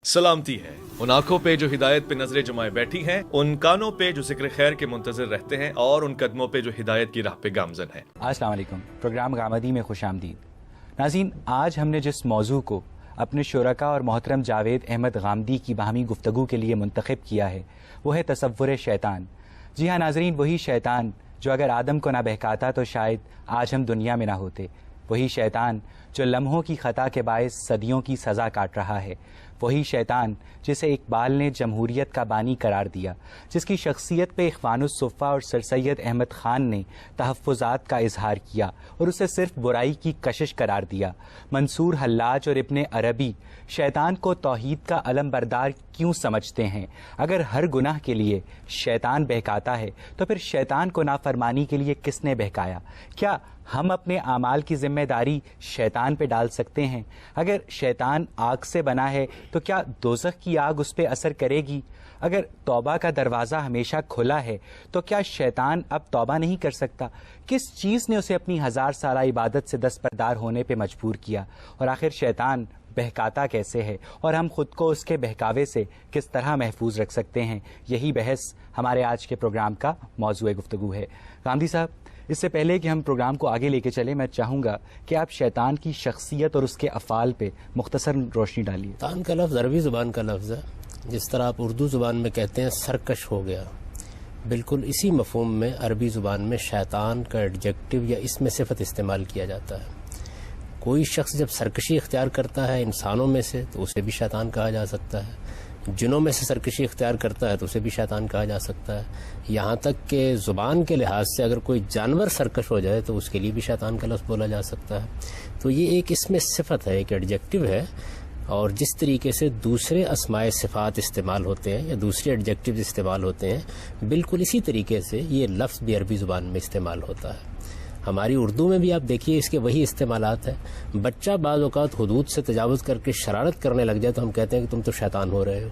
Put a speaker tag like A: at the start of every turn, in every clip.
A: سلامتی ہے ان آنکھوں پہ جو ہدایت پہ نظریں جمائے بیٹھی ہیں، ان کانوں پہ جو ذکر خیر کے منتظر رہتے ہیں، اور ان قدموں پہ جو ہدایت کی راہ پہ گامزن ہیں۔
B: السلام علیکم، پروگرام غامدی میں خوش آمدید۔ ناظرین، آج ہم نے جس موضوع کو اپنے شرکاء اور محترم جاوید احمد غامدی کی باہمی گفتگو کے لیے منتخب کیا ہے وہ ہے تصور شیطان۔ جی ہاں ناظرین، وہی شیطان جو اگر آدم کو نہ بہکاتا تو شاید آج ہم دنیا میں نہ ہوتے، وہی شیطان جو لمحوں کی خطا کے باعث صدیوں کی سزا کاٹ رہا ہے، وہی شیطان جسے اقبال نے جمہوریت کا بانی قرار دیا، جس کی شخصیت پہ اخوان الصفا اور سر سید احمد خان نے تحفظات کا اظہار کیا اور اسے صرف برائی کی کشش قرار دیا۔ منصور حلاج اور ابن عربی شیطان کو توحید کا علم بردار کیوں سمجھتے ہیں؟ اگر ہر گناہ کے لیے شیطان بہکاتا ہے تو پھر شیطان کو نافرمانی کے لیے کس نے بہکایا؟ کیا ہم اپنے اعمال کی ذمہ داری شیطان پہ ڈال سکتے ہیں؟ اگر شیطان آگ سے بنا ہے تو کیا دوزخ کی آگ اس پہ اثر کرے گی؟ اگر توبہ کا دروازہ ہمیشہ کھلا ہے تو کیا شیطان اب توبہ نہیں کر سکتا؟ کس چیز نے اسے اپنی 1000 سالہ عبادت سے دستبردار ہونے پہ مجبور کیا؟ اور آخر شیطان بہکاتا کیسے ہے اور ہم خود کو اس کے بہکاوے سے کس طرح محفوظ رکھ سکتے ہیں؟ یہی بحث ہمارے آج کے پروگرام کا موضوع گفتگو ہے۔ غامدی صاحب، اس سے پہلے کہ ہم پروگرام کو آگے لے کے چلیں، میں چاہوں گا کہ آپ شیطان کی شخصیت اور اس کے افعال پہ مختصر روشنی ڈالیے۔
C: شیطان کا لفظ عربی زبان کا لفظ ہے، جس طرح آپ اردو زبان میں کہتے ہیں سرکش ہو گیا، بالکل اسی مفہوم میں عربی زبان میں شیطان کا ایڈجیکٹو یا اسم صفت استعمال کیا جاتا ہے۔ کوئی شخص جب سرکشی اختیار کرتا ہے انسانوں میں سے تو اسے بھی شیطان کہا جا سکتا ہے، جنوں میں سے سرکشی اختیار کرتا ہے تو اسے بھی شیطان کہا جا سکتا ہے، یہاں تک کہ زبان کے لحاظ سے اگر کوئی جانور سرکش ہو جائے تو اس کے لیے بھی شیطان کا لفظ بولا جا سکتا ہے۔ تو یہ ایک اسم صفت ہے، ایک ایڈجیکٹو ہے، اور جس طریقے سے دوسرے اسماء صفات استعمال ہوتے ہیں یا دوسرے ایڈجیکٹیوز استعمال ہوتے ہیں، بالکل اسی طریقے سے یہ لفظ بھی عربی زبان میں استعمال ہوتا ہے۔ ہماری اردو میں بھی آپ دیکھیے اس کے وہی استعمالات ہیں۔ بچہ بعض اوقات حدود سے تجاوز کر کے شرارت کرنے لگ جائے تو ہم کہتے ہیں کہ تم تو شیطان ہو رہے ہو۔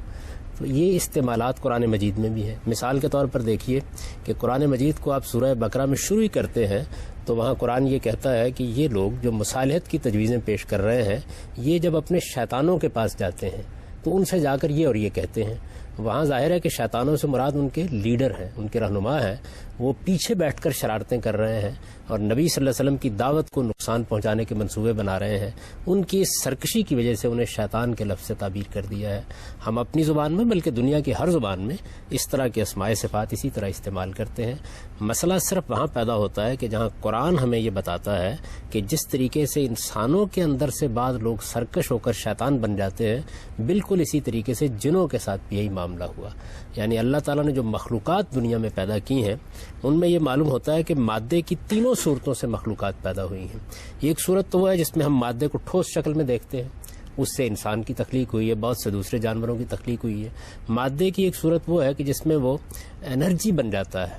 C: تو یہ استعمالات قرآن مجید میں بھی ہیں۔ مثال کے طور پر دیکھیے کہ قرآن مجید کو آپ سورہ بقرہ میں شروع ہی کرتے ہیں تو وہاں قرآن یہ کہتا ہے کہ یہ لوگ جو مصالحت کی تجویزیں پیش کر رہے ہیں، یہ جب اپنے شیطانوں کے پاس جاتے ہیں تو ان سے جا کر یہ اور یہ کہتے ہیں۔ وہاں ظاہر ہے کہ شیطانوں سے مراد ان کے لیڈر ہیں، ان کے رہنما ہیں، وہ پیچھے بیٹھ کر شرارتیں کر رہے ہیں اور نبی صلی اللہ علیہ وسلم کی دعوت کو نقصان پہنچانے کے منصوبے بنا رہے ہیں۔ ان کی اس سرکشی کی وجہ سے انہیں شیطان کے لفظ سے تعبیر کر دیا ہے۔ ہم اپنی زبان میں بلکہ دنیا کی ہر زبان میں اس طرح کے اسماء صفات اسی طرح استعمال کرتے ہیں۔ مسئلہ صرف وہاں پیدا ہوتا ہے کہ جہاں قرآن ہمیں یہ بتاتا ہے کہ جس طریقے سے انسانوں کے اندر سے بعض لوگ سرکش ہو کر شیطان بن جاتے ہیں، بالکل اسی طریقے سے جنوں کے ساتھ بھی یہی معاملہ ہوا۔ یعنی اللہ تعالیٰ نے جو مخلوقات دنیا میں پیدا کی ہیں ان میں یہ معلوم ہوتا ہے کہ مادے کی تینوں صورتوں سے مخلوقات پیدا ہوئی ہیں۔ ایک صورت تو وہ ہے جس میں ہم مادے کو ٹھوس شکل میں دیکھتے ہیں، اس سے انسان کی تخلیق ہوئی ہے، بہت سے دوسرے جانوروں کی تخلیق ہوئی ہے۔ مادے کی ایک صورت وہ ہے کہ جس میں وہ انرجی بن جاتا ہے،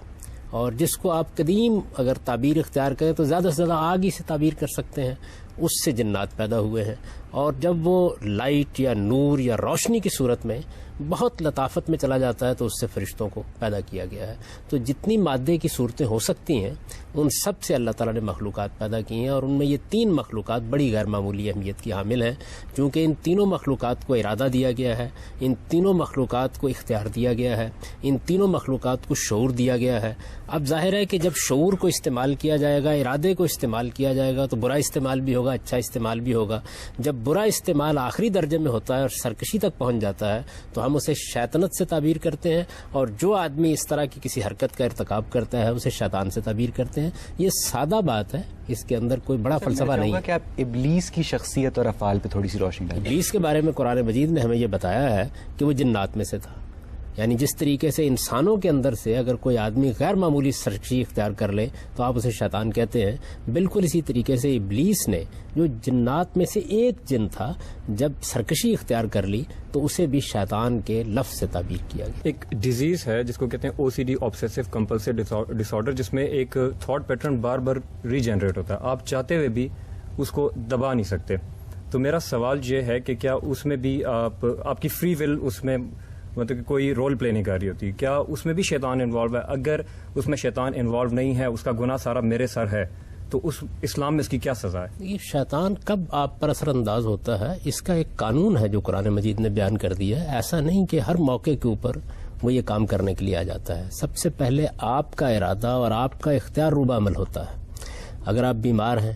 C: اور جس کو آپ قدیم اگر تعبیر اختیار کریں تو زیادہ سے زیادہ آگ ہی سے تعبیر کر سکتے ہیں، اس سے جنات پیدا ہوئے ہیں۔ اور جب وہ لائٹ یا نور یا روشنی کی صورت میں بہت لطافت میں چلا جاتا ہے تو اس سے فرشتوں کو پیدا کیا گیا ہے۔ تو جتنی مادے کی صورتیں ہو سکتی ہیں ان سب سے اللہ تعالیٰ نے مخلوقات پیدا کی ہیں، اور ان میں یہ 3 مخلوقات بڑی غیر معمولی اہمیت کی حامل ہیں، چونکہ ان تینوں مخلوقات کو ارادہ دیا گیا ہے، ان تینوں مخلوقات کو اختیار دیا گیا ہے، ان تینوں مخلوقات کو شعور دیا گیا ہے۔ اب ظاہر ہے کہ جب شعور کو استعمال کیا جائے گا، ارادے کو استعمال کیا جائے گا، تو برا استعمال بھی ہوگا، اچھا استعمال بھی ہوگا۔ جب برا استعمال آخری درجے میں ہوتا ہے اور سرکشی تک پہنچ جاتا ہے تو ہم اسے شیطنت سے تعبیر کرتے ہیں، اور جو آدمی اس طرح کی کسی حرکت کا ارتکاب کرتا ہے اسے شیطان سے تعبیر کرتے ہیں۔ یہ سادہ بات ہے، اس کے اندر کوئی بڑا فلسفہ نہیں ہے۔
B: کہ آپ ابلیس کی شخصیت اور افعال پہ تھوڑی سی روشنی ڈالیں۔
C: ابلیس کے بارے میں قرآن مجید نے ہمیں یہ بتایا ہے کہ وہ جنات میں سے تھا، یعنی جس طریقے سے انسانوں کے اندر سے اگر کوئی آدمی غیر معمولی سرکشی اختیار کر لے تو آپ اسے شیطان کہتے ہیں، بالکل اسی طریقے سے ابلیس نے جو جنات میں سے ایک جن تھا جب سرکشی اختیار کر لی تو اسے بھی شیطان کے لفظ سے تعبیر کیا گیا۔
D: ایک ڈیزیز ہے جس کو کہتے ہیں OCD آبسیسو کمپلسو ڈس آرڈر، جس میں ایک تھاٹ پیٹرن بار بار ری جنریٹ ہوتا ہے، آپ چاہتے ہوئے بھی اس کو دبا نہیں سکتے۔ تو میرا سوال یہ ہے کہ کیا اس میں بھی آپ کی فری ول اس میں مطلب کہ کوئی رول پلے نہیں کر رہی ہوتی؟ کیا اس میں بھی شیطان انوالو ہے؟ اگر اس میں شیطان انوالو نہیں ہے، اس کا گناہ سارا میرے سر ہے، تو اس اسلام میں اس کی کیا سزا ہے؟
C: یہ شیطان کب آپ پر اثر انداز ہوتا ہے اس کا ایک قانون ہے جو قرآن مجید نے بیان کر دیا ہے. ایسا نہیں کہ ہر موقع کے اوپر وہ یہ کام کرنے کے لیے آ جاتا ہے. سب سے پہلے آپ کا ارادہ اور آپ کا اختیار روبہ عمل ہوتا ہے. اگر آپ بیمار ہیں،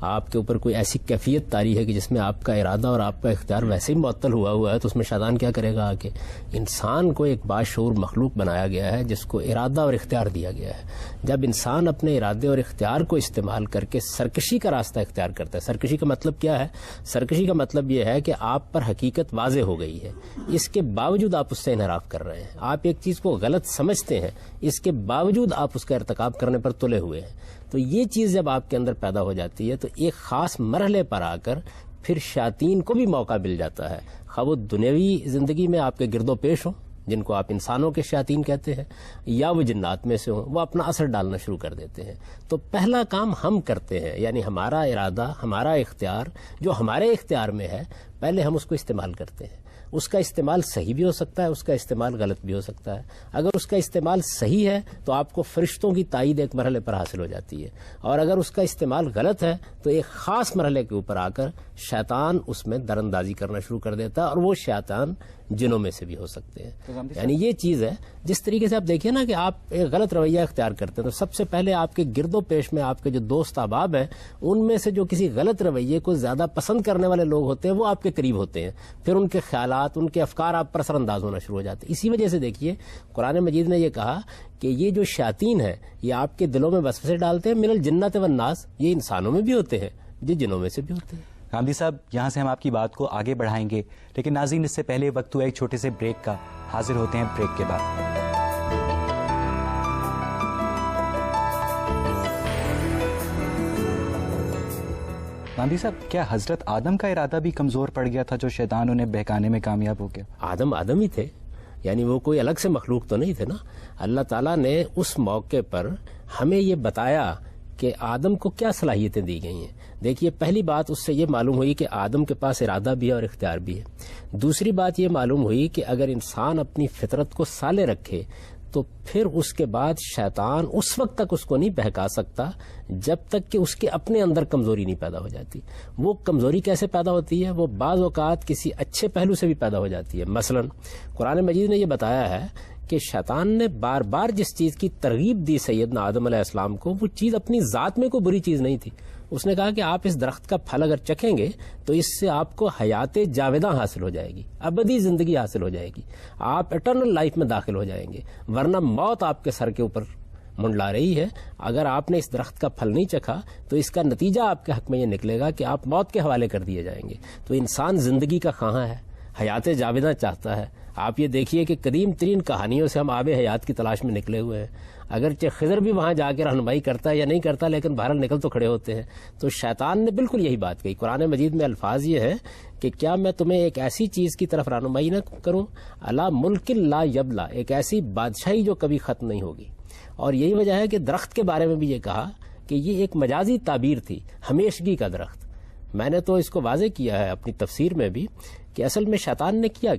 C: آپ کے اوپر کوئی ایسی کیفیت طاری ہے کہ جس میں آپ کا ارادہ اور آپ کا اختیار ویسے ہی معطل ہوا ہے، تو اس میں شیطان کیا کرے گا آگے؟ انسان کو ایک باشعور مخلوق بنایا گیا ہے جس کو ارادہ اور اختیار دیا گیا ہے. جب انسان اپنے ارادے اور اختیار کو استعمال کر کے سرکشی کا راستہ اختیار کرتا ہے، سرکشی کا مطلب کیا ہے؟ سرکشی کا مطلب یہ ہے کہ آپ پر حقیقت واضح ہو گئی ہے، اس کے باوجود آپ اس سے انحراف کر رہے ہیں. آپ ایک چیز کو غلط سمجھتے ہیں، اس کے باوجود آپ اس کا ارتکاب کرنے پر تلے ہوئے ہیں. تو یہ چیز جب آپ کے اندر پیدا ہو جاتی ہے تو ایک خاص مرحلے پر آ کر پھر شیاطین کو بھی موقع مل جاتا ہے، خواہ وہ دنیاوی زندگی میں آپ کے گرد و پیش ہوں جن کو آپ انسانوں کے شیاطین کہتے ہیں، یا وہ جنات میں سے ہوں، وہ اپنا اثر ڈالنا شروع کر دیتے ہیں. تو پہلا کام ہم کرتے ہیں، یعنی ہمارا ارادہ، ہمارا اختیار جو ہمارے اختیار میں ہے، پہلے ہم اس کو استعمال کرتے ہیں. اس کا استعمال صحیح بھی ہو سکتا ہے، اس کا استعمال غلط بھی ہو سکتا ہے. اگر اس کا استعمال صحیح ہے تو آپ کو فرشتوں کی تائید ایک مرحلے پر حاصل ہو جاتی ہے، اور اگر اس کا استعمال غلط ہے تو ایک خاص مرحلے کے اوپر آ کر شیطان اس میں در اندازی کرنا شروع کر دیتا ہے، اور وہ شیطان جنوں میں سے بھی ہو سکتے ہیں. یعنی یہ چیز ہے جس طریقے سے آپ دیکھیے نا کہ آپ ایک غلط رویہ اختیار کرتے ہیں تو سب سے پہلے آپ کے گرد و پیش میں آپ کے جو دوست احباب ہیں ان میں سے جو کسی غلط رویے کو زیادہ پسند کرنے والے لوگ ہوتے ہیں وہ آپ کے قریب ہوتے ہیں، پھر ان کے خیالات، ان کے افکار آپ پر اثر انداز ہونا شروع ہو جاتے ہیں. اسی وجہ سے دیکھیے قرآن مجید نے یہ کہا کہ یہ جو شیاطین ہیں یہ آپ کے دلوں میں وسوسے ڈالتے ہیں، من الجنۃ والناس، یہ انسانوں میں بھی ہوتے ہیں، یہ جنوں میں سے بھی ہوتے ہیں.
B: غامدی صاحب، یہاں سے ہم آپ کی بات کو آگے بڑھائیں گے، لیکن ناظرین اس سے پہلے وقت ہوا ایک چھوٹے سے بریک کا. حاضر ہوتے ہیں بریک کے بعد. غامدی صاحب، کیا حضرت آدم کا ارادہ بھی کمزور پڑ گیا تھا جو شیطان انہیں بہکانے میں کامیاب ہو گیا؟
C: آدم ہی تھے، یعنی وہ کوئی الگ سے مخلوق تو نہیں تھے نا. اللہ تعالیٰ نے اس موقع پر ہمیں یہ بتایا کہ آدم کو کیا صلاحیتیں دی گئی ہیں. دیکھیے، پہلی بات اس سے یہ معلوم ہوئی کہ آدم کے پاس ارادہ بھی ہے اور اختیار بھی ہے. دوسری بات یہ معلوم ہوئی کہ اگر انسان اپنی فطرت کو صالح رکھے تو پھر اس کے بعد شیطان اس وقت تک اس کو نہیں بہکا سکتا جب تک کہ اس کے اپنے اندر کمزوری نہیں پیدا ہو جاتی. وہ کمزوری کیسے پیدا ہوتی ہے؟ وہ بعض اوقات کسی اچھے پہلو سے بھی پیدا ہو جاتی ہے. مثلا قرآن مجید نے یہ بتایا ہے کہ شیطان نے بار بار جس چیز کی ترغیب دی سیدنا آدم علیہ السلام کو، وہ چیز اپنی ذات میں کوئی بری چیز نہیں تھی. اس نے کہا کہ آپ اس درخت کا پھل اگر چکھیں گے تو اس سے آپ کو حیات جاوداں حاصل ہو جائے گی، ابدی زندگی حاصل ہو جائے گی، آپ اٹرنل لائف میں داخل ہو جائیں گے، ورنہ موت آپ کے سر کے اوپر منڈلا رہی ہے. اگر آپ نے اس درخت کا پھل نہیں چکھا تو اس کا نتیجہ آپ کے حق میں یہ نکلے گا کہ آپ موت کے حوالے کر دیے جائیں گے. تو انسان زندگی کا خواہاں ہے، حیات جاوداں چاہتا ہے. آپ یہ دیکھیے کہ قدیم ترین کہانیوں سے ہم آب حیات کی تلاش میں نکلے ہوئے ہیں. اگرچہ خضر بھی وہاں جا کے رہنمائی کرتا ہے یا نہیں کرتا، لیکن بہرحال نکل تو کھڑے ہوتے ہیں. تو شیطان نے بالکل یہی بات کہی. قرآن مجید میں الفاظ یہ ہے کہ کیا میں تمہیں ایک ایسی چیز کی طرف رہنمائی نہ کروں، الا ملک لا یبلا، ایک ایسی بادشاہی جو کبھی ختم نہیں ہوگی. اور یہی وجہ ہے کہ درخت کے بارے میں بھی یہ کہا کہ یہ ایک مجازی تعبیر تھی، ہمیشگی کا درخت. میں نے تو اس کو واضح کیا ہے اپنی تفسیر میں بھی کہ اصل میں شیطان نے کیا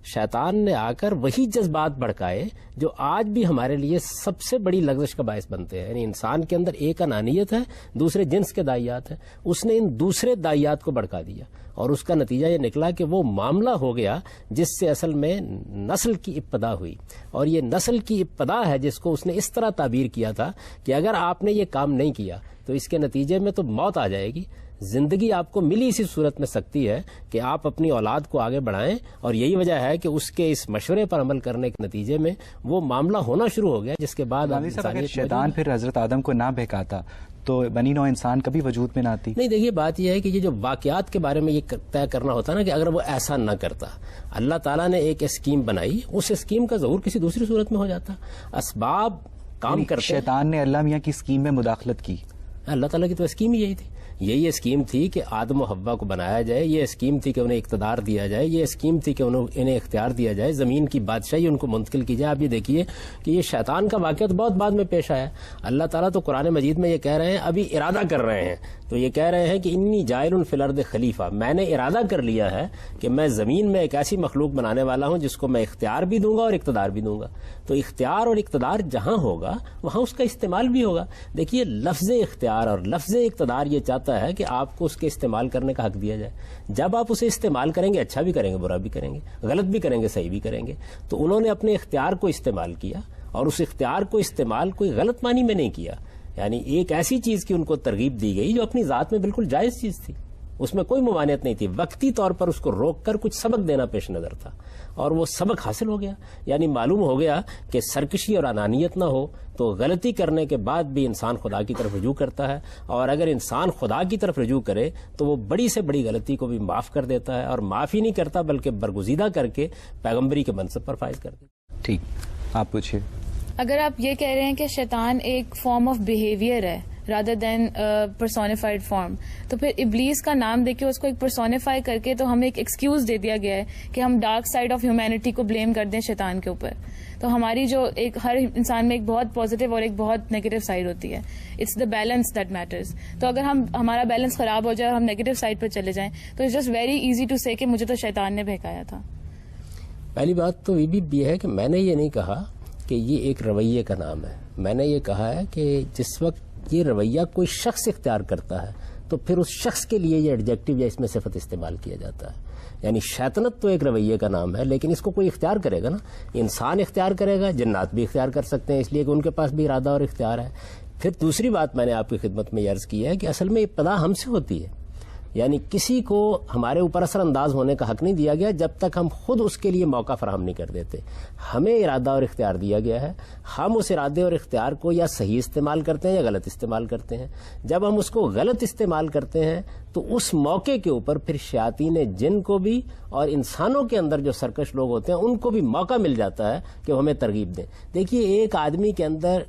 C: شیطان نے آ کر وہی جذبات بھڑکائے جو آج بھی ہمارے لیے سب سے بڑی لغزش کا باعث بنتے ہیں. یعنی انسان کے اندر ایک انانیت ہے، دوسرے جنس کے دائیات ہیں. اس نے ان دوسرے دائیات کو بھڑکا دیا اور اس کا نتیجہ یہ نکلا کہ وہ معاملہ ہو گیا جس سے اصل میں نسل کی ابتدا ہوئی. اور یہ نسل کی ابتدا ہے جس کو اس نے اس طرح تعبیر کیا تھا کہ اگر آپ نے یہ کام نہیں کیا تو اس کے نتیجے میں تو موت آ جائے گی. زندگی آپ کو ملی اسی صورت میں سکتی ہے کہ آپ اپنی اولاد کو آگے بڑھائیں. اور یہی وجہ ہے کہ اس کے اس مشورے پر عمل کرنے کے نتیجے میں وہ معاملہ ہونا شروع ہو گیا جس کے بعد
B: اگر شیطان پھر حضرت آدم کو نہ بہکاتا تو بنی نوع انسان کبھی وجود میں نہ آتی.
C: نہیں، دیکھیے بات یہ ہے کہ یہ جو واقعات کے بارے میں یہ طے کرنا ہوتا نا کہ اگر وہ ایسا نہ کرتا، اللہ تعالیٰ نے ایک اسکیم بنائی، اس اسکیم کا ظہور کسی دوسری صورت میں ہو جاتا. اسباب کام کرتے.
B: شیطان نے اللہ میاں کی اسکیم میں مداخلت کی.
C: اللہ تعالیٰ کی تو اسکیم ہی یہی تھی. یہ اسکیم تھی کہ آدم و حوا کو بنایا جائے, یہ اسکیم تھی کہ انہیں اقتدار دیا جائے, یہ اسکیم تھی کہ انہیں اختیار دیا جائے, زمین کی بادشاہی ان کو منتقل کی جائے. آپ یہ دیکھیے کہ یہ شیطان کا واقعہ تو بہت بعد میں پیش آیا. اللہ تعالیٰ تو قرآن مجید میں یہ کہہ رہے ہیں, ابھی ارادہ کر رہے ہیں, تو یہ کہہ رہے ہیں کہ انی جائل فی الارض خلیفہ, میں نے ارادہ کر لیا ہے کہ میں زمین میں ایک ایسی مخلوق بنانے والا ہوں جس کو میں اختیار بھی دوں گا اور اقتدار بھی دوں گا. تو اختیار اور اقتدار جہاں ہوگا وہاں اس کا استعمال بھی ہوگا. دیکھیے لفظ اختیار اور لفظ اقتدار یہ چاہتا ہے کہ آپ کو اس کے استعمال کرنے کا حق دیا جائے. جب آپ اسے استعمال کریں گے, اچھا بھی کریں گے, برا بھی کریں گے, غلط بھی کریں گے, صحیح بھی کریں گے. تو انہوں نے اپنے اختیار کو استعمال کیا اور اس اختیار کو استعمال کوئی غلط معنی میں نہیں کیا. یعنی ایک ایسی چیز کی ان کو ترغیب دی گئی جو اپنی ذات میں بالکل جائز چیز تھی, اس میں کوئی ممانعت نہیں تھی. وقتی طور پر اس کو روک کر کچھ سبق دینا پیش نظر تھا اور وہ سبق حاصل ہو گیا. یعنی معلوم ہو گیا کہ سرکشی اور انانیت نہ ہو تو غلطی کرنے کے بعد بھی انسان خدا کی طرف رجوع کرتا ہے, اور اگر انسان خدا کی طرف رجوع کرے تو وہ بڑی سے بڑی غلطی کو بھی معاف کر دیتا ہے, اور معافی نہیں کرتا بلکہ برگزیدہ کر کے پیغمبری کے منصب پر فائز کر دیتا.
B: ٹھیک, آپ پوچھیے.
E: اگر آپ یہ کہہ رہے ہیں کہ شیطان ایک فارم آف بیہیویئر ہے رادر دین پرسونیفائڈ فارم, تو پھر ابلیس کا نام دے کے اس کو ایک پرسونیفائی کر کے تو ہمیں ایک ایکسکیوز دے دیا گیا ہے کہ ہم ڈارک سائڈ آف ہیومینٹی کو بلیم کر دیں شیطان کے اوپر. تو ہماری جو ایک ہر انسان میں ایک بہت پازیٹیو اور ایک بہت نیگیٹو سائڈ ہوتی ہے. It's the balance that matters. تو اگر ہمارا بیلنس خراب ہو جائے اور ہم نیگیٹو سائڈ پہ چلے جائیں تو it's just very easy to say کہ مجھے تو شیطان نے بہکایا تھا.
C: پہلی بات تو یہ ہے کہ میں نے یہ نہیں کہا کہ یہ ایک رویے کا نام ہے. میں نے یہ کہا ہے کہ جس وقت یہ رویہ کوئی شخص اختیار کرتا ہے تو پھر اس شخص کے لیے یہ ایڈجیکٹو یا اس میں صفت استعمال کیا جاتا ہے. یعنی شیطنت تو ایک رویے کا نام ہے, لیکن اس کو کوئی اختیار کرے گا نا. انسان اختیار کرے گا, جنات بھی اختیار کر سکتے ہیں, اس لیے کہ ان کے پاس بھی ارادہ اور اختیار ہے. پھر دوسری بات میں نے آپ کی خدمت میں عرض کی ہے کہ اصل میں ابتدا ہم سے ہوتی ہے. یعنی کسی کو ہمارے اوپر اثر انداز ہونے کا حق نہیں دیا گیا جب تک ہم خود اس کے لیے موقع فراہم نہیں کر دیتے. ہمیں ارادہ اور اختیار دیا گیا ہے, ہم اس ارادے اور اختیار کو یا صحیح استعمال کرتے ہیں یا غلط استعمال کرتے ہیں. جب ہم اس کو غلط استعمال کرتے ہیں تو اس موقع کے اوپر پھر شیاطین جن کو بھی اور انسانوں کے اندر جو سرکش لوگ ہوتے ہیں ان کو بھی موقع مل جاتا ہے کہ وہ ہمیں ترغیب دیں. دیکھیے ایک آدمی کے اندر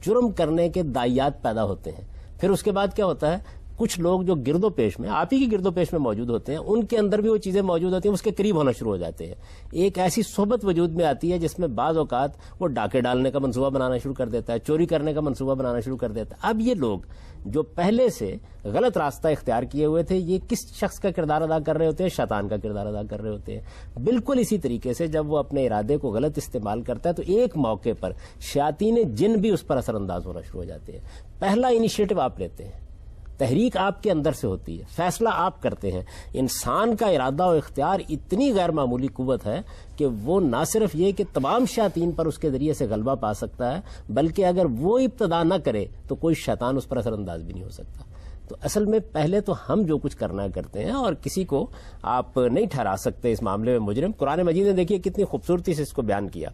C: جرم کرنے کے داعیات پیدا ہوتے ہیں, پھر اس کے بعد کیا ہوتا ہے, کچھ لوگ جو گرد و پیش میں آپ ہی کی گرد و پیش میں موجود ہوتے ہیں ان کے اندر بھی وہ چیزیں موجود ہوتی ہیں, اس کے قریب ہونا شروع ہو جاتے ہیں. ایک ایسی صحبت وجود میں آتی ہے جس میں بعض اوقات وہ ڈاکے ڈالنے کا منصوبہ بنانا شروع کر دیتا ہے, چوری کرنے کا منصوبہ بنانا شروع کر دیتا ہے. اب یہ لوگ جو پہلے سے غلط راستہ اختیار کیے ہوئے تھے یہ کس شخص کا کردار ادا کر رہے ہوتے ہیں, شیطان کا کردار ادا کر رہے ہوتے ہیں. بالکل اسی طریقے سے جب وہ اپنے ارادے کو غلط استعمال کرتا ہے تو ایک موقع پر شیاطین جن بھی اس پر اثر انداز ہونا شروع ہو جاتے ہیں. پہلا انیشیٹو آپ لیتے ہیں, تحریک آپ کے اندر سے ہوتی ہے, فیصلہ آپ کرتے ہیں. انسان کا ارادہ و اختیار اتنی غیر معمولی قوت ہے کہ وہ نہ صرف یہ کہ تمام شیاطین پر اس کے ذریعے سے غلبہ پا سکتا ہے بلکہ اگر وہ ابتدا نہ کرے تو کوئی شیطان اس پر اثر انداز بھی نہیں ہو سکتا. تو اصل میں پہلے تو ہم جو کچھ کرنا کرتے ہیں اور کسی کو آپ نہیں ٹھہرا سکتے اس معاملے میں مجرم. قرآن مجید نے دیکھیے کتنی خوبصورتی سے اس کو بیان کیا.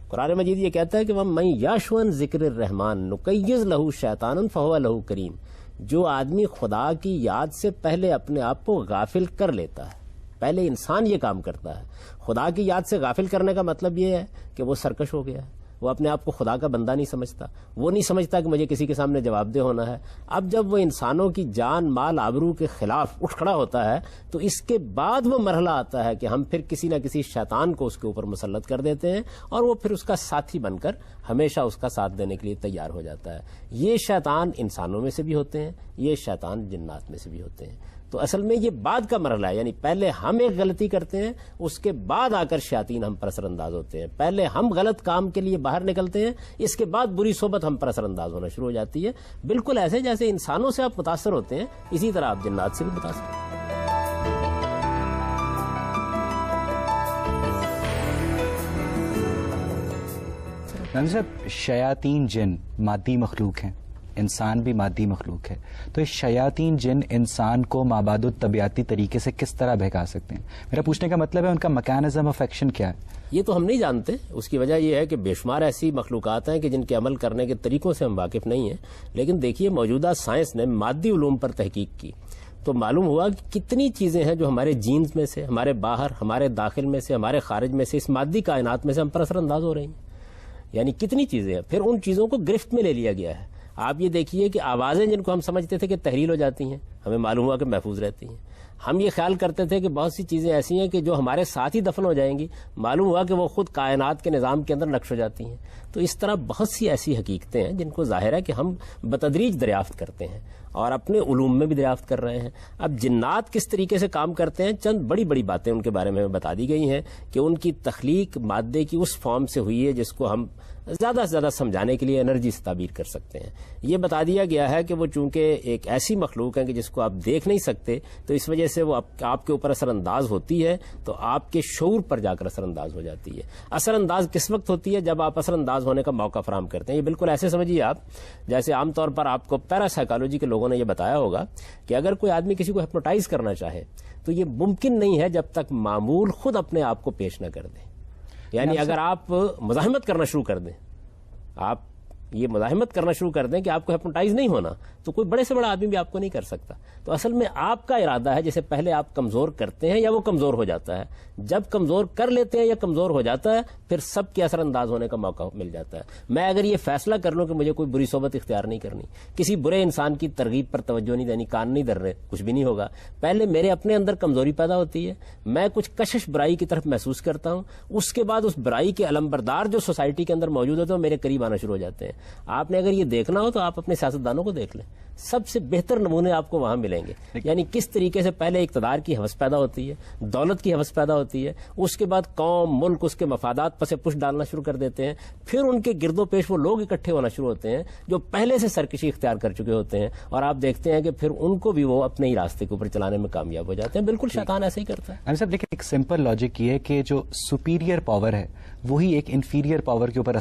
C: قرآن مجید یہ کہتا ہے کہ وَمَن یَعْشُ عَن ذِکْرِ الرَّحْمَٰنِ نُقَیِّضْ لَهُ شَیْطَانًا فَهُوَ لَهُ قَرِینٌ. جو آدمی خدا کی یاد سے پہلے اپنے آپ کو غافل کر لیتا ہے, پہلے انسان یہ کام کرتا ہے. خدا کی یاد سے غافل کرنے کا مطلب یہ ہے کہ وہ سرکش ہو گیا ہے, وہ اپنے آپ کو خدا کا بندہ نہیں سمجھتا, وہ نہیں سمجھتا کہ مجھے کسی کے سامنے جواب دہ ہونا ہے. اب جب وہ انسانوں کی جان مال آبرو کے خلاف اٹھ کھڑا ہوتا ہے تو اس کے بعد وہ مرحلہ آتا ہے کہ ہم پھر کسی نہ کسی شیطان کو اس کے اوپر مسلط کر دیتے ہیں اور وہ پھر اس کا ساتھی بن کر ہمیشہ اس کا ساتھ دینے کے لیے تیار ہو جاتا ہے. یہ شیطان انسانوں میں سے بھی ہوتے ہیں, یہ شیطان جنات میں سے بھی ہوتے ہیں. تو اصل میں یہ بعد کا مرحلہ ہے, یعنی پہلے ہم ایک غلطی کرتے ہیں اس کے بعد آ کر شیاطین ہم پر اثر انداز ہوتے ہیں. پہلے ہم غلط کام کے لیے باہر نکلتے ہیں, اس کے بعد بری صحبت ہم پر اثر انداز ہونا شروع ہو جاتی ہے. بالکل ایسے جیسے انسانوں سے آپ متاثر ہوتے ہیں اسی طرح آپ جنات سے بھی متاثر ہوتے ہیں.
B: صاحب شیاطین جن مادی مخلوق ہیں, انسان بھی مادی مخلوق ہے, تو یہ شیاطین جن انسان کو مابعد طبیعتی طریقے سے کس طرح بہکا سکتے ہیں؟ میرا پوچھنے کا مطلب ہے ان کا میکانزم آف ایکشن کیا ہے؟
C: یہ تو ہم نہیں جانتے. اس کی وجہ یہ ہے کہ بے شمار ایسی مخلوقات ہیں کہ جن کے عمل کرنے کے طریقوں سے ہم واقف نہیں ہیں. لیکن دیکھیے موجودہ سائنس نے مادی علوم پر تحقیق کی تو معلوم ہوا کہ کتنی چیزیں ہیں جو ہمارے جینز میں سے, ہمارے باہر, ہمارے داخل میں سے, ہمارے خارج میں سے, اس مادی کائنات میں سے ہم پر اثر انداز ہو رہی ہیں. یعنی کتنی چیزیں ہیں. پھر ان چیزوں کو گرفت میں لے لیا گیا ہے. آپ یہ دیکھیے کہ آوازیں جن کو ہم سمجھتے تھے کہ تحلیل ہو جاتی ہیں، ہمیں معلوم ہوا کہ محفوظ رہتی ہیں. ہم یہ خیال کرتے تھے کہ بہت سی چیزیں ایسی ہیں کہ جو ہمارے ساتھ ہی دفن ہو جائیں گی، معلوم ہوا کہ وہ خود کائنات کے نظام کے اندر نقش ہو جاتی ہیں. تو اس طرح بہت سی ایسی حقیقتیں ہیں جن کو ظاہر ہے کہ ہم بتدریج دریافت کرتے ہیں اور اپنے علوم میں بھی دریافت کر رہے ہیں. اب جنات کس طریقے سے کام کرتے ہیں، چند بڑی بڑی باتیں ان کے بارے میں بتا دی گئی ہیں کہ ان کی تخلیق مادے کی اس فارم سے ہوئی ہے جس کو ہم زیادہ سے زیادہ سمجھانے کے لیے انرجی سے تعبیر کر سکتے ہیں. یہ بتا دیا گیا ہے کہ وہ چونکہ ایک ایسی مخلوق ہے کہ جس کو آپ دیکھ نہیں سکتے، تو اس وجہ سے وہ آپ کے اوپر اثر انداز ہوتی ہے تو آپ کے شعور پر جا کر اثر انداز ہو جاتی ہے. اثر انداز کس وقت ہوتی ہے؟ جب آپ اثر انداز ہونے کا موقع فراہم کرتے ہیں. یہ بالکل ایسے سمجھیے آپ جیسے عام طور پر آپ کو پیرا سائیکالوجی کے لوگوں نے یہ بتایا ہوگا کہ اگر کوئی آدمی کسی کو ہپنوٹائز کرنا چاہے تو یہ ممکن نہیں ہے جب تک معمول خود اپنے آپ کو پیش نہ کر دے. یعنی اگر آپ مزاحمت کرنا شروع کر دیں، آپ یہ مزاحمت کرنا شروع کر دیں کہ آپ کو ہپنوٹائز نہیں ہونا، تو کوئی بڑے سے بڑا آدمی بھی آپ کو نہیں کر سکتا. تو اصل میں آپ کا ارادہ ہے جسے پہلے آپ کمزور کرتے ہیں یا وہ کمزور ہو جاتا ہے. جب کمزور کر لیتے ہیں یا کمزور ہو جاتا ہے پھر سب کے اثر انداز ہونے کا موقع مل جاتا ہے. میں اگر یہ فیصلہ کر لوں کہ مجھے کوئی بری صحبت اختیار نہیں کرنی، کسی برے انسان کی ترغیب پر توجہ نہیں دینی، کان نہیں دھرنے، کچھ بھی نہیں ہوگا. پہلے میرے اپنے اندر کمزوری پیدا ہوتی ہے، میں کچھ کشش برائی کی طرف محسوس کرتا ہوں، اس کے بعد اس برائی کے علمبردار جو سوسائٹی کے اندر موجود ہوتے ہیں وہ میرے قریب آنا شروع ہو جاتے ہیں. آپ نے اگر یہ دیکھنا ہو تو آپ اپنے سیاستدانوں کو دیکھ لیں، سب سے بہتر نمونے آپ کو وہاں ملیں گے. یعنی کس طریقے سے پہلے اقتدار کی ہوس پیدا ہوتی ہے، دولت کی ہوس پیدا ہوتی ہے، اس کے بعد قوم، ملک اس کے مفادات پس پش ڈالنا شروع کر دیتے ہیں. پھر ان کے گرد و پیش وہ لوگ اکٹھے ہونا شروع ہوتے ہیں جو پہلے سے سرکشی اختیار کر چکے ہوتے ہیں، اور آپ دیکھتے ہیں کہ پھر ان کو بھی وہ اپنے ہی راستے کے اوپر چلانے میں کامیاب ہو جاتے ہیں. بالکل شیطان ایسے ہی کرتا ہے.
B: صاحب لیکن ایک سمپل لاجک یہ ہے کہ جو سپیریئر پاور ہے وہی ایک انفیریئر پاور کے اوپر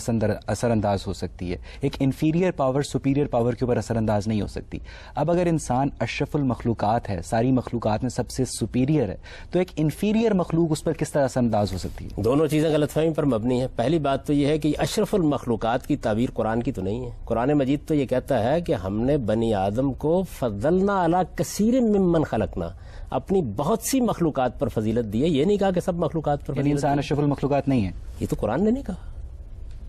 B: اثر انداز ہو سکتی ہے. ایک انفیریئر پاور سپیریئر پاور کے اوپر اثر انداز نہیں ہو سکتی. اب اگر انسان اشرف المخلوقات ہے، ساری مخلوقات میں سب سے سپیریئر ہے، تو ایک انفیریئر مخلوق اس پر کس طرح اثر انداز ہو سکتی ہے؟
C: دونوں چیزیں غلط فہمی پر مبنی ہیں. پہلی بات تو یہ ہے کہ اشرف المخلوقات کی تعبیر قرآن کی تو نہیں ہے. قرآن مجید تو یہ کہتا ہے کہ ہم نے بنی آدم کو فضلنا علی کثیر ممن خلقنا، اپنی بہت سی مخلوقات پر فضیلت دی ہے. یہ نہیں کہا کہ سب مخلوقات پر
B: یعنی انسان اشرف المخلوقات نہیں ہے.
C: یہ تو قرآن نے نہیں کہا،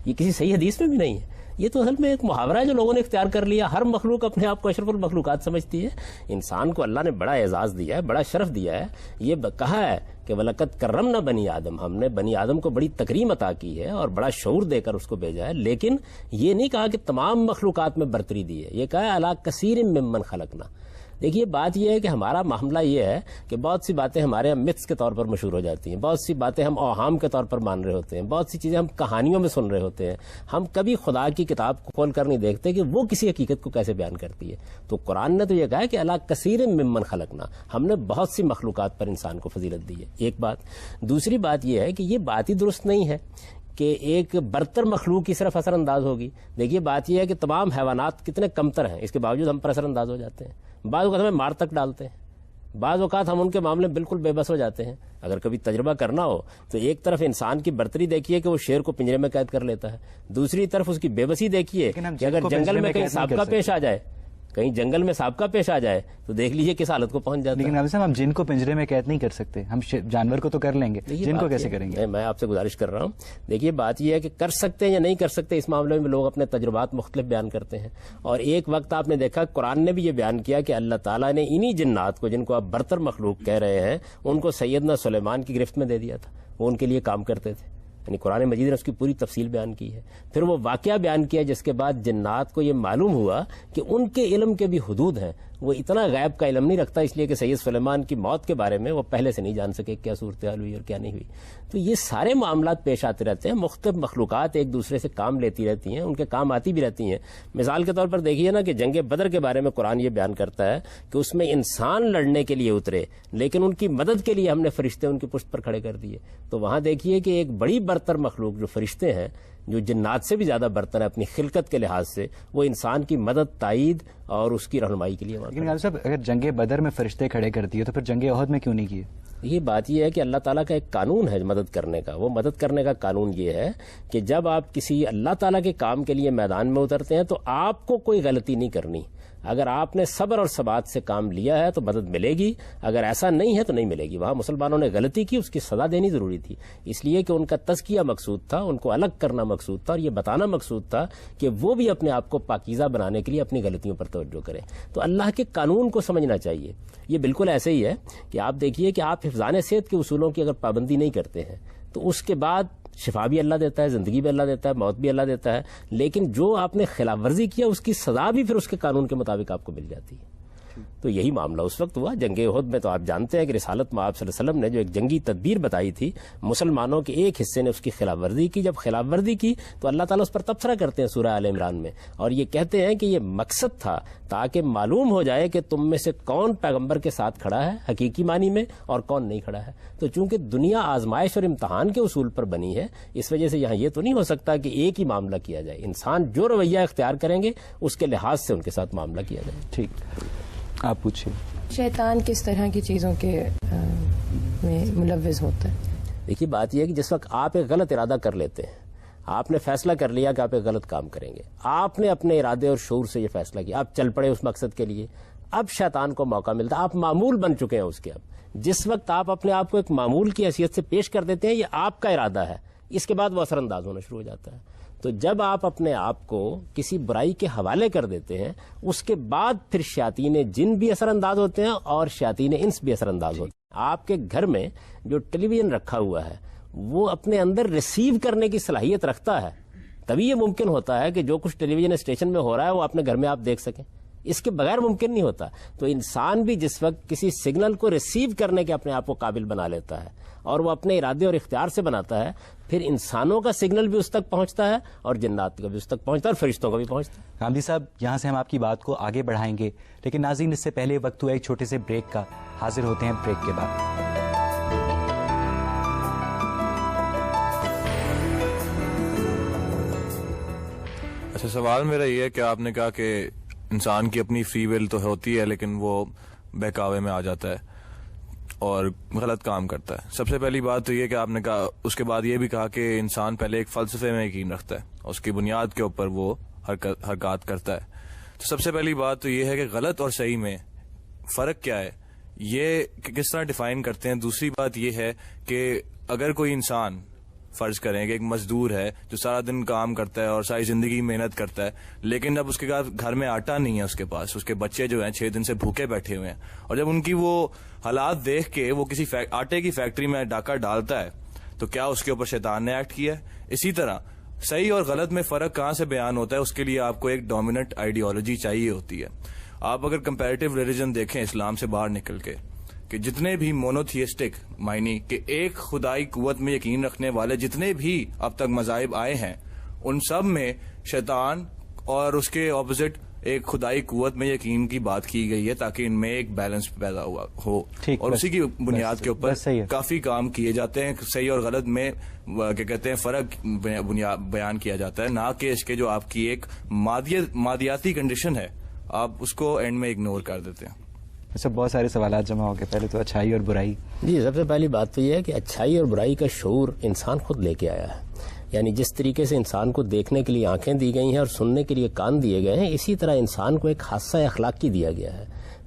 C: یہ کسی صحیح حدیث میں بھی نہیں ہے. یہ تو اصل میں ایک محاورہ ہے جو لوگوں نے اختیار کر لیا. ہر مخلوق اپنے آپ کو اشرف المخلوقات سمجھتی ہے. انسان کو اللہ نے بڑا اعزاز دیا ہے، بڑا شرف دیا ہے. یہ کہا ہے کہ وَلَقَدْ كَرَّمْنَا بنی آدم، ہم نے بنی آدم کو بڑی تکریم عطا کی ہے اور بڑا شعور دے کر اس کو بھیجا ہے. لیکن یہ نہیں کہا کہ تمام مخلوقات میں برتری دی ہے. یہ کہا ہے عَلَىٰ كَثِيرٍ مِّمَّنْ خَلَقْنَا. دیکھیے بات یہ ہے کہ ہمارا معاملہ یہ ہے کہ بہت سی باتیں ہمارے ہم متس کے طور پر مشہور ہو جاتی ہیں، بہت سی باتیں ہم اوہام کے طور پر مان رہے ہوتے ہیں، بہت سی چیزیں ہم کہانیوں میں سن رہے ہوتے ہیں. ہم کبھی خدا کی کتاب کو کھول کر نہیں دیکھتے کہ وہ کسی حقیقت کو کیسے بیان کرتی ہے. تو قرآن نے تو یہ کہا ہے کہ علی کثیر ممن خلقنا، ہم نے بہت سی مخلوقات پر انسان کو فضیلت دی ہے. ایک بات. دوسری بات یہ ہے کہ یہ بات ہی درست نہیں ہے کہ ایک برتر مخلوق کی صرف اثر انداز ہوگی. دیکھیے بات یہ ہے کہ تمام حیوانات کتنے کمتر ہیں، اس کے باوجود ہم پر اثر انداز ہو جاتے ہیں. بعض اوقات ہمیں مار تک ڈالتے ہیں، بعض اوقات ہم ان کے معاملے میں بالکل بے بس ہو جاتے ہیں. اگر کبھی تجربہ کرنا ہو تو ایک طرف انسان کی برتری دیکھیے کہ وہ شیر کو پنجرے میں قید کر لیتا ہے، دوسری طرف اس کی بے بسی دیکھیے کہ اگر جنگل میں کہیں سابقہ پیش آ جائے، کہیں جنگل میں سابقہ پیش آ جائے تو دیکھ لیجئے کس حالت کو پہنچ جاتا ہے.
B: لیکن صاحب ہم جن کو پنجرے میں قید نہیں کر سکتے، ہم جانور کو تو کر لیں گے، جن کو کیسے کریں گے؟
C: میں آپ سے گزارش کر رہا ہوں. دیکھیے بات یہ ہے کہ کر سکتے ہیں یا نہیں کر سکتے، اس معاملے میں لوگ اپنے تجربات مختلف بیان کرتے ہیں. اور ایک وقت آپ نے دیکھا قرآن نے بھی یہ بیان کیا کہ اللہ تعالیٰ نے انہی جنات کو جن کو آپ برتر مخلوق کہہ رہے ہیں ان کو سیدنا سلیمان کی گرفت میں دے دیا تھا. وہ ان کے لیے کام کرتے تھے. یعنی قرآن مجید نے اس کی پوری تفصیل بیان کی ہے. پھر وہ واقعہ بیان کیا جس کے بعد جنات کو یہ معلوم ہوا کہ ان کے علم کے بھی حدود ہیں. وہ اتنا غیب کا علم نہیں رکھتا، اس لیے کہ سید سلیمان کی موت کے بارے میں وہ پہلے سے نہیں جان سکے کیا صورتحال ہوئی اور کیا نہیں ہوئی. تو یہ سارے معاملات پیش آتے رہتے ہیں. مختلف مخلوقات ایک دوسرے سے کام لیتی رہتی ہیں، ان کے کام آتی بھی رہتی ہیں. مثال کے طور پر دیکھیے نا کہ جنگ بدر کے بارے میں قرآن یہ بیان کرتا ہے کہ اس میں انسان لڑنے کے لیے اترے لیکن ان کی مدد کے لیے ہم نے فرشتے ان کی پشت پر کھڑے کر دیے. تو وہاں دیکھیے کہ ایک بڑی برتر مخلوق جو فرشتے ہیں، جو جنات سے بھی زیادہ برتر ہے اپنی خلقت کے لحاظ سے، وہ انسان کی مدد، تائید اور اس کی رہنمائی کے لیے.
B: لیکن صاحب اگر جنگ بدر میں فرشتے کھڑے کر دیے تو پھر جنگ احد میں کیوں نہیں کیے؟
C: یہ بات یہ ہے کہ اللہ تعالیٰ کا ایک قانون ہے مدد کرنے کا. وہ مدد کرنے کا قانون یہ ہے کہ جب آپ کسی اللہ تعالیٰ کے کام کے لیے میدان میں اترتے ہیں تو آپ کو کوئی غلطی نہیں کرنی. اگر آپ نے صبر اور ثبات سے کام لیا ہے تو مدد ملے گی, اگر ایسا نہیں ہے تو نہیں ملے گی. وہاں مسلمانوں نے غلطی کی, اس کی سزا دینی ضروری تھی, اس لیے کہ ان کا تزکیہ مقصود تھا, ان کو الگ کرنا مقصود تھا, اور یہ بتانا مقصود تھا کہ وہ بھی اپنے آپ کو پاکیزہ بنانے کے لیے اپنی غلطیوں پر توجہ کریں. تو اللہ کے قانون کو سمجھنا چاہیے. یہ بالکل ایسے ہی ہے کہ آپ دیکھیے کہ آپ حفظان صحت کے اصولوں کی اگر پابندی نہیں کرتے ہیں تو اس کے بعد شفا بھی اللہ دیتا ہے, زندگی بھی اللہ دیتا ہے, موت بھی اللہ دیتا ہے, لیکن جو آپ نے خلاف ورزی کیا اس کی سزا بھی پھر اس کے قانون کے مطابق آپ کو مل جاتی ہے. تو یہی معاملہ اس وقت ہوا جنگ احد میں. تو آپ جانتے ہیں کہ رسالت میں آپ صلی اللہ علیہ وسلم نے جو ایک جنگی تدبیر بتائی تھی, مسلمانوں کے ایک حصے نے اس کی خلاف ورزی کی. جب خلاف ورزی کی تو اللہ تعالیٰ اس پر تبصرہ کرتے ہیں سورہ آل عمران میں, اور یہ کہتے ہیں کہ یہ مقصد تھا تاکہ معلوم ہو جائے کہ تم میں سے کون پیغمبر کے ساتھ کھڑا ہے حقیقی معنی میں اور کون نہیں کھڑا ہے. تو چونکہ دنیا آزمائش اور امتحان کے اصول پر بنی ہے, اس وجہ سے یہاں یہ تو نہیں ہو سکتا کہ ایک ہی معاملہ کیا جائے. انسان جو رویہ اختیار کریں گے اس کے لحاظ سے ان کے ساتھ معاملہ کیا جائے.
B: ٹھیک, آپ پوچھیں.
F: شیطان کس طرح کی چیزوں کے میں ملوث ہوتا ہے؟
C: دیکھیے بات یہ ہے کہ جس وقت آپ ایک غلط ارادہ کر لیتے ہیں, آپ نے فیصلہ کر لیا کہ آپ ایک غلط کام کریں گے, آپ نے اپنے ارادے اور شعور سے یہ فیصلہ کیا, آپ چل پڑے اس مقصد کے لیے, اب شیطان کو موقع ملتا ہے, آپ معمول بن چکے ہیں اس کے. اب جس وقت آپ اپنے آپ کو ایک معمول کی حیثیت سے پیش کر دیتے ہیں, یہ آپ کا ارادہ ہے, اس کے بعد وہ اثر انداز ہونا شروع ہو جاتا ہے. تو جب آپ اپنے آپ کو کسی برائی کے حوالے کر دیتے ہیں, اس کے بعد پھر شیاطین جن بھی اثر انداز ہوتے ہیں اور شیاطین انس بھی اثر انداز ہوتے ہیں. آپ کے گھر میں جو ٹیلی ویژن رکھا ہوا ہے وہ اپنے اندر ریسیو کرنے کی صلاحیت رکھتا ہے, تبھی یہ ممکن ہوتا ہے کہ جو کچھ ٹیلی ویژن اسٹیشن میں ہو رہا ہے وہ اپنے گھر میں آپ دیکھ سکیں. اس کے بغیر ممکن نہیں ہوتا. تو انسان بھی جس وقت کسی سگنل کو ریسیو کرنے کے اپنے آپ کو قابل بنا لیتا ہے اور وہ اپنے ارادے اور اختیار سے بناتا ہے, پھر انسانوں کا سگنل بھی اس تک پہنچتا ہے اور جنات کا بھی اس تک پہنچتا ہے اور فرشتوں کا بھی پہنچتا ہے.
B: غامدی صاحب, یہاں سے ہم آپ کی بات کو آگے بڑھائیں گے, لیکن ناظرین اس سے پہلے وقت ہوا ایک چھوٹے سے بریک کا. حاضر ہوتے ہیں بریک کے بعد.
G: اچھا, سوال میرا یہ ہے کہ آپ نے کہا کہ انسان کی اپنی فری ول تو ہوتی ہے لیکن وہ بہکاوے میں آ جاتا ہے اور غلط کام کرتا ہے. سب سے پہلی بات تو یہ کہ آپ نے کہا, اس کے بعد یہ بھی کہا کہ انسان پہلے ایک فلسفے میں یقین رکھتا ہے, اس کی بنیاد کے اوپر وہ حرکات کرتا ہے. تو سب سے پہلی بات تو یہ ہے کہ غلط اور صحیح میں فرق کیا ہے, یہ کس طرح ڈیفائن کرتے ہیں. دوسری بات یہ ہے کہ اگر کوئی انسان فرض کریں کہ ایک مزدور ہے جو سارا دن کام کرتا ہے اور ساری زندگی محنت کرتا ہے, لیکن اب اس کے گھر میں آٹا نہیں ہے, اس کے پاس اس کے بچے جو ہیں 6 دن سے بھوکے بیٹھے ہوئے ہیں, اور جب ان کی وہ حالات دیکھ کے وہ کسی آٹے کی فیکٹری میں ڈاکہ ڈالتا ہے تو کیا اس کے اوپر شیطان نے ایکٹ کیا ہے؟ اسی طرح صحیح اور غلط میں فرق کہاں سے بیان ہوتا ہے, اس کے لیے آپ کو ایک ڈومیننٹ آئیڈیالوجی چاہیے ہوتی ہے. آپ اگر کمپیریٹیو ریلیجن دیکھیں اسلام سے باہر نکل کے, کہ جتنے بھی مونوتھیسٹک معنی کہ ایک خدائی قوت میں یقین رکھنے والے جتنے بھی اب تک مذاہب آئے ہیں, ان سب میں شیطان اور اس کے اپوزٹ ایک خدائی قوت میں یقین کی بات کی گئی ہے تاکہ ان میں ایک بیلنس پیدا ہوا ہو, اور اسی کی بنیاد کے اوپر کافی کام کیے جاتے ہیں. صحیح اور غلط میں کیا کہتے ہیں فرق بیان کیا جاتا ہے, نہ کہ اس کے جو آپ کی ایک مادیاتی کنڈیشن ہے آپ اس کو اینڈ میں اگنور کر دیتے ہیں.
B: اچھا, بہت سارے سوالات جمع ہو گئے. پہلے تو اچھائی اور برائی.
C: جی, سب سے پہلی بات تو یہ ہے کہ اچھائی اور برائی کا شعور انسان خود لے کے آیا ہے. یعنی جس طریقے سے انسان کو دیکھنے کے لیے آنکھیں دی گئی ہیں اور سننے کے لیے کان دیے گئے ہیں, اسی طرح انسان کو ایک حادثہ اخلاقی دیا گیا ہے.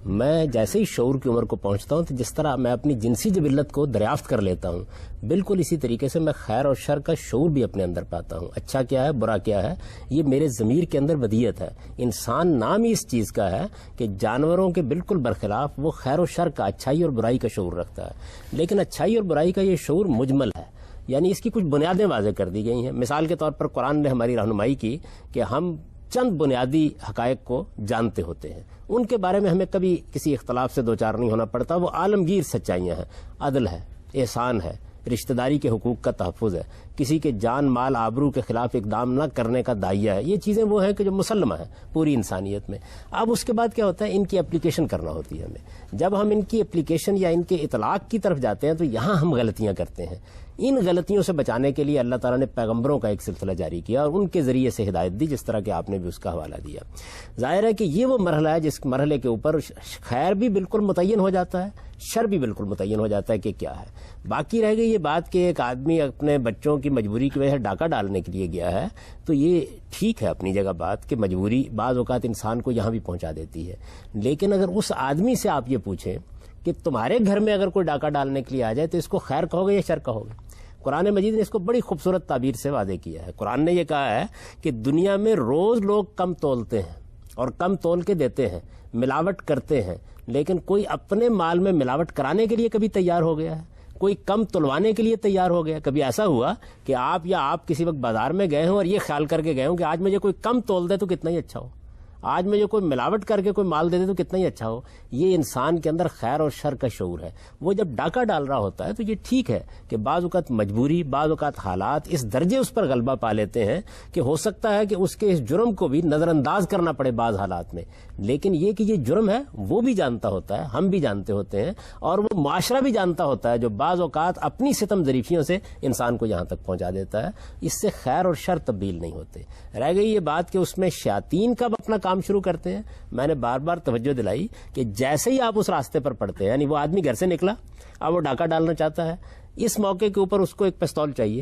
C: میں جیسے ہی شعور کی عمر کو پہنچتا ہوں تو جس طرح میں اپنی جنسی جبلت کو دریافت کر لیتا ہوں, بالکل اسی طریقے سے میں خیر اور شر کا شعور بھی اپنے اندر پاتا ہوں. اچھا کیا ہے, برا کیا ہے, یہ میرے ضمیر کے اندر ودیت ہے. انسان نام ہی اس چیز کا ہے کہ جانوروں کے بالکل برخلاف وہ خیر و شر کا, اچھائی اور برائی کا شعور رکھتا ہے. لیکن اچھائی اور برائی کا یہ شعور مجمل ہے, یعنی اس کی کچھ بنیادیں واضح کر دی گئی ہیں. مثال کے طور پر قرآن نے ہماری رہنمائی کی کہ ہم چند بنیادی حقائق کو جانتے ہوتے ہیں, ان کے بارے میں ہمیں کبھی کسی اختلاف سے دوچار نہیں ہونا پڑتا. وہ عالمگیر سچائیاں ہیں, عدل ہے, احسان ہے, رشتہ داری کے حقوق کا تحفظ ہے, کسی کے جان مال آبرو کے خلاف اقدام نہ کرنے کا داعیہ ہے. یہ چیزیں وہ ہیں کہ جو مسلمہ ہیں پوری انسانیت میں. اب اس کے بعد کیا ہوتا ہے, ان کی اپلیکیشن کرنا ہوتی ہے ہمیں. جب ہم ان کی اپلیکیشن یا ان کے اطلاق کی طرف جاتے ہیں تو یہاں ہم غلطیاں کرتے ہیں. ان غلطیوں سے بچانے کے لیے اللہ تعالیٰ نے پیغمبروں کا ایک سلسلہ جاری کیا اور ان کے ذریعے سے ہدایت دی، جس طرح کہ آپ نے بھی اس کا حوالہ دیا۔ ظاہر ہے کہ یہ وہ مرحلہ ہے جس مرحلے کے اوپر خیر بھی بالکل متعین ہو جاتا ہے، شر بھی بالکل متعین ہو جاتا ہے کہ کیا ہے۔ باقی رہ گئی یہ بات کہ ایک آدمی اپنے بچوں کی مجبوری کی وجہ سے ڈاکہ ڈالنے کے لیے گیا ہے، تو یہ ٹھیک ہے اپنی جگہ بات کہ مجبوری بعض اوقات انسان کو یہاں بھی پہنچا دیتی ہے، لیکن اگر اس آدمی سے آپ یہ پوچھیں کہ تمہارے گھر میں اگر کوئی ڈاکہ ڈالنے کے لیے آ جائے تو اس کو خیر کہو گے یا شر کہو گے؟ قرآن مجید نے اس کو بڑی خوبصورت تعبیر سے واضح کیا ہے۔ قرآن نے یہ کہا ہے کہ دنیا میں روز لوگ کم تولتے ہیں اور کم تول کے دیتے ہیں، ملاوٹ کرتے ہیں، لیکن کوئی اپنے مال میں ملاوٹ کرانے کے لیے کبھی تیار ہو گیا ہے؟ کوئی کم تلوانے کے لیے تیار ہو گیا؟ کبھی ایسا ہوا کہ آپ کسی وقت بازار میں گئے ہوں اور یہ خیال کر کے گئے ہوں کہ آج مجھے کوئی کم تول دے تو کتنا ہی اچھا ہو، آج مجھے کوئی ملاوٹ کر کے کوئی مال دے دے تو کتنا ہی اچھا ہو؟ یہ انسان کے اندر خیر اور شر کا شعور ہے۔ وہ جب ڈاکہ ڈال رہا ہوتا ہے تو یہ ٹھیک ہے کہ بعض اوقات مجبوری، بعض اوقات حالات اس درجے اس پر غلبہ پا لیتے ہیں کہ ہو سکتا ہے کہ اس کے اس جرم کو بھی نظر انداز کرنا پڑے بعض حالات میں، لیکن یہ کہ یہ جرم ہے وہ بھی جانتا ہوتا ہے، ہم بھی جانتے ہوتے ہیں، اور وہ معاشرہ بھی جانتا ہوتا ہے جو بعض اوقات اپنی ستم ظریفیوں سے انسان کو یہاں تک پہنچا دیتا ہے۔ اس سے خیر اور شر تبدیل نہیں ہوتے۔ رہ گئی یہ بات کہ اس میں شیاطین کب اپنا کام شروع کرتے ہیں۔ میں نے بار بار توجہ دلائی کہ جیسے ہی آپ اس راستے پر پڑتے ہیں، یعنی وہ آدمی گھر سے نکلا، اب وہ ڈاکہ ڈالنا چاہتا ہے، اس موقع کے اوپر اس کو ایک پستول چاہیے۔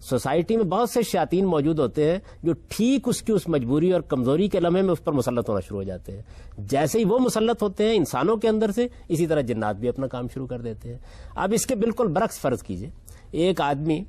C: سوسائٹی میں بہت سے شیاطین موجود ہوتے ہیں جو ٹھیک اس کی اس مجبوری اور کمزوری کے لمحے میں اس پر مسلط ہونا شروع ہو جاتے ہیں۔ جیسے ہی وہ مسلط ہوتے ہیں انسانوں کے اندر سے، اسی طرح جنات بھی اپنا کام شروع کر دیتے ہیں۔ اب اس کے بالکل برعکس فرض کیجئے، ایک آدمی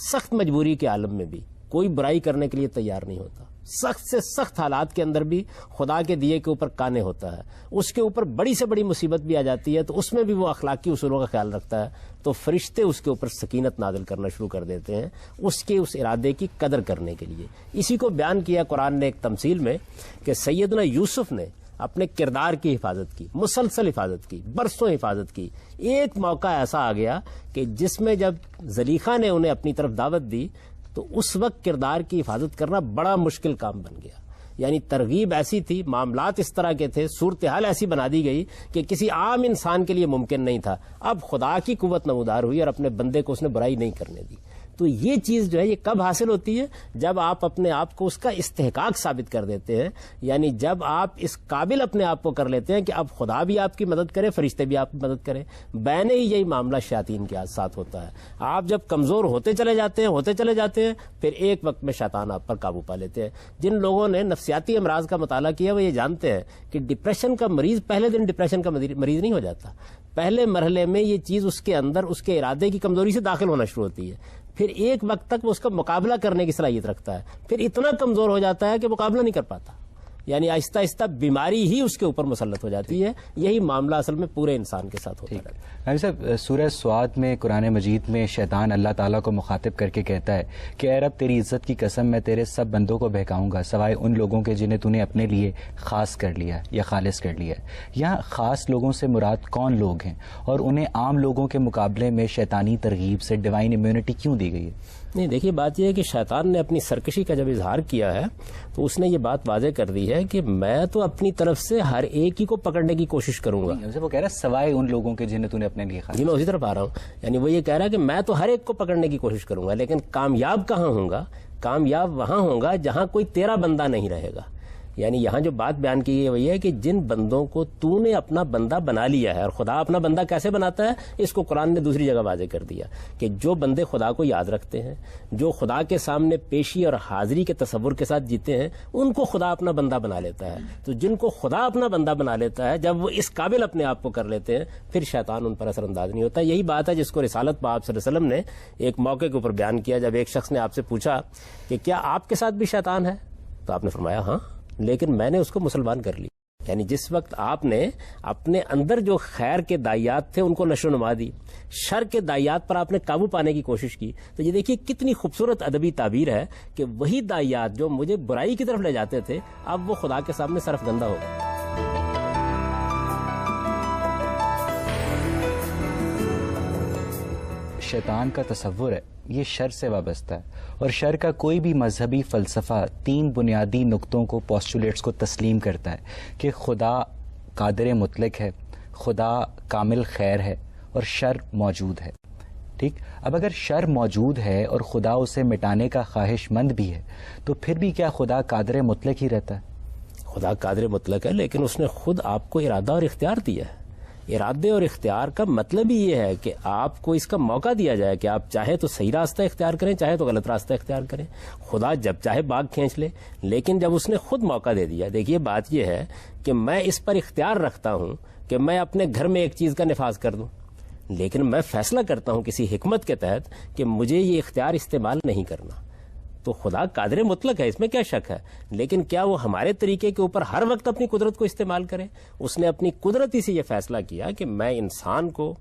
C: سخت مجبوری کے عالم میں بھی کوئی برائی کرنے کے لیے تیار نہیں ہوتا، سخت سے سخت حالات کے اندر بھی خدا کے دیے کے اوپر کانے ہوتا ہے، اس کے اوپر بڑی سے بڑی مصیبت بھی آ جاتی ہے تو اس میں بھی وہ اخلاقی اصولوں کا خیال رکھتا ہے، تو فرشتے اس کے اوپر سکینت نازل کرنا شروع کر دیتے ہیں اس کے اس ارادے کی قدر کرنے کے لیے۔ اسی کو بیان کیا قرآن نے ایک تمثیل میں کہ سیدنا یوسف نے اپنے کردار کی حفاظت کی، مسلسل حفاظت کی، برسوں حفاظت کی۔ ایک موقع ایسا آ گیا کہ جس میں جب زلیخا نے انہیں اپنی طرف دعوت دی تو اس وقت کردار کی حفاظت کرنا بڑا مشکل کام بن گیا۔ یعنی ترغیب ایسی تھی، معاملات اس طرح کے تھے، صورتحال ایسی بنا دی گئی کہ کسی عام انسان کے لیے ممکن نہیں تھا۔ اب خدا کی قوت نمودار ہوئی اور اپنے بندے کو اس نے برائی نہیں کرنے دی۔ تو یہ چیز جو ہے یہ کب حاصل ہوتی ہے؟ جب آپ اپنے آپ کو اس کا استحقاق ثابت کر دیتے ہیں، یعنی جب آپ اس قابل اپنے آپ کو کر لیتے ہیں کہ اب خدا بھی آپ کی مدد کرے، فرشتے بھی آپ کی مدد کریں۔ بین ہی یہی معاملہ شیاطین کے ساتھ ہوتا ہے۔ آپ جب کمزور ہوتے چلے جاتے ہیں پھر ایک وقت میں شیطان آپ پر قابو پا لیتے ہیں۔ جن لوگوں نے نفسیاتی امراض کا مطالعہ کیا وہ یہ جانتے ہیں کہ ڈپریشن کا مریض پہلے دن ڈپریشن کا مریض نہیں ہو جاتا، پہلے مرحلے میں یہ چیز اس کے اندر اس کے ارادے کی کمزوری سے داخل ہونا شروع ہوتی ہے، پھر ایک وقت تک وہ اس کا مقابلہ کرنے کی صلاحیت رکھتا ہے، پھر اتنا کمزور ہو جاتا ہے کہ مقابلہ نہیں کر پاتا، یعنی آہستہ آہستہ بیماری ہی اس کے اوپر مسلط ہو جاتی ہے۔ یہی معاملہ اصل میں پورے انسان کے ساتھ ہوتا ہے۔
B: نبی صاحب، سورہ سواد میں قرآن مجید میں شیطان اللہ تعالیٰ کو مخاطب کر کے کہتا ہے کہ اے رب تیری عزت کی قسم میں تیرے سب بندوں کو بہکاؤں گا سوائے ان لوگوں کے جنہیں تو نے اپنے لیے خاص کر لیا یا خالص کر لیا ہے۔ یہاں خاص لوگوں سے مراد کون لوگ ہیں اور انہیں عام لوگوں کے مقابلے میں شیطانی ترغیب سے ڈیوائن امیونٹی کیوں دی گئی ہے؟
C: نہیں، دیکھیے بات یہ ہے کہ شیطان نے اپنی سرکشی کا جب اظہار کیا ہے تو اس نے یہ بات واضح کر دی ہے کہ میں تو اپنی طرف سے ہر ایک ہی کو پکڑنے کی کوشش کروں گا۔
B: وہ کہہ رہا ہے سوائے ان لوگوں کے جنہیں تو نے اپنے لیے خاص۔
C: جی میں اسی طرف آ رہا ہوں، یعنی وہ یہ کہہ رہا ہے کہ میں تو ہر ایک کو پکڑنے کی کوشش کروں گا، لیکن کامیاب کہاں ہوں گا؟ کامیاب وہاں ہوں گا جہاں کوئی تیرا بندہ نہیں رہے گا۔ یعنی یہاں جو بات بیان کی گئی وہی ہے کہ جن بندوں کو تو نے اپنا بندہ بنا لیا ہے، اور خدا اپنا بندہ کیسے بناتا ہے اس کو قرآن نے دوسری جگہ واضح کر دیا کہ جو بندے خدا کو یاد رکھتے ہیں، جو خدا کے سامنے پیشی اور حاضری کے تصور کے ساتھ جیتے ہیں، ان کو خدا اپنا بندہ بنا لیتا ہے۔ تو جن کو خدا اپنا بندہ بنا لیتا ہے، جب وہ اس قابل اپنے آپ کو کر لیتے ہیں، پھر شیطان ان پر اثر انداز نہیں ہوتا۔ یہی بات ہے جس کو رسالت پاک صلی اللہ علیہ وسلم نے ایک موقع کے اوپر بیان کیا، جب ایک شخص نے آپ سے پوچھا کہ کیا آپ کے ساتھ بھی شیطان ہے؟ تو آپ نے فرمایا ہاں، لیکن میں نے اس کو مسلمان کر لی۔ یعنی جس وقت آپ نے اپنے اندر جو خیر کے دائیات تھے ان کو نشو و نما دی، شر کے دائیات پر آپ نے قابو پانے کی کوشش کی، تو یہ دیکھیے کتنی خوبصورت ادبی تعبیر ہے کہ وہی دائیات جو مجھے برائی کی طرف لے جاتے تھے اب وہ خدا کے سامنے صرف گندہ ہو گئے۔
B: شیطان کا تصور ہے یہ شر سے وابستہ ہے، اور شر کا کوئی بھی مذہبی فلسفہ 3 بنیادی نقطوں کو، پوسٹولیٹس کو تسلیم کرتا ہے کہ خدا قادر مطلق ہے، خدا کامل خیر ہے اور شر موجود ہے۔ ٹھیک. اب اگر شر موجود ہے اور خدا اسے مٹانے کا خواہش مند بھی ہے تو پھر بھی کیا خدا قادر مطلق ہی رہتا ہے؟
C: خدا قادر مطلق ہے، لیکن اس نے خود آپ کو ارادہ اور اختیار دیا ہے. ارادے اور اختیار کا مطلب ہی یہ ہے کہ آپ کو اس کا موقع دیا جائے کہ آپ چاہے تو صحیح راستہ اختیار کریں، چاہے تو غلط راستہ اختیار کریں. خدا جب چاہے باغ کھینچ لے، لیکن جب اس نے خود موقع دے دیا. دیکھیے بات یہ ہے کہ میں اس پر اختیار رکھتا ہوں کہ میں اپنے گھر میں ایک چیز کا نفاذ کر دوں، لیکن میں فیصلہ کرتا ہوں کسی حکمت کے تحت کہ مجھے یہ اختیار استعمال نہیں کرنا. تو خدا قادر مطلق ہے، اس میں کیا شک ہے، لیکن کیا وہ ہمارے طریقے کے اوپر ہر وقت اپنی قدرت کو استعمال کرے؟ اس نے اپنی قدرتی سے یہ فیصلہ کیا کہ میں انسان کو،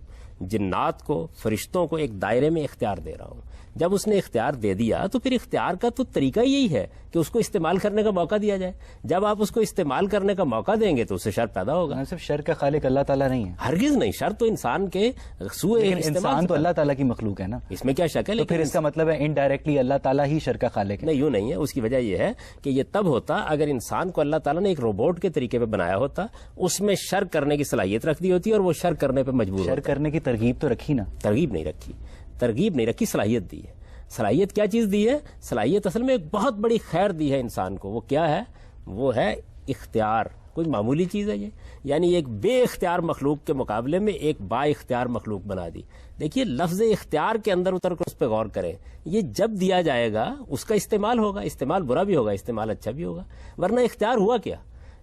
C: جنات کو، فرشتوں کو ایک دائرے میں اختیار دے رہا ہوں. جب اس نے اختیار دے دیا تو پھر اختیار کا تو طریقہ یہی ہے کہ اس کو استعمال کرنے کا موقع دیا جائے. جب آپ اس کو استعمال کرنے کا موقع دیں گے تو اس سے شر پیدا ہوگا.
B: صرف شر کا خالق اللہ تعالیٰ نہیں ہے،
C: ہرگز نہیں. شر تو انسان کے سوء
B: انسان تو اللہ تعالیٰ کی مخلوق ہے نا،
C: اس میں کیا شک ہے.
B: تو پھر اس کا مطلب ہے انڈائریکٹلی اللہ تعالیٰ ہی شر کا خالق ہے.
C: نہیں، یوں نہیں ہے. اس کی وجہ یہ ہے کہ یہ تب ہوتا اگر انسان کو اللہ تعالیٰ نے ایک روبوٹ کے طریقے پہ بنایا ہوتا، اس میں شر کرنے کی صلاحیت رکھ دی ہوتی اور وہ شر کرنے پہ مجبور
B: شر کرنے کی ترغیب تو رکھی نا.
C: ترغیب نہیں رکھی، صلاحیت دی ہے. صلاحیت کیا چیز دی ہے؟ صلاحیت اصل میں ایک بہت بڑی خیر دی ہے انسان کو. وہ کیا ہے؟ وہ ہے اختیار. کوئی معمولی چیز ہے یہ؟ یعنی ایک بے اختیار مخلوق کے مقابلے میں ایک با اختیار مخلوق بنا دی. دیکھیے لفظ اختیار کے اندر اتر کر اس پہ غور کریں. یہ جب دیا جائے گا اس کا استعمال ہوگا، استعمال برا بھی ہوگا، استعمال اچھا بھی ہوگا. ورنہ اختیار ہوا کیا؟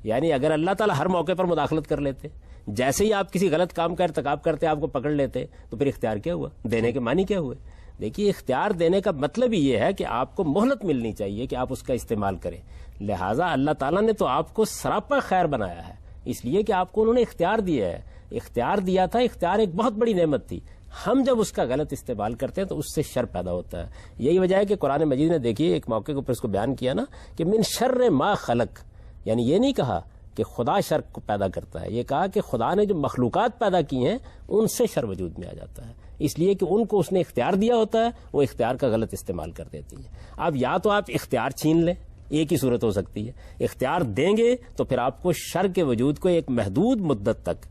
C: یعنی اگر اللہ تعالیٰ ہر موقع پر مداخلت کر لیتے، جیسے ہی آپ کسی غلط کام کا ارتکاب کرتے آپ کو پکڑ لیتے، تو پھر اختیار کیا ہوا؟ دینے کے معنی کیا ہوئے؟ دیکھیے اختیار دینے کا مطلب ہی یہ ہے کہ آپ کو مہلت ملنی چاہیے کہ آپ اس کا استعمال کریں. لہٰذا اللہ تعالیٰ نے تو آپ کو سراپا خیر بنایا ہے، اس لیے کہ آپ کو انہوں نے اختیار دیا ہے. اختیار دیا تھا، اختیار ایک بہت بڑی نعمت تھی. ہم جب اس کا غلط استعمال کرتے ہیں تو اس سے شر پیدا ہوتا ہے. یہی وجہ ہے کہ قرآن مجید نے دیکھیے ایک موقع کے اوپر اس کو بیان کیا نا کہ من شر ما خلق. یعنی یہ نہیں کہا کہ خدا شر کو پیدا کرتا ہے، یہ کہا کہ خدا نے جو مخلوقات پیدا کی ہیں ان سے شر وجود میں آ جاتا ہے، اس لیے کہ ان کو اس نے اختیار دیا ہوتا ہے، وہ اختیار کا غلط استعمال کر دیتی ہیں. اب یا تو آپ اختیار چھین لیں، ایک ہی صورت ہو سکتی ہے. اختیار دیں گے تو پھر آپ کو شر کے وجود کو ایک محدود مدت تک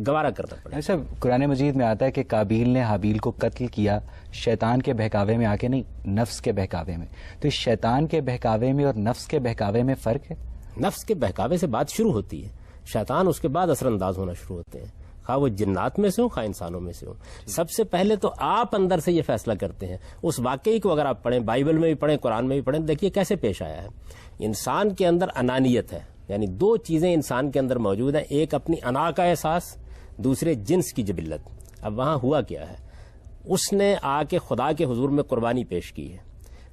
C: گوارا کرنا پڑے.
B: ایسا قرآن مجید میں آتا ہے کہ قابیل نے حابیل کو قتل کیا شیطان کے بہکاوے میں آ کے، نہیں نفس کے بہکاوے میں. تو اس شیطان کے بہکاوے میں اور نفس کے بہکاوے میں فرق ہے؟
C: نفس کے بہکاوے سے بات شروع ہوتی ہے، شیطان اس کے بعد اثر انداز ہونا شروع ہوتے ہیں، خواہ وہ جنات میں سے ہوں خواہ انسانوں میں سے ہوں. سب سے پہلے تو آپ اندر سے یہ فیصلہ کرتے ہیں. اس واقعی کو اگر آپ پڑھیں، بائبل میں بھی پڑھیں، قرآن میں بھی پڑھیں، دیکھیے کیسے پیش آیا ہے. انسان کے اندر انانیت ہے، یعنی دو چیزیں انسان کے اندر موجود ہیں، ایک اپنی انا کا احساس، دوسرے جنس کی جبلت. اب وہاں ہوا کیا ہے؟ اس نے آ کے خدا کے حضور میں قربانی پیش کی ہے،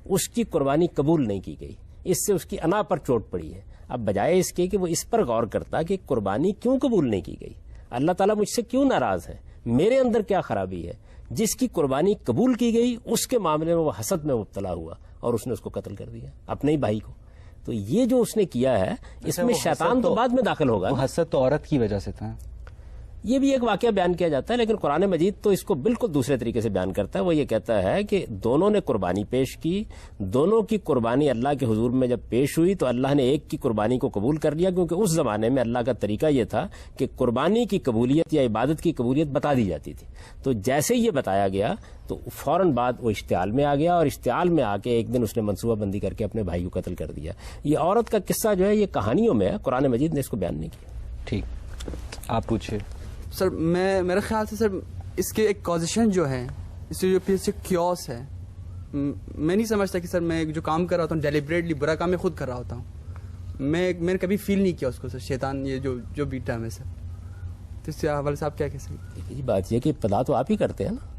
C: اس کی قربانی قبول نہیں کی گئی، اس سے اس کی انا پر چوٹ پڑی ہے. اب بجائے اس کے کہ وہ اس پر غور کرتا کہ قربانی کیوں قبول نہیں کی گئی، اللہ تعالیٰ مجھ سے کیوں ناراض ہے، میرے اندر کیا خرابی ہے، جس کی قربانی قبول کی گئی اس کے معاملے میں وہ حسد میں مبتلا ہوا اور اس نے اس کو قتل کر دیا، اپنے ہی بھائی کو. تو یہ جو اس نے کیا ہے اس میں شیطان تو بعد میں داخل ہوگا.
B: وہ حسد تو عورت کی وجہ سے تھا.
C: یہ بھی ایک واقعہ بیان کیا جاتا ہے، لیکن قرآن مجید تو اس کو بالکل دوسرے طریقے سے بیان کرتا ہے. وہ یہ کہتا ہے کہ دونوں نے قربانی پیش کی، دونوں کی قربانی اللہ کے حضور میں جب پیش ہوئی تو اللہ نے ایک کی قربانی کو قبول کر لیا، کیونکہ اس زمانے میں اللہ کا طریقہ یہ تھا کہ قربانی کی قبولیت یا عبادت کی قبولیت بتا دی جاتی تھی. تو جیسے یہ بتایا گیا تو فوراً بعد وہ اشتعال میں آ گیا، اور اشتعال میں آ کے ایک دن اس نے منصوبہ بندی کر کے اپنے بھائی کو قتل کر دیا. یہ عورت کا قصہ جو ہے یہ کہانیوں میں ہے، قرآن مجید نے اس کو بیان نہیں کیا.
B: ٹھیک، آپ پوچھے.
H: سر میرے خیال سے سر اس کے ایک کازیشن جو ہے، اس سے جو پیچھے کیوس ہے، میں نہیں سمجھتا کہ سر میں جو کام کر رہا ہوتا ہوں ڈیلیبریٹلی برا کام میں خود کر رہا ہوتا ہوں. میں نے کبھی فیل نہیں کیا اس کو سر، شیطان یہ جو بیٹا ہے میں سر. تو اس کے حوالے سے آپ کیا کہہ سکتے ہیں؟
C: بات یہ کہ ابتدا تو آپ ہی کرتے ہیں نا.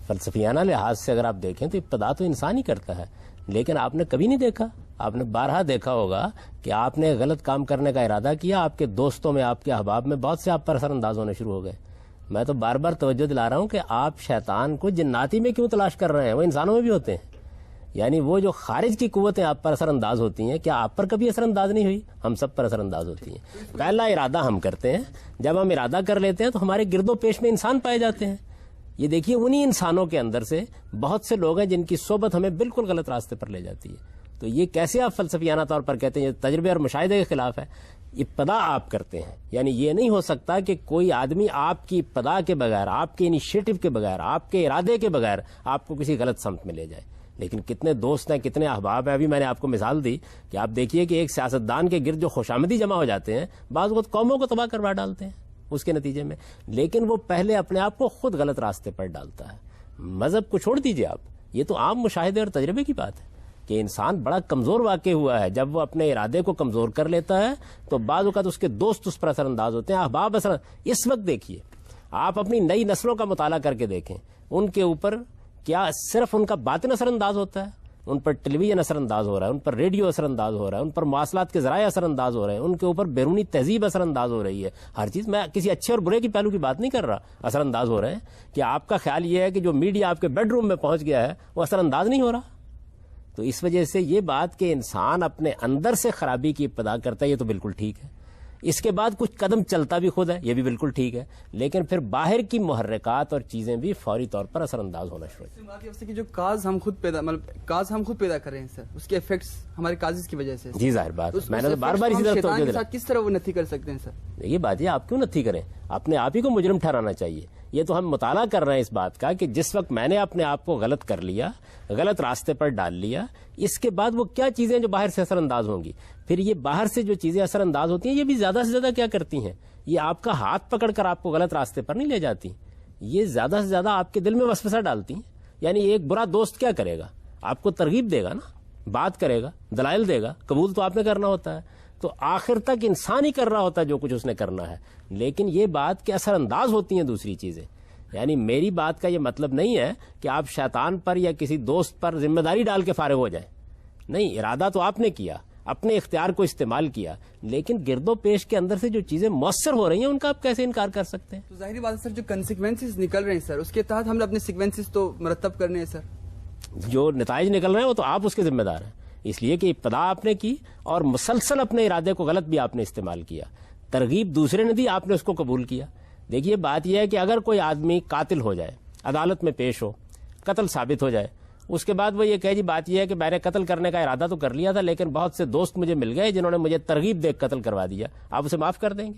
C: فلسفیانہ لحاظ سے اگر آپ دیکھیں تو ابتدا تو انسان ہی کرتا ہے، لیکن آپ نے کبھی نہیں دیکھا، آپ نے بارہا دیکھا ہوگا کہ آپ نے غلط کام کرنے کا ارادہ کیا، آپ کے دوستوں میں، آپ کے احباب میں بہت سے آپ پر اثر انداز ہونے شروع ہو گئے. میں تو بار بار توجہ دلا رہا ہوں کہ آپ شیطان کو جناتی میں کیوں تلاش کر رہے ہیں، وہ انسانوں میں بھی ہوتے ہیں. یعنی وہ جو خارج کی قوتیں آپ پر اثر انداز ہوتی ہیں، کیا آپ پر کبھی اثر انداز نہیں ہوئی؟ ہم سب پر اثر انداز ہوتی ہیں. پہلا ارادہ ہم کرتے ہیں، جب ہم ارادہ کر لیتے ہیں تو ہمارے گرد و پیش میں انسان پائے جاتے ہیں. یہ دیکھیے انہی انسانوں کے اندر سے بہت سے لوگ ہیں جن کی صحبت ہمیں بالکل غلط راستے پر لے جاتی ہے. تو یہ کیسے آپ فلسفیانہ طور پر کہتے ہیں یہ تجربے اور مشاہدے کے خلاف ہے؟ ابتدا آپ کرتے ہیں. یعنی یہ نہیں ہو سکتا کہ کوئی آدمی آپ کی ابتدا کے بغیر, آپ کے انیشیٹو کے بغیر, آپ کے ارادے کے بغیر آپ کو کسی غلط سمت میں لے جائے. لیکن کتنے دوست ہیں, کتنے احباب ہیں. ابھی میں نے آپ کو مثال دی کہ آپ دیکھیے کہ ایک سیاستدان کے گرد جو خوشامدی جمع ہو جاتے ہیں, بعض وقت قوموں کو تباہ کروا ڈالتے ہیں اس کے نتیجے میں, لیکن وہ پہلے اپنے آپ کو خود غلط راستے پر ڈالتا ہے. مذہب کو چھوڑ دیجیے آپ, یہ تو عام مشاہدے اور تجربے کی بات ہے کہ انسان بڑا کمزور واقع ہوا ہے. جب وہ اپنے ارادے کو کمزور کر لیتا ہے تو بعض اوقات اس کے دوست اس پر اثر انداز ہوتے ہیں, احباب اثر. اس وقت دیکھیے آپ اپنی نئی نسلوں کا مطالعہ کر کے دیکھیں, ان کے اوپر کیا صرف ان کا باطن اثر انداز ہوتا ہے, ان پر ٹیلی ویژن اثر انداز ہو رہا ہے, ان پر ریڈیو اثر انداز ہو رہا ہے, ان پر مواصلات کے ذرائع اثر انداز ہو رہے ہیں, ان کے اوپر بیرونی تہذیب اثر انداز ہو رہی ہے. ہر چیز, میں کسی اچھے اور برے کی پہلو کی بات نہیں کر رہا, اثر انداز ہو رہے ہیں. کہ آپ کا خیال یہ ہے کہ جو میڈیا آپ کے بیڈ روم میں پہنچ گیا ہے وہ اثر انداز نہیں ہو رہا؟ تو اس وجہ سے یہ بات کہ انسان اپنے اندر سے خرابی کی ابتدا کرتا ہے یہ تو بالکل ٹھیک ہے. اس کے بعد کچھ قدم چلتا بھی خود ہے, یہ بھی بالکل ٹھیک ہے, لیکن پھر باہر کی محرکات اور چیزیں بھی فوری طور پر اثر انداز ہونا شروع ہوتی ہیں.
H: جو کاز ہم خود پیدا کر رہے ہیں سر, اس کے ایفیکٹس ہمارے کازز کی وجہ سے.
C: جی ظاہر بات, میں نے تو بار بار اسی طرف توجہ دلائی.
H: کس طرح وہ نتھی کر سکتے ہیں سر؟
C: یہ بات ہے, آپ کیوں نتھی کریں, اپنے آپ ہی کو مجرم ٹھہرانا چاہیے. یہ تو ہم مطالعہ کر رہے ہیں اس بات کا کہ جس وقت میں نے اپنے آپ کو غلط کر لیا, غلط راستے پر ڈال لیا, اس کے بعد وہ کیا چیزیں جو باہر سے اثر انداز ہوں گی. پھر یہ باہر سے جو چیزیں اثر انداز ہوتی ہیں یہ بھی زیادہ سے زیادہ کیا کرتی ہیں, یہ آپ کا ہاتھ پکڑ کر آپ کو غلط راستے پر نہیں لے جاتی, یہ زیادہ سے زیادہ آپ کے دل میں وسوسہ ڈالتی ہیں. یعنی ایک برا دوست کیا کرے گا, آپ کو ترغیب دے گا نا, بات کرے گا, دلائل دے گا, قبول تو آپ نے کرنا ہوتا ہے. تو آخر تک انسان ہی کر رہا ہوتا ہے جو کچھ اس نے کرنا ہے, لیکن یہ بات کہ اثر انداز ہوتی ہیں دوسری چیزیں. یعنی میری بات کا یہ مطلب نہیں ہے کہ آپ شیطان پر یا کسی دوست پر ذمہ داری ڈال کے فارغ ہو جائیں. نہیں, ارادہ تو آپ نے کیا, اپنے اختیار کو استعمال کیا, لیکن گرد و پیش کے اندر سے جو چیزیں مؤثر ہو رہی ہیں ان کا آپ کیسے انکار کر سکتے ہیں؟
H: تو ظاہری بات ہے سر, جو کنسیکوینسز نکل رہے ہیں سر, اس کے تحت ہم نے اپنے سیکوینسز تو مرتب کرنے ہیں سر.
C: جو نتائج نکل رہے ہیں وہ تو آپ اس کے ذمہ دار ہیں, اس لیے کہ ابتدا آپ نے کی اور مسلسل اپنے ارادے کو غلط بھی آپ نے استعمال کیا. ترغیب دوسرے نے دی, آپ نے اس کو قبول کیا. دیکھیے بات یہ ہے کہ اگر کوئی آدمی قاتل ہو جائے, عدالت میں پیش ہو, قتل ثابت ہو جائے, اس کے بعد وہ یہ کہے جی بات یہ ہے کہ میں نے قتل کرنے کا ارادہ تو کر لیا تھا لیکن بہت سے دوست مجھے مل گئے جنہوں نے مجھے ترغیب دے قتل کروا دیا, آپ اسے معاف کر دیں گے؟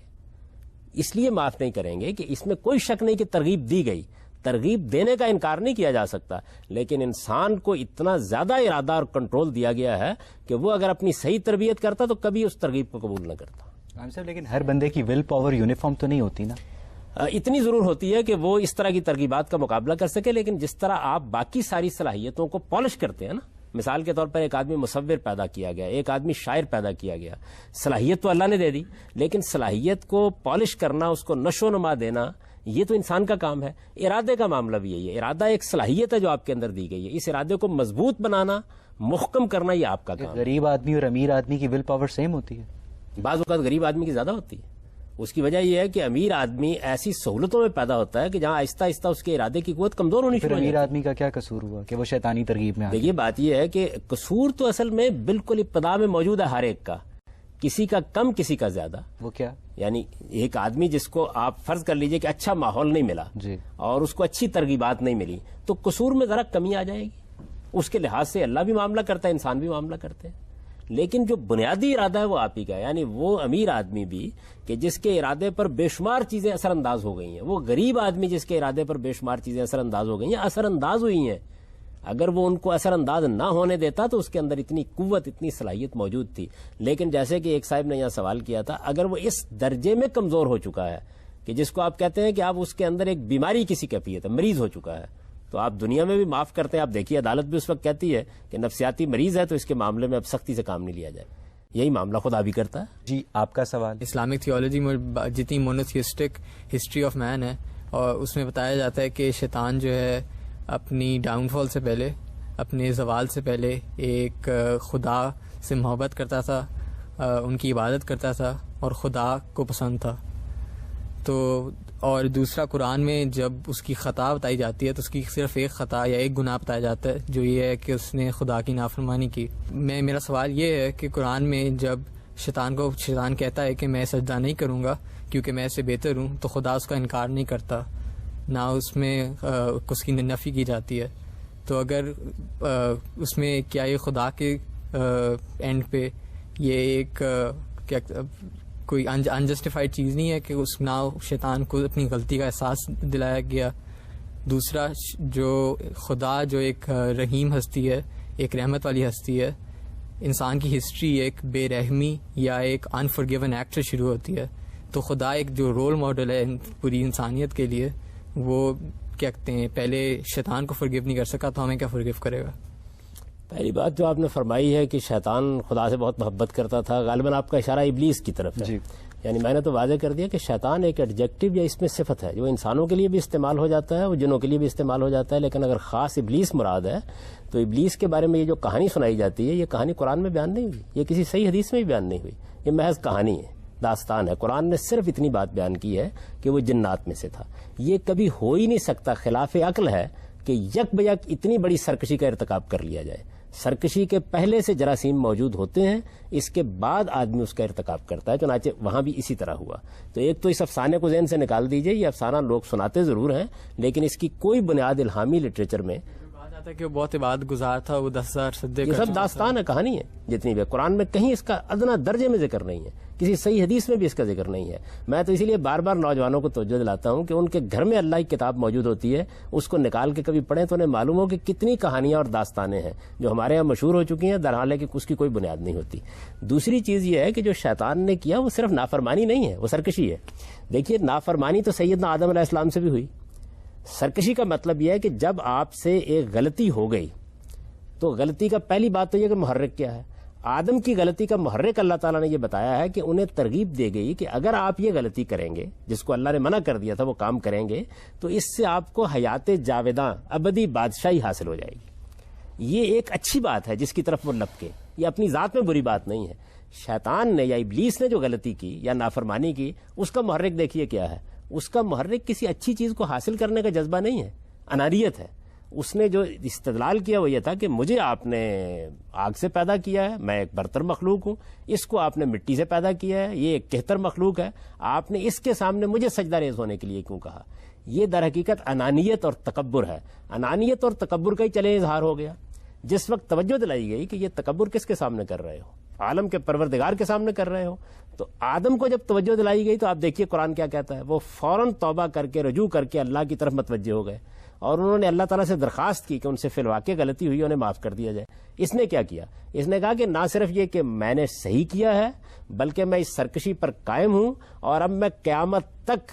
C: اس لیے معاف نہیں کریں گے کہ اس میں کوئی شک نہیں کہ ترغیب دی گئی, ترغیب دینے کا انکار نہیں کیا جا سکتا, لیکن انسان کو اتنا زیادہ ارادہ اور کنٹرول دیا گیا ہے کہ وہ اگر اپنی صحیح تربیت کرتا تو کبھی اس ترغیب کو قبول نہ کرتا.
B: صاحب لیکن ہر بندے کی ول پاور یونیفارم تو نہیں ہوتی نا.
C: اتنی ضرور ہوتی ہے کہ وہ اس طرح کی ترغیبات کا مقابلہ کر سکے, لیکن جس طرح آپ باقی ساری صلاحیتوں کو پالش کرتے ہیں نا, مثال کے طور پر ایک آدمی مصور پیدا کیا گیا, ایک آدمی شاعر پیدا کیا گیا, صلاحیت تو اللہ نے دے دی, لیکن صلاحیت کو پالش کرنا, اس کو نشو و نما دینا, یہ تو انسان کا کام ہے. ارادے کا معاملہ بھی یہی ہے, ارادہ ایک صلاحیت ہے جو آپ کے اندر دی گئی ہے, اس ارادے کو مضبوط بنانا, محکم کرنا, یہ آپ کا کام ہے.
B: غریب آدمی اور امیر آدمی کی ول پاور سیم ہوتی ہے؟
C: بعض اوقات غریب آدمی کی زیادہ ہوتی ہے. اس کی وجہ یہ ہے کہ امیر آدمی ایسی سہولتوں میں پیدا ہوتا ہے کہ جہاں آہستہ آہستہ اس کے ارادے کی قوت کمزور ہونی شروع ہو جاتی ہے.
B: امیر آدمی کا کیا قصور ہوا کہ وہ شیطانی ترغیب میں؟
C: دیکھیے بات یہ ہے کہ قصور تو اصل میں بالکل ابتدا میں موجود ہے ہر ایک کا, کسی کا کم کسی کا زیادہ.
B: وہ کیا؟
C: یعنی ایک آدمی جس کو آپ فرض کر لیجئے کہ اچھا ماحول نہیں ملا
B: جی, اور
C: اس کو اچھی ترغیبات نہیں ملی, تو قصور میں ذرا کمی آ جائے گی. اس کے لحاظ سے اللہ بھی معاملہ کرتا ہے, انسان بھی معاملہ کرتے ہیں, لیکن جو بنیادی ارادہ ہے وہ آپ ہی کا ہے. یعنی وہ امیر آدمی بھی کہ جس کے ارادے پر بے شمار چیزیں اثر انداز ہو گئی ہیں, وہ غریب آدمی جس کے ارادے پر بے شمار چیزیں اثر انداز ہو گئی ہیں, اثر انداز ہوئی ہیں. اگر وہ ان کو اثر انداز نہ ہونے دیتا تو اس کے اندر اتنی قوت, اتنی صلاحیت موجود تھی. لیکن جیسے کہ ایک صاحب نے یہاں سوال کیا تھا, اگر وہ اس درجے میں کمزور ہو چکا ہے کہ جس کو آپ کہتے ہیں کہ آپ اس کے اندر ایک بیماری کسی کیفیت ہے, مریض ہو چکا ہے, تو آپ دنیا میں بھی معاف کرتے ہیں. آپ دیکھیے عدالت بھی اس وقت کہتی ہے کہ نفسیاتی مریض ہے تو اس کے معاملے میں اب سختی سے کام نہیں لیا جائے. یہی معاملہ خدا بھی کرتا ہے.
B: جی آپ کا سوال.
I: اسلامک تھیولوجی میں جتنی مونوتھیسٹک ہسٹری آف مین ہے, اور اس میں بتایا جاتا ہے کہ شیطان جو ہے اپنی ڈاؤن فال سے پہلے, اپنے زوال سے پہلے ایک خدا سے محبت کرتا تھا, ان کی عبادت کرتا تھا اور خدا کو پسند تھا. تو اور دوسرا قرآن میں جب اس کی خطا بتائی جاتی ہے تو اس کی صرف ایک خطا یا ایک گناہ بتایا جاتا ہے جو یہ ہے کہ اس نے خدا کی نافرمانی کی. میرا سوال یہ ہے کہ قرآن میں جب شیطان کہتا ہے کہ میں سجدہ نہیں کروں گا کیونکہ میں اسے بہتر ہوں, تو خدا اس کا انکار نہیں کرتا, نہ اس میں اس کی نفی کی جاتی ہے. تو اگر اس میں کیا یہ خدا کے اینڈ پہ یہ ایک کوئی انجسٹیفائڈ چیز نہیں ہے کہ اس نہ شیطان کو اپنی غلطی کا احساس دلایا گیا. دوسرا جو خدا جو ایک رحیم ہستی ہے, ایک رحمت والی ہستی ہے, انسان کی ہسٹری ایک بے رحمی یا ایک انفرگیون ایکٹ سے شروع ہوتی ہے. تو خدا ایک جو رول ماڈل ہے پوری انسانیت کے لیے, وہ کیا کہتے ہیں پہلے شیطان کو فرگیو نہیں کر سکا تو ہمیں کیا فرگیو کرے گا.
C: پہلی بات جو آپ نے فرمائی ہے کہ شیطان خدا سے بہت محبت کرتا تھا, غالباً آپ کا اشارہ ابلیس کی طرف ہے.
B: جی.
C: یعنی میں نے تو واضح کر دیا کہ شیطان ایک ایڈجیکٹو یا اس میں صفت ہے جو انسانوں کے لیے بھی استعمال ہو جاتا ہے, وہ جنوں کے لیے بھی استعمال ہو جاتا ہے, لیکن اگر خاص ابلیس مراد ہے تو ابلیس کے بارے میں یہ جو کہانی سنائی جاتی ہے یہ کہانی قرآن میں بیان نہیں ہوئی, یہ کسی صحیح حدیث میں بھی بیان نہیں ہوئی, یہ محض کہانی ہے, داستان ہے. قرآن نے صرف اتنی بات بیان کی ہے کہ وہ جنات میں سے تھا. یہ کبھی ہو ہی نہیں سکتا, خلاف عقل ہے کہ یک بیک اتنی بڑی سرکشی کا ارتکاب کر لیا جائے. سرکشی کے پہلے سے جراثیم موجود ہوتے ہیں, اس کے بعد آدمی اس کا ارتکاب کرتا ہے, چنانچہ وہاں بھی اسی طرح ہوا. تو ایک تو اس افسانے کو ذہن سے نکال دیجئے, یہ افسانہ لوگ سناتے ضرور ہیں لیکن اس کی کوئی بنیاد الہامی لٹریچر میں
I: کہا جاتا ہے کہ وہ بہت عبادت گزار تھا, وہ 10,000 سجدے
C: یہ سب داستان ہے, کہانی ہے جتنی بھی. قرآن میں کہیں اس کا ادنا درجے میں ذکر نہیں ہے, کسی صحیح حدیث میں بھی اس کا ذکر نہیں ہے. میں تو اسی لیے بار بار نوجوانوں کو توجہ دلاتا ہوں کہ ان کے گھر میں اللہ کی کتاب موجود ہوتی ہے, اس کو نکال کے کبھی پڑھیں تو انہیں معلوم ہو کہ کتنی کہانیاں اور داستانیں ہیں جو ہمارے یہاں مشہور ہو چکی ہیں, درحال کہ اس کی کوئی بنیاد نہیں ہوتی. دوسری چیز یہ ہے کہ جو شیطان نے کیا وہ صرف نافرمانی نہیں ہے, وہ سرکشی ہے. دیکھیے نافرمانی تو سیدنا آدم علیہ السلام سے بھی ہوئی. سرکشی کا مطلب یہ ہے کہ جب آپ سے ایک غلطی ہو گئی تو غلطی کا پہلی بات تو یہ کہ محرک کیا ہے. آدم کی غلطی کا محرک اللہ تعالیٰ نے یہ بتایا ہے کہ انہیں ترغیب دے گئی کہ اگر آپ یہ غلطی کریں گے جس کو اللہ نے منع کر دیا تھا وہ کام کریں گے تو اس سے آپ کو حیات جاویداں ابدی بادشاہی حاصل ہو جائے گی. یہ ایک اچھی بات ہے جس کی طرف وہ لپکے, یہ اپنی ذات میں بری بات نہیں ہے. شیطان نے یا ابلیس نے جو غلطی کی یا نافرمانی کی اس کا محرک دیکھیے کیا ہے. اس کا محرک کسی اچھی چیز کو حاصل کرنے کا جذبہ نہیں ہے, انانیت ہے. اس نے جو استدلال کیا وہ یہ تھا کہ مجھے آپ نے آگ سے پیدا کیا ہے, میں ایک برتر مخلوق ہوں, اس کو آپ نے مٹی سے پیدا کیا ہے, یہ ایک کہتر مخلوق ہے, آپ نے اس کے سامنے مجھے سجدہ ریز ہونے کے لیے کیوں کہا. یہ در حقیقت انانیت اور تکبر ہے. انانیت اور تکبر کا ہی چلے اظہار ہو گیا. جس وقت توجہ دلائی گئی کہ یہ تکبر کس کے سامنے کر رہے ہو, عالم کے پروردگار کے سامنے کر رہے ہو, تو آدم کو جب توجہ دلائی گئی تو آپ دیکھیے قرآن کیا کہتا ہے, وہ فوراً توبہ کر کے رجوع کر کے اللہ کی طرف متوجہ ہو گئے اور انہوں نے اللہ تعالیٰ سے درخواست کی کہ ان سے فی الواقع غلطی ہوئی, انہیں معاف کر دیا جائے. اس نے کیا کیا, اس نے کہا کہ نہ صرف یہ کہ میں نے صحیح کیا ہے بلکہ میں اس سرکشی پر قائم ہوں اور اب میں قیامت تک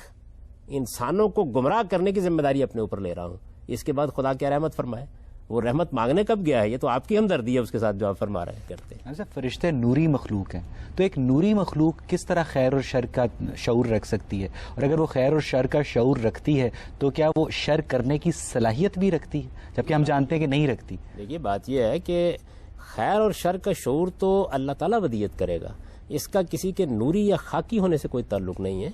C: انسانوں کو گمراہ کرنے کی ذمہ داری اپنے اوپر لے رہا ہوں. اس کے بعد خدا کیا رحمت فرمائے, وہ رحمت مانگنے کب گیا ہے, یہ تو آپ کی ہمدردی ہے اس کے ساتھ جو آپ فرما رہے کرتے ہیں.
B: اچھا, فرشتے نوری مخلوق ہیں تو ایک نوری مخلوق کس طرح خیر اور شر کا شعور رکھ سکتی ہے, اور اگر وہ خیر اور شر کا شعور رکھتی ہے تو کیا وہ شر کرنے کی صلاحیت بھی رکھتی ہے, جبکہ ہم جانتے ہیں کہ نہیں رکھتی.
C: دیکھیے بات یہ ہے کہ خیر اور شر کا شعور تو اللہ تعالیٰ ودیت کرے گا, اس کا کسی کے نوری یا خاکی ہونے سے کوئی تعلق نہیں ہے.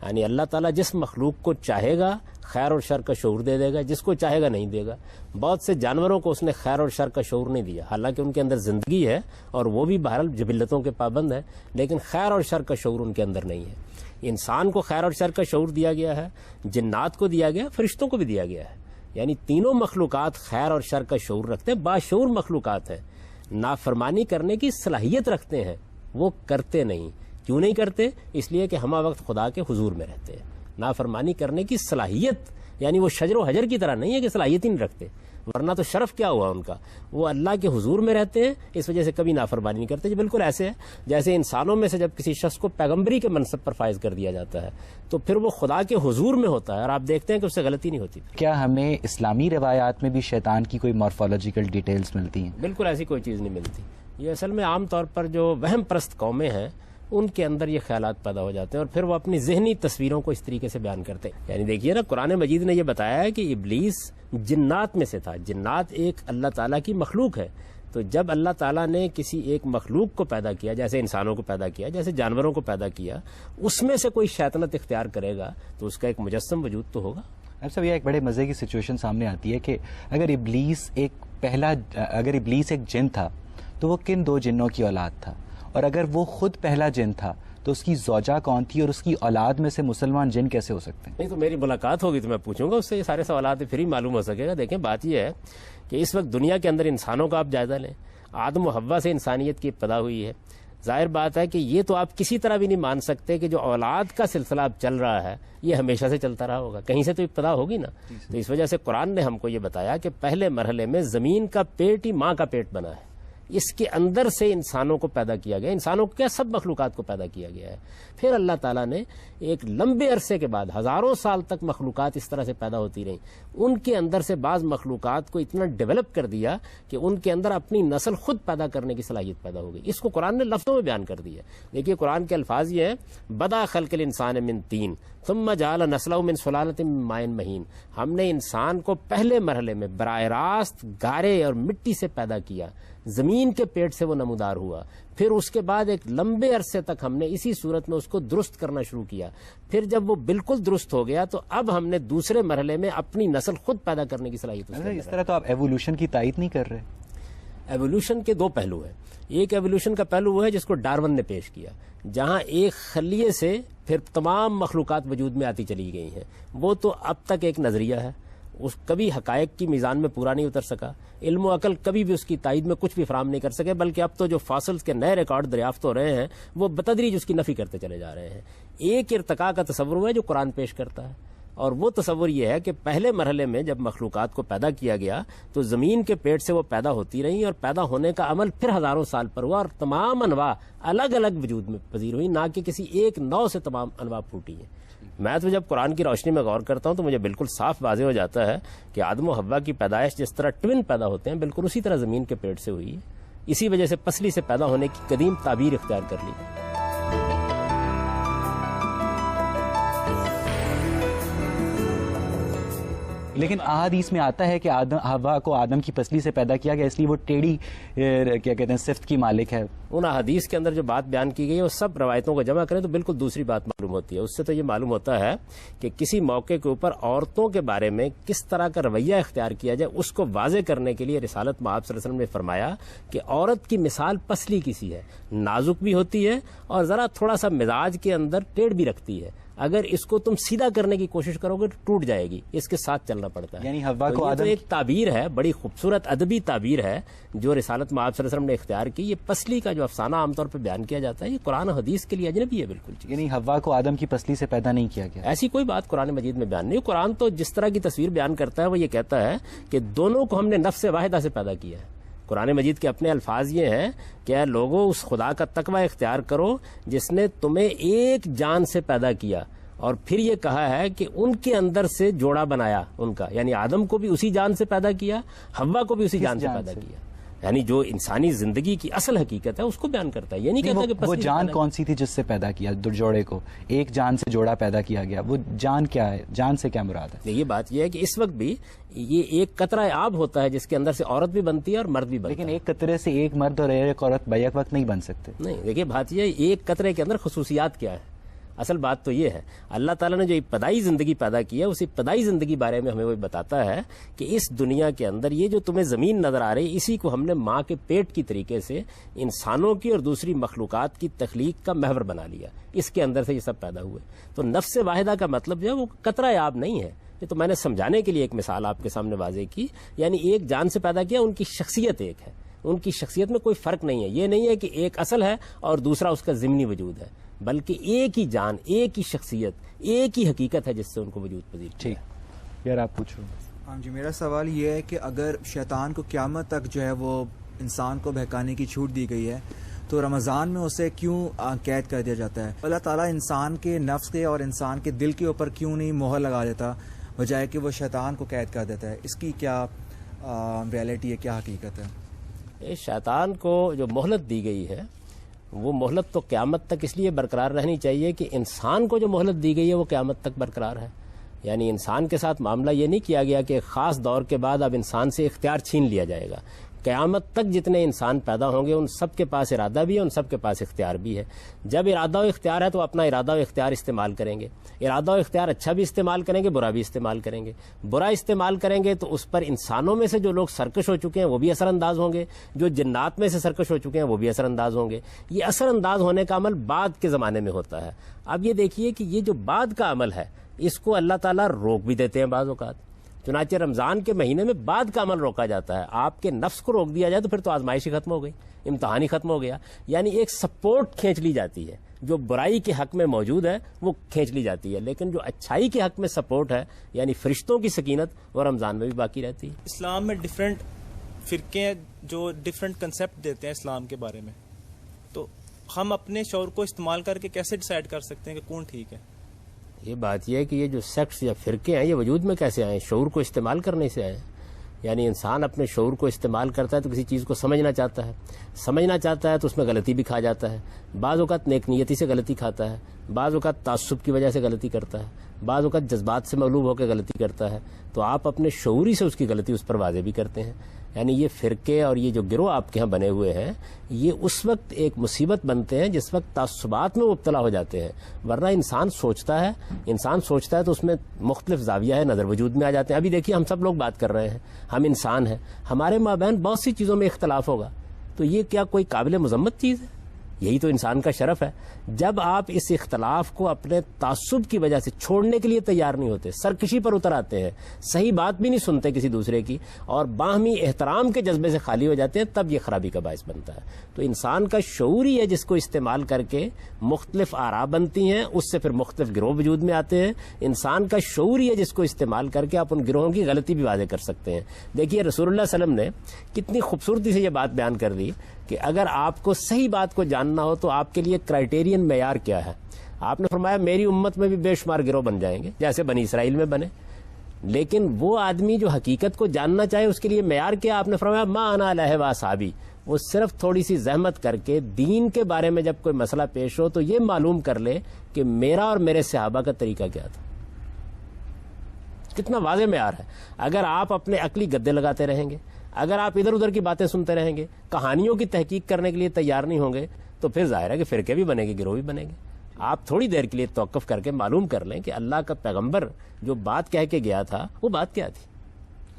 C: یعنی اللہ تعالیٰ جس مخلوق کو چاہے گا خیر اور شر کا شعور دے دے گا, جس کو چاہے گا نہیں دے گا. بہت سے جانوروں کو اس نے خیر اور شر کا شعور نہیں دیا, حالانکہ ان کے اندر زندگی ہے اور وہ بھی بہرحال جبلتوں کے پابند ہیں, لیکن خیر اور شر کا شعور ان کے اندر نہیں ہے. انسان کو خیر اور شر کا شعور دیا گیا ہے, جنات کو دیا گیا, فرشتوں کو بھی دیا گیا ہے. یعنی تینوں مخلوقات خیر اور شر کا شعور رکھتے ہیں, باشعور مخلوقات ہیں. نافرمانی کرنے کی صلاحیت رکھتے ہیں, وہ کرتے نہیں. کیوں نہیں کرتے؟ اس لیے کہ ہمہ وقت خدا کے حضور میں رہتے ہیں. نافرمانی کرنے کی صلاحیت یعنی وہ شجر و حجر کی طرح نہیں ہے کہ صلاحیت ہی نہیں رکھتے, ورنہ تو شرف کیا ہوا ان کا, وہ اللہ کے حضور میں رہتے ہیں, اس وجہ سے کبھی نافرمانی نہیں کرتے. یہ بالکل ایسے ہے جیسے انسانوں میں سے جب کسی شخص کو پیغمبری کے منصب پر فائز کر دیا جاتا ہے تو پھر وہ خدا کے حضور میں ہوتا ہے اور آپ دیکھتے ہیں کہ اس سے غلطی نہیں ہوتی.
B: کیا ہمیں اسلامی روایات میں بھی شیطان کی کوئی مارفولوجیکل ڈیٹیلز ملتی ہیں؟
C: بالکل ایسی کوئی چیز نہیں ملتی. یہ اصل میں عام طور پر جو وہم پرست قومیں ہیں ان کے اندر یہ خیالات پیدا ہو جاتے ہیں اور پھر وہ اپنی ذہنی تصویروں کو اس طریقے سے بیان کرتے ہیں. یعنی دیکھیے نا, قرآن مجید نے یہ بتایا ہے کہ ابلیس جنات میں سے تھا. جنات ایک اللہ تعالیٰ کی مخلوق ہے, تو جب اللہ تعالیٰ نے کسی ایک مخلوق کو پیدا کیا, جیسے انسانوں کو پیدا کیا, جیسے جانوروں کو پیدا کیا, اس میں سے کوئی شیطنت اختیار کرے گا تو اس کا ایک مجسم وجود تو ہوگا.
B: اب سب یہ ایک بڑے مزے کی سچویشن سامنے آتی ہے کہ اگر ابلیس ایک جن تھا تو وہ کن دو جنوں کی اولاد تھا, اور اگر وہ خود پہلا جن تھا تو اس کی زوجہ کون تھی, اور اس کی اولاد میں سے مسلمان جن کیسے ہو سکتے ہیں؟
C: نہیں تو میری ملاقات ہوگی تو میں پوچھوں گا اس سے, یہ سارے سوالات پھر ہی معلوم ہو سکے گا. دیکھیں بات یہ ہے کہ اس وقت دنیا کے اندر انسانوں کا آپ جائزہ لیں. آدم و حوا سے انسانیت کی ابتدا ہوئی ہے, ظاہر بات ہے کہ یہ تو آپ کسی طرح بھی نہیں مان سکتے کہ جو اولاد کا سلسلہ اب چل رہا ہے یہ ہمیشہ سے چلتا رہا ہوگا، کہیں سے تو ابتدا ہوگی نا. تو اس وجہ سے قرآن نے ہم کو یہ بتایا کہ پہلے مرحلے میں زمین کا پیٹ ہی ماں کا پیٹ بنا ہے، اس کے اندر سے انسانوں کو پیدا کیا گیا، انسانوں کو کیا سب مخلوقات کو پیدا کیا گیا ہے. پھر اللہ تعالیٰ نے ایک لمبے عرصے کے بعد ہزاروں سال تک مخلوقات اس طرح سے پیدا ہوتی رہیں، ان کے اندر سے بعض مخلوقات کو اتنا ڈیولپ کر دیا کہ ان کے اندر اپنی نسل خود پیدا کرنے کی صلاحیت پیدا ہو گئی. اس کو قرآن نے لفظوں میں بیان کر دیا. دیکھیے قرآن کے الفاظ یہ ہیں، بدا خلق الانسان من طین ثم جعل نسلہ من سلالۃ من ماء مہین. ہم نے انسان کو پہلے مرحلے میں براہ راست گارے اور مٹی سے پیدا کیا، زمین کے پیٹ سے وہ نمودار ہوا. پھر اس کے بعد ایک لمبے عرصے تک ہم نے اسی صورت میں اس کو درست کرنا شروع کیا. پھر جب وہ بالکل درست ہو گیا تو اب ہم نے دوسرے مرحلے میں اپنی نسل خود پیدا کرنے کی صلاحیت.
B: اس طرح تو آپ ایوولوشن کی تائید نہیں کر رہے.
C: ایوولوشن کے دو پہلو ہیں. ایک ایوولوشن کا پہلو وہ ہے جس کو ڈارون نے پیش کیا، جہاں ایک خلیے سے پھر تمام مخلوقات وجود میں آتی چلی گئی ہیں. وہ تو اب تک ایک نظریہ ہے، اس کبھی حقائق کی میزان میں پورا نہیں اتر سکا. علم و عقل کبھی بھی اس کی تائید میں کچھ بھی فراہم نہیں کر سکے، بلکہ اب تو جو فاسلز کے نئے ریکارڈ دریافت ہو رہے ہیں وہ بتدریج اس کی نفی کرتے چلے جا رہے ہیں. ایک ارتقاء کا تصور ہوا ہے جو قرآن پیش کرتا ہے، اور وہ تصور یہ ہے کہ پہلے مرحلے میں جب مخلوقات کو پیدا کیا گیا تو زمین کے پیٹ سے وہ پیدا ہوتی رہیں، اور پیدا ہونے کا عمل پھر ہزاروں سال پر ہوا، اور تمام انواع الگ الگ وجود میں پذیر ہوئی، نہ کہ کسی ایک نوع سے تمام انواع پھوٹی ہیں. میں تو جب قرآن کی روشنی میں غور کرتا ہوں تو مجھے بالکل صاف واضح ہو جاتا ہے کہ آدم و حوا کی پیدائش جس طرح ٹوین پیدا ہوتے ہیں بالکل اسی طرح زمین کے پیٹ سے ہوئی ہے. اسی وجہ سے پسلی سے پیدا ہونے کی قدیم تعبیر اختیار کر لی.
B: لیکن احادیث میں آتا ہے کہ حوا کو آدم کی پسلی سے پیدا کیا گیا، اس لیے وہ ٹیڑھی کیا کہتے ہیں صفت کی مالک ہے.
C: ان احادیث کے اندر جو بات بیان کی گئی ہے وہ سب روایتوں کو جمع کریں تو بالکل دوسری بات معلوم ہوتی ہے. اس سے تو یہ معلوم ہوتا ہے کہ کسی موقع کے اوپر عورتوں کے بارے میں کس طرح کا رویہ اختیار کیا جائے، اس کو واضح کرنے کے لیے رسالت مآب صلی اللہ علیہ وسلم نے فرمایا کہ عورت کی مثال پسلی کسی ہے، نازک بھی ہوتی ہے اور ذرا تھوڑا سا مزاج کے اندر ٹیڑھ بھی رکھتی ہے. اگر اس کو تم سیدھا کرنے کی کوشش کرو گے تو ٹوٹ جائے گی، اس کے ساتھ چلنا پڑتا ہے.
B: یعنی حوا کو
C: آدم ایک تعبیر ہے، بڑی خوبصورت ادبی تعبیر ہے جو رسالت مآب صلی اللہ علیہ وسلم نے اختیار کی. یہ پسلی کا جو افسانہ عام طور پہ بیان کیا جاتا ہے یہ قرآن و حدیث کے لیے اجنبی ہے بالکل.
B: یعنی حوا کو آدم کی پسلی سے پیدا نہیں کیا گیا،
C: ایسی کوئی بات قرآن مجید میں بیان نہیں. قرآن تو جس طرح کی تصویر بیان کرتا ہے وہ یہ کہتا ہے کہ دونوں کو ہم نے نفس واحدہ سے پیدا کیا ہے. قرآن مجید کے اپنے الفاظ یہ ہیں کہ اے لوگوں اس خدا کا تقوی اختیار کرو جس نے تمہیں ایک جان سے پیدا کیا، اور پھر یہ کہا ہے کہ ان کے اندر سے جوڑا بنایا ان کا، یعنی آدم کو بھی اسی جان سے پیدا کیا، حوا کو بھی اسی جان سے پیدا کیا. یعنی جو انسانی زندگی کی اصل حقیقت ہے اس کو بیان کرتا ہے. یہ نہیں کہتا کہ
B: وہ جان کون سی تھی جس سے پیدا کیا جوڑے کو، ایک جان سے جوڑا پیدا کیا گیا، وہ جان کیا ہے، جان سے کیا مراد ہے؟
C: یہ بات یہ ہے کہ اس وقت بھی یہ ایک قطرہ آب ہوتا ہے جس کے اندر سے عورت بھی بنتی ہے اور مرد بھی بنتا ہے.
B: لیکن ایک قطرے سے ایک مرد اور ایک عورت بیک وقت نہیں بن سکتے.
C: نہیں، دیکھیے بات یہ ہے ایک قطرے کے اندر خصوصیات کیا ہے. اصل بات تو یہ ہے اللہ تعالیٰ نے جو ابتدائی زندگی پیدا کی ہے اس ابتدائی زندگی بارے میں ہمیں وہ بتاتا ہے کہ اس دنیا کے اندر یہ جو تمہیں زمین نظر آ رہی ہے اسی کو ہم نے ماں کے پیٹ کی طریقے سے انسانوں کی اور دوسری مخلوقات کی تخلیق کا محور بنا لیا. اس کے اندر سے یہ سب پیدا ہوئے. تو نفس واحدہ کا مطلب جو ہے وہ قطرہ آب نہیں ہے. یہ تو میں نے سمجھانے کے لیے ایک مثال آپ کے سامنے واضح کی. یعنی ایک جان سے پیدا کیا، ان کی شخصیت ایک ہے، ان کی شخصیت میں کوئی فرق نہیں ہے. یہ نہیں ہے کہ ایک اصل ہے اور دوسرا اس کا ضمنی وجود ہے، بلکہ ایک ہی جان، ایک ہی شخصیت، ایک ہی حقیقت ہے جس سے ان کو وجود پذیر.
B: ٹھیک یار آپ پوچھو.
J: ہاں جی، میرا سوال یہ ہے کہ اگر شیطان کو قیامت تک جو ہے وہ انسان کو بہکانے کی چھوٹ دی گئی ہے تو رمضان میں اسے کیوں قید کر دیا جاتا ہے؟ اللہ تعالیٰ انسان کے نفس کے اور انسان کے دل کے اوپر کیوں نہیں مہر لگا دیتا بجائے کہ وہ شیطان کو قید کر دیتا ہے؟ اس کی کیا ریئلٹی ہے، کیا حقیقت ہے؟
C: شیطان کو جو مہلت دی گئی ہے وہ مہلت تو قیامت تک اس لیے برقرار رہنی چاہیے کہ انسان کو جو مہلت دی گئی ہے وہ قیامت تک برقرار ہے. یعنی انسان کے ساتھ معاملہ یہ نہیں کیا گیا کہ ایک خاص دور کے بعد اب انسان سے اختیار چھین لیا جائے گا. قیامت تک جتنے انسان پیدا ہوں گے ان سب کے پاس ارادہ بھی ہے، ان سب کے پاس اختیار بھی ہے. جب ارادہ و اختیار ہے تو اپنا ارادہ و اختیار استعمال کریں گے. ارادہ و اختیار اچھا بھی استعمال کریں گے، برا بھی استعمال کریں گے. برا استعمال کریں گے تو اس پر انسانوں میں سے جو لوگ سرکش ہو چکے ہیں وہ بھی اثر انداز ہوں گے، جو جنات میں سے سرکش ہو چکے ہیں وہ بھی اثر انداز ہوں گے. یہ اثر انداز ہونے کا عمل بعد کے زمانے میں ہوتا ہے. اب یہ دیکھیے کہ یہ جو بعد کا عمل ہے اس کو اللہ تعالیٰ روک بھی دیتے ہیں بعض اوقات. چنانچہ رمضان کے مہینے میں بعد کا عمل روکا جاتا ہے. آپ کے نفس کو روک دیا جائے تو پھر تو آزمائش ہی ختم ہو گئی, امتحان ہی ختم ہو گیا. یعنی ایک سپورٹ کھینچ لی جاتی ہے, جو برائی کے حق میں موجود ہے وہ کھینچ لی جاتی ہے, لیکن جو اچھائی کے حق میں سپورٹ ہے یعنی فرشتوں کی سکینت وہ رمضان میں بھی باقی رہتی ہے.
K: اسلام میں ڈفرینٹ فرقے ہیں جو ڈفرینٹ کنسیپٹ دیتے ہیں اسلام کے بارے میں, تو ہم اپنے شعور کو استعمال کر کے کیسے ڈیسائیڈ کر سکتے ہیں کہ کون ٹھیک ہے؟
C: یہ بات یہ ہے کہ یہ جو سیکٹس یا فرقے ہیں یہ وجود میں کیسے آئے؟ شعور کو استعمال کرنے سے آئے. یعنی انسان اپنے شعور کو استعمال کرتا ہے تو کسی چیز کو سمجھنا چاہتا ہے تو اس میں غلطی بھی کھا جاتا ہے. بعض اوقات نیک نیتی سے غلطی کھاتا ہے, بعض اوقات تعصب کی وجہ سے غلطی کرتا ہے, بعض اوقات جذبات سے مغلوب ہو کے غلطی کرتا ہے. تو آپ اپنے شعوری سے اس کی غلطی اس پر واضح بھی کرتے ہیں. یعنی یہ فرقے اور یہ جو گروہ آپ کے ہاں بنے ہوئے ہیں یہ اس وقت ایک مصیبت بنتے ہیں جس وقت تعصبات میں مبتلا ہو جاتے ہیں. ورنہ انسان سوچتا ہے تو اس میں مختلف زاویہ ہے نظر وجود میں آ جاتے ہیں. ابھی دیکھیے ہم سب لوگ بات کر رہے ہیں, ہم انسان ہیں, ہمارے مابین بہت سی چیزوں میں اختلاف ہوگا, تو یہ کیا کوئی قابل مذمت چیز ہے؟ یہی تو انسان کا شرف ہے. جب آپ اس اختلاف کو اپنے تعصب کی وجہ سے چھوڑنے کے لیے تیار نہیں ہوتے, سرکشی پر اتر آتے ہیں, صحیح بات بھی نہیں سنتے کسی دوسرے کی, اور باہمی احترام کے جذبے سے خالی ہو جاتے ہیں, تب یہ خرابی کا باعث بنتا ہے. تو انسان کا شعور ہی ہے جس کو استعمال کر کے مختلف آراء بنتی ہیں, اس سے پھر مختلف گروہ وجود میں آتے ہیں. انسان کا شعور ہی ہے جس کو استعمال کر کے آپ ان گروہوں کی غلطی بھی واضح کر سکتے ہیں. دیکھیے رسول اللہ صلی اللہ علیہ وسلم نے کتنی خوبصورتی سے یہ بات بیان کر دی کہ اگر آپ کو صحیح بات کو جاننا ہو تو آپ کے لیے کرائیٹیرین معیار کیا ہے. آپ نے فرمایا میری امت میں بھی بے شمار گروہ بن جائیں گے جیسے بنی اسرائیل میں بنے, لیکن وہ آدمی جو حقیقت کو جاننا چاہے اس کے لیے معیار کیا؟ آپ نے فرمایا ما انا علیہ واصحابی. وہ صرف تھوڑی سی زحمت کر کے دین کے بارے میں جب کوئی مسئلہ پیش ہو تو یہ معلوم کر لے کہ میرا اور میرے صحابہ کا طریقہ کیا تھا. کتنا واضح معیار ہے. اگر آپ اپنے عقلی گدے لگاتے رہیں گے, اگر آپ ادھر ادھر کی باتیں سنتے رہیں گے, کہانیوں کی تحقیق کرنے کے لیے تیار نہیں ہوں گے, تو پھر ظاہر ہے کہ فرقے بھی بنے گے, گروہ بھی بنے گے. آپ تھوڑی دیر کے لیے توقف کر کے معلوم کر لیں کہ اللہ کا پیغمبر جو بات کہہ کے گیا تھا وہ بات کیا تھی.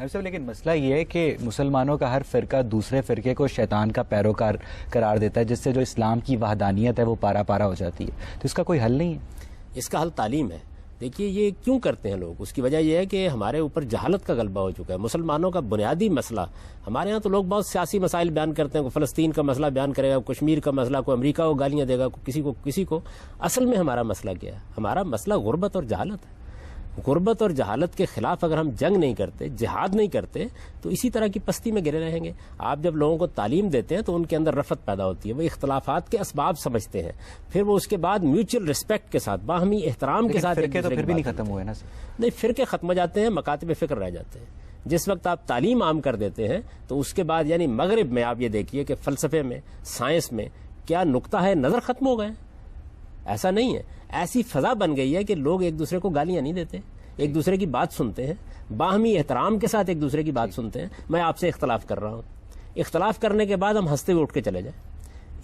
B: صاحب لیکن مسئلہ یہ ہے کہ مسلمانوں کا ہر فرقہ دوسرے فرقے کو شیطان کا پیروکار قرار دیتا ہے, جس سے جو اسلام کی وحدانیت ہے وہ پارا پارا ہو جاتی ہے. تو اس کا کوئی حل نہیں ہے؟
C: اس کا حل تعلیم ہے. دیکھیے یہ کیوں کرتے ہیں لوگ, اس کی وجہ یہ ہے کہ ہمارے اوپر جہالت کا غلبہ ہو چکا ہے. مسلمانوں کا بنیادی مسئلہ, ہمارے ہاں تو لوگ بہت سیاسی مسائل بیان کرتے ہیں, کوئی فلسطین کا مسئلہ بیان کرے گا, کشمیر کا مسئلہ, کوئی امریکہ کو گالیاں دے گا, کسی کو. اصل میں ہمارا مسئلہ کیا ہے؟ ہمارا مسئلہ غربت اور جہالت ہے. غربت اور جہالت کے خلاف اگر ہم جنگ نہیں کرتے, جہاد نہیں کرتے, تو اسی طرح کی پستی میں گرے رہیں گے. آپ جب لوگوں کو تعلیم دیتے ہیں تو ان کے اندر رفت پیدا ہوتی ہے, وہ اختلافات کے اسباب سمجھتے ہیں, پھر وہ اس کے بعد میوچل رسپیکٹ کے ساتھ, باہمی احترام کے ساتھ.
B: فرقے تو پھر بھی نہیں ختم ہوئے نا؟
C: نہیں, فرقے ختم ہو جاتے ہیں, مکاتب فکر رہ جاتے ہیں. جس وقت آپ تعلیم عام کر دیتے ہیں تو اس کے بعد یعنی مغرب میں آپ یہ دیکھیے کہ فلسفے میں, سائنس میں کیا نقطہ ہے نظر ختم ہو گئے. ایسا نہیں ہے, ایسی فضا بن گئی ہے کہ لوگ ایک دوسرے کو گالیاں نہیں دیتے, ایک دوسرے کی بات سنتے ہیں, باہمی احترام کے ساتھ ایک دوسرے کی بات سنتے ہیں. میں آپ سے اختلاف کر رہا ہوں, اختلاف کرنے کے بعد ہم ہنستے ہوئے اٹھ کے چلے جائیں,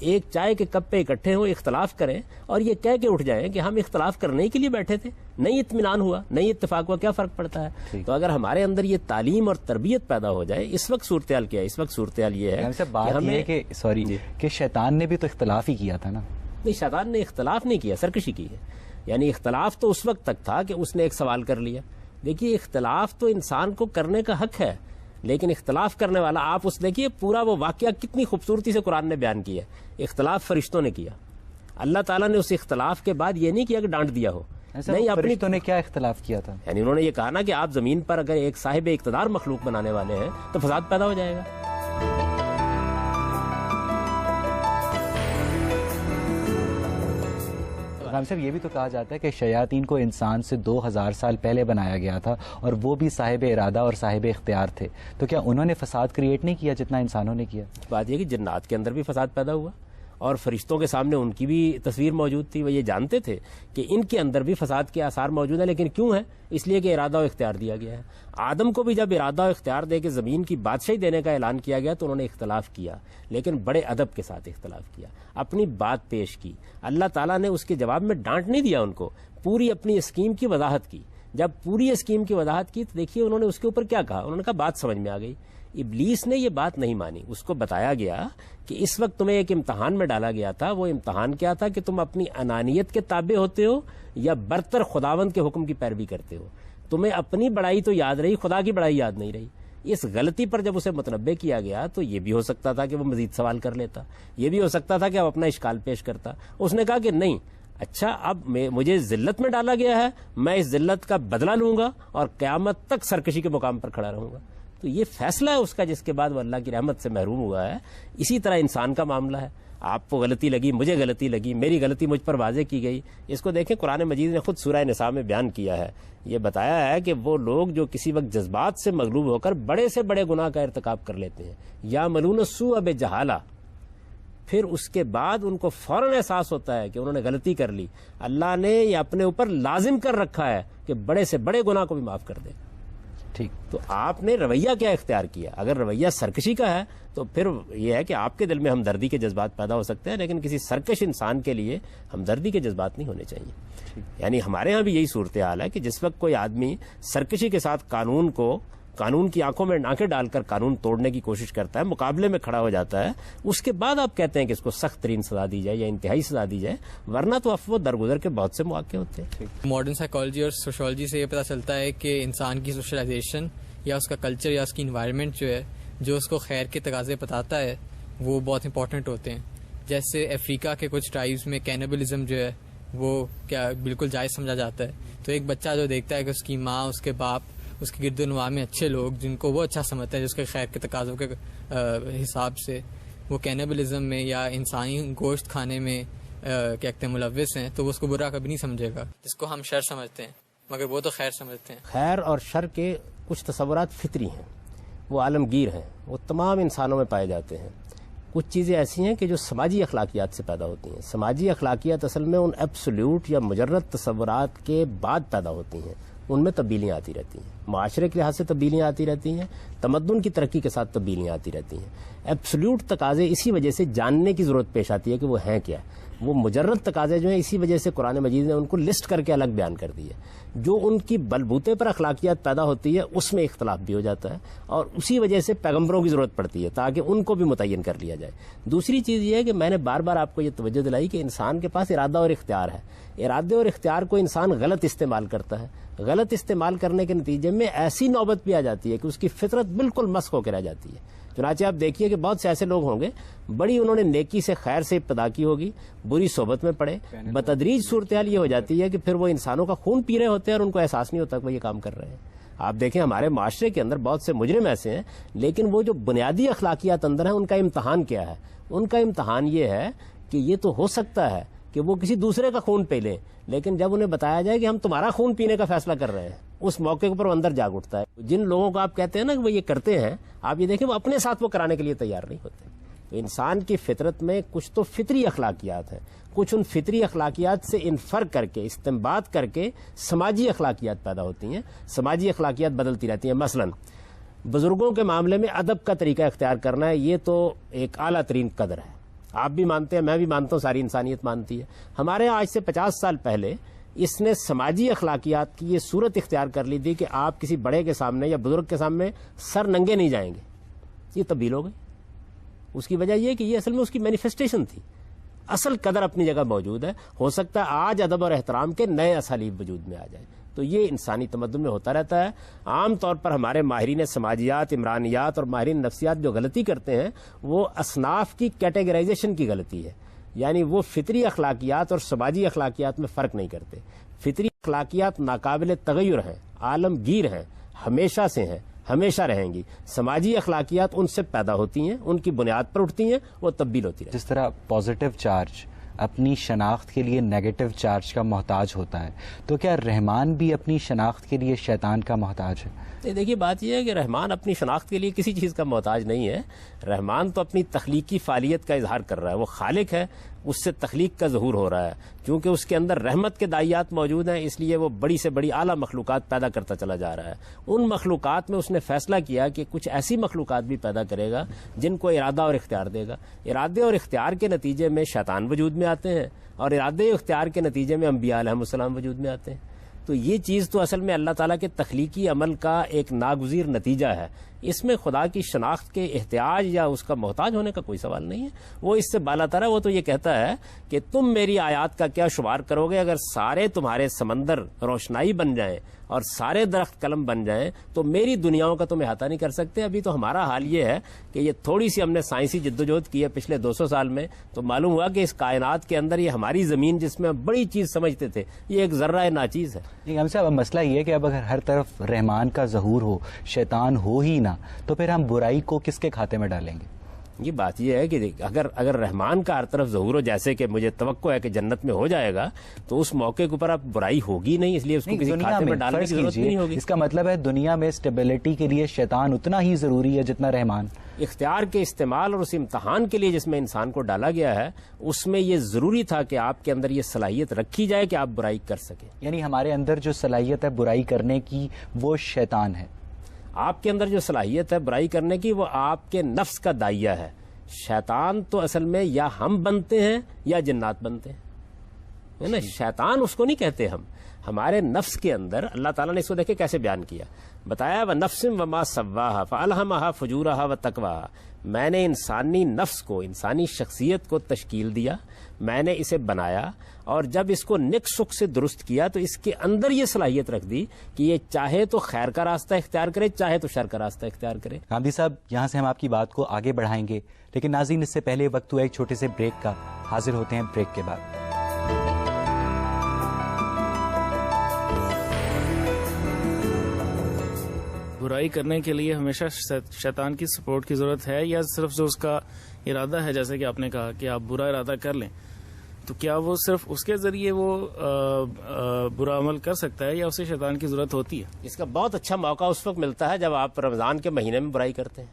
C: ایک چائے کے کپ پہ اکٹھے ہوں, اختلاف کریں اور یہ کہہ کے اٹھ جائیں کہ ہم اختلاف کرنے کے لیے بیٹھے تھے, نہیں اطمینان ہوا, نہیں اتفاق ہوا, کیا فرق پڑتا ہے؟ تو اگر ہمارے اندر یہ تعلیم اور تربیت پیدا ہو جائے. اس وقت صورتحال کیا ہے؟ اس وقت صورتحال یہ ہے
B: کہ شیطان نے بھی تو اختلاف ہی کیا تھا نا.
C: نہیں, شیطان نے اختلاف نہیں کیا, سرکشی کی ہے. یعنی اختلاف تو اس وقت تک تھا کہ اس نے ایک سوال کر لیا. دیکھیے اختلاف تو انسان کو کرنے کا حق ہے, لیکن اختلاف کرنے والا, آپ اس دیکھیے پورا وہ واقعہ کتنی خوبصورتی سے قرآن نے بیان کیا. اختلاف فرشتوں نے کیا, اللہ تعالیٰ نے اس اختلاف کے بعد یہ نہیں کیا کہ ڈانٹ دیا ہو. نہیں,
B: فرشتوں نے کیا اختلاف کیا تھا؟
C: یعنی انہوں نے یہ کہا نا کہ آپ زمین پر اگر ایک صاحب اقتدار مخلوق بنانے والے ہیں تو فساد پیدا ہو جائے گا.
B: غام صاحب یہ بھی تو کہا جاتا ہے کہ شیاطین کو انسان سے 2000 سال پہلے بنایا گیا تھا اور وہ بھی صاحب ارادہ اور صاحب اختیار تھے, تو کیا انہوں نے فساد کریٹ نہیں کیا جتنا انسانوں نے کیا؟
C: بات یہ کہ جنات کے اندر بھی فساد پیدا ہوا اور فرشتوں کے سامنے ان کی بھی تصویر موجود تھی. وہ یہ جانتے تھے کہ ان کے اندر بھی فساد کے آثار موجود ہیں, لیکن کیوں ہے؟ اس لیے کہ ارادہ و اختیار دیا گیا ہے. آدم کو بھی جب ارادہ و اختیار دے کے زمین کی بادشاہی دینے کا اعلان کیا گیا تو انہوں نے اختلاف کیا, لیکن بڑے ادب کے ساتھ اختلاف کیا, اپنی بات پیش کی. اللہ تعالیٰ نے اس کے جواب میں ڈانٹ نہیں دیا ان کو, پوری اپنی اسکیم کی وضاحت کی. جب پوری اسکیم کی وضاحت کی تو دیکھیے انہوں نے اس کے اوپر کیا کہا. انہوں نے کہا بات سمجھ میں آ گئی. ابلیس نے یہ بات نہیں مانی. اس کو بتایا گیا کہ اس وقت تمہیں ایک امتحان میں ڈالا گیا تھا. وہ امتحان کیا تھا کہ تم اپنی انانیت کے تابع ہوتے ہو یا برتر خداوند کے حکم کی پیروی کرتے ہو. تمہیں اپنی بڑائی تو یاد رہی, خدا کی بڑائی یاد نہیں رہی. اس غلطی پر جب اسے متنبع کیا گیا تو یہ بھی ہو سکتا تھا کہ وہ مزید سوال کر لیتا, یہ بھی ہو سکتا تھا کہ وہ اپنا اشکال پیش کرتا. اس نے کہا کہ نہیں, اچھا اب مجھے ذلت میں ڈالا گیا ہے, میں اس ذلت کا بدلہ لوں گا اور قیامت تک سرکشی کے مقام پر کھڑا رہوں گا. تو یہ فیصلہ ہے اس کا, جس کے بعد وہ اللہ کی رحمت سے محروم ہوا ہے. اسی طرح انسان کا معاملہ ہے. آپ کو غلطی لگی, مجھے غلطی لگی, میری غلطی مجھ پر واضح کی گئی. اس کو دیکھیں, قرآن مجید نے خود سورہ نساء میں بیان کیا ہے, یہ بتایا ہے کہ وہ لوگ جو کسی وقت جذبات سے مغلوب ہو کر بڑے سے بڑے گناہ کا ارتکاب کر لیتے ہیں, یا ملون السوء بجہالہ, پھر اس کے بعد ان کو فوراً احساس ہوتا ہے کہ انہوں نے غلطی کر لی, اللہ نے یہ اپنے اوپر لازم کر رکھا ہے کہ بڑے سے بڑے گناہ کو بھی معاف کر دے. ٹھیک, تو آپ نے رویہ کیا اختیار کیا؟ اگر رویہ سرکشی کا ہے تو پھر یہ ہے کہ آپ کے دل میں ہمدردی کے جذبات پیدا ہو سکتے ہیں, لیکن کسی سرکش انسان کے لیے ہمدردی کے جذبات نہیں ہونے چاہیے. یعنی ہمارے ہاں بھی یہی صورتحال ہے کہ جس وقت کوئی آدمی سرکشی کے ساتھ قانون کی آنکھوں میں آنکھیں ڈال کر قانون توڑنے کی کوشش کرتا ہے, مقابلے میں کھڑا ہو جاتا ہے, اس کے بعد آپ کہتے ہیں کہ اس کو سخت ترین سزا دی جائے یا انتہائی سزا دی جائے, ورنہ تو افو درگزر کے بہت سے مواقع ہوتے ہیں.
I: ماڈرن سائیکالوجی اور سوشولوجی سے یہ پتہ چلتا ہے کہ انسان کی سوشلائزیشن یا اس کا کلچر یا اس کی انوائرمنٹ جو ہے, جو اس کو خیر کے تقاضے بتاتا ہے, وہ بہت امپورٹنٹ ہوتے ہیں. جیسے افریقہ کے کچھ ٹرائبز میں کینیبلزم جو ہے وہ کیا بالکل جائز سمجھا جاتا ہے. تو ایک بچہ جو دیکھتا ہے کہ اس کی ماں, اس کے باپ, اس کے گرد و نواح میں اچھے لوگ جن کو وہ اچھا سمجھتا ہے, جس کے خیر کے تقاضوں کے حساب سے وہ کینیبلزم میں یا انسانی گوشت کھانے میں کیا کہتے ہیں ملوث ہیں, تو وہ اس کو برا کبھی نہیں سمجھے گا, جس کو ہم شر سمجھتے ہیں, مگر وہ تو خیر سمجھتے ہیں.
C: خیر اور شر کے کچھ تصورات فطری ہیں, وہ عالمگیر ہیں, وہ تمام انسانوں میں پائے جاتے ہیں. کچھ چیزیں ایسی ہیں کہ جو سماجی اخلاقیات سے پیدا ہوتی ہیں. سماجی اخلاقیات اصل میں ان ایبسولیوٹ یا مجرد تصورات کے بعد پیدا ہوتی ہیں, ان میں تبدیلیاں آتی رہتی ہیں, معاشرے کے لحاظ سے تبدیلیاں آتی رہتی ہیں, تمدن کی ترقی کے ساتھ تبدیلیاں آتی رہتی ہیں. ایبسولیوٹ تقاضے اسی وجہ سے جاننے کی ضرورت پیش آتی ہے کہ وہ ہیں کیا. وہ مجرد تقاضے جو ہیں اسی وجہ سے قرآن مجید نے ان کو لسٹ کر کے الگ بیان کر دی ہے. جو ان کی بلبوتے پر اخلاقیات پیدا ہوتی ہے اس میں اختلاف بھی ہو جاتا ہے, اور اسی وجہ سے پیغمبروں کی ضرورت پڑتی ہے تاکہ ان کو بھی متعین کر لیا جائے. دوسری چیز یہ ہے کہ میں نے بار بار آپ کو یہ توجہ دلائی کہ انسان کے پاس ارادہ اور اختیار ہے. ارادے اور اختیار کو انسان غلط استعمال کرتا ہے. غلط استعمال کرنے کے نتیجے میں ایسی نوبت بھی آ جاتی ہے کہ اس کی فطرت بالکل مسخ ہو کے رہ جاتی ہے. چنانچہ آپ دیکھیے کہ بہت سے ایسے لوگ ہوں گے, بڑی انہوں نے نیکی سے خیر سے ابتدا کی ہوگی, بری صحبت میں پڑے, بتدریج صورتحال یہ ہو جاتی ہے کہ پھر وہ انسانوں کا خون پی رہے ہوتے ہیں اور ان کو احساس نہیں ہوتا کہ وہ یہ کام کر رہے ہیں. آپ دیکھیں ہمارے معاشرے کے اندر بہت سے مجرم ایسے ہیں, لیکن وہ جو بنیادی اخلاقیات اندر ہیں ان کا امتحان کیا ہے؟ ان کا امتحان یہ ہے کہ یہ تو ہو سکتا ہے کہ وہ کسی دوسرے کا خون پی لیں, لیکن جب انہیں بتایا جائے کہ ہم تمہارا خون پینے کا فیصلہ کر رہے ہیں, اس موقع پر وہ اندر جاگ اٹھتا ہے. جن لوگوں کو آپ کہتے ہیں نا کہ وہ یہ کرتے ہیں, آپ یہ دیکھیں وہ اپنے ساتھ وہ کرانے کے لیے تیار نہیں ہوتے. تو انسان کی فطرت میں کچھ تو فطری اخلاقیات ہیں, کچھ ان فطری اخلاقیات سے انفر کر کے استنباط کر کے سماجی اخلاقیات پیدا ہوتی ہیں. سماجی اخلاقیات بدلتی رہتی ہیں. مثلا بزرگوں کے معاملے میں ادب کا طریقہ اختیار کرنا ہے, یہ تو ایک اعلیٰ ترین قدر ہے. آپ بھی مانتے ہیں, میں بھی مانتا ہوں, ساری انسانیت مانتی ہے. ہمارے آج سے 50 سال پہلے اس نے سماجی اخلاقیات کی یہ صورت اختیار کر لی تھی کہ آپ کسی بڑے کے سامنے یا بزرگ کے سامنے سر ننگے نہیں جائیں گے. یہ تبدیل ہو گئی. اس کی وجہ یہ کہ یہ اصل میں اس کی مینیفیسٹیشن تھی. اصل قدر اپنی جگہ موجود ہے. ہو سکتا ہے آج ادب اور احترام کے نئے اسالیب وجود میں آ جائیں. تو یہ انسانی تمدن میں ہوتا رہتا ہے. عام طور پر ہمارے ماہرین سماجیات, عمرانیات اور ماہرین نفسیات جو غلطی کرتے ہیں وہ اصناف کی کیٹیگرائزیشن کی غلطی ہے. یعنی وہ فطری اخلاقیات اور سماجی اخلاقیات میں فرق نہیں کرتے. فطری اخلاقیات ناقابل تغیر ہیں, عالمگیر ہیں, ہمیشہ سے ہیں, ہمیشہ رہیں گی. سماجی اخلاقیات ان سے پیدا ہوتی ہیں, ان کی بنیاد پر اٹھتی ہیں, وہ تبدیل ہوتی رہتی ہیں.
B: جس طرح پازیٹیو چارج اپنی شناخت کے لیے نیگیٹو چارج کا محتاج ہوتا ہے, تو کیا رحمان بھی اپنی شناخت کے لیے شیطان کا محتاج ہے؟
C: دیکھیے بات یہ ہے کہ رحمان اپنی شناخت کے لیے کسی چیز کا محتاج نہیں ہے. رحمان تو اپنی تخلیقی فعالیت کا اظہار کر رہا ہے. وہ خالق ہے, اس سے تخلیق کا ظہور ہو رہا ہے. کیونکہ اس کے اندر رحمت کے دائیات موجود ہیں, اس لیے وہ بڑی سے بڑی اعلیٰ مخلوقات پیدا کرتا چلا جا رہا ہے. ان مخلوقات میں اس نے فیصلہ کیا کہ کچھ ایسی مخلوقات بھی پیدا کرے گا جن کو ارادہ اور اختیار دے گا. ارادے اور اختیار کے نتیجے میں شیطان وجود میں آتے ہیں, اور ارادے اور اختیار کے نتیجے میں انبیاء علیہ السلام وجود میں آتے ہیں. تو یہ چیز تو اصل میں اللہ تعالیٰ کے تخلیقی عمل کا ایک ناگزیر نتیجہ ہے. اس میں خدا کی شناخت کے احتیاج یا اس کا محتاج ہونے کا کوئی سوال نہیں ہے. وہ اس سے بالا تر ہے. وہ تو یہ کہتا ہے کہ تم میری آیات کا کیا شمار کرو گے؟ اگر سارے تمہارے سمندر روشنائی بن جائیں اور سارے درخت قلم بن جائیں تو میری دنیاؤں کا تم احاطہ نہیں کر سکتے. ابھی تو ہمارا حال یہ ہے کہ یہ تھوڑی سی ہم نے سائنسی جدوجہد کی ہے پچھلے 200 سال میں, تو معلوم ہوا کہ اس کائنات کے اندر یہ ہماری زمین جس میں ہم بڑی چیز سمجھتے تھے یہ ایک ذرہ ناچیز ہے.
B: ہم صاحب اب مسئلہ یہ ہے کہ اب اگر ہر طرف رحمان کا ظہور ہو, شیطان ہو ہی نہ, تو پھر ہم برائی کو کس کے کھاتے میں ڈالیں گے؟
C: یہ بات یہ ہے کہ اگر رحمان کا ہر طرف ظہور ہو, جیسے کہ مجھے توقع ہے کہ جنت میں ہو جائے گا, تو اس موقع کے اوپر اب برائی ہوگی نہیں, اس لیے اس کو کسی کھاتے میں ڈالنے کی ضرورت نہیں ہوگی.
B: اس کا مطلب ہے دنیا میں اسٹیبلٹی کے لیے شیطان اتنا ہی ضروری ہے جتنا رحمان.
C: اختیار کے استعمال اور اس امتحان کے لیے جس میں انسان کو ڈالا گیا ہے اس میں یہ ضروری تھا کہ آپ کے اندر یہ صلاحیت رکھی جائے کہ آپ برائی کر سکیں.
B: یعنی ہمارے اندر جو صلاحیت ہے برائی کرنے کی وہ شیطان ہے.
C: آپ کے اندر جو صلاحیت ہے برائی کرنے کی وہ آپ کے نفس کا دائیہ ہے. شیطان تو اصل میں یا ہم بنتے ہیں یا جنات بنتے ہیں, ہے نا. شیطان اس کو نہیں کہتے ہم. ہمارے نفس کے اندر اللہ تعالیٰ نے اس کو دیکھے کیسے بیان کیا, بتایا وَنَفْسٍ وَمَا سَوَّاهَا فَأَلْهَمَهَا فُجُورَهَا وَتَقْوَاهَا. میں نے انسانی نفس کو, انسانی شخصیت کو تشکیل دیا, میں نے اسے بنایا, اور جب اس کو نک سک سے درست کیا تو اس کے اندر یہ صلاحیت رکھ دی کہ یہ چاہے تو خیر کا راستہ اختیار کرے, چاہے تو شر کا راستہ اختیار کرے.
B: غامدی صاحب, یہاں سے ہم آپ کی بات کو آگے بڑھائیں گے, لیکن ناظرین اس سے پہلے وقت ہوا ایک چھوٹے سے بریک کا. حاضر ہوتے ہیں بریک کے بعد.
L: برائی کرنے کے لیے ہمیشہ شیطان کی سپورٹ کی ضرورت ہے, یا صرف جو اس کا ارادہ ہے, جیسے کہ آپ نے کہا کہ آپ برا ارادہ کر لیں, تو کیا وہ صرف اس کے ذریعے وہ برا عمل کر سکتا ہے یا اسے شیطان کی ضرورت ہوتی ہے؟
C: اس کا بہت اچھا موقع اس وقت ملتا ہے جب آپ رمضان کے مہینے میں برائی کرتے ہیں.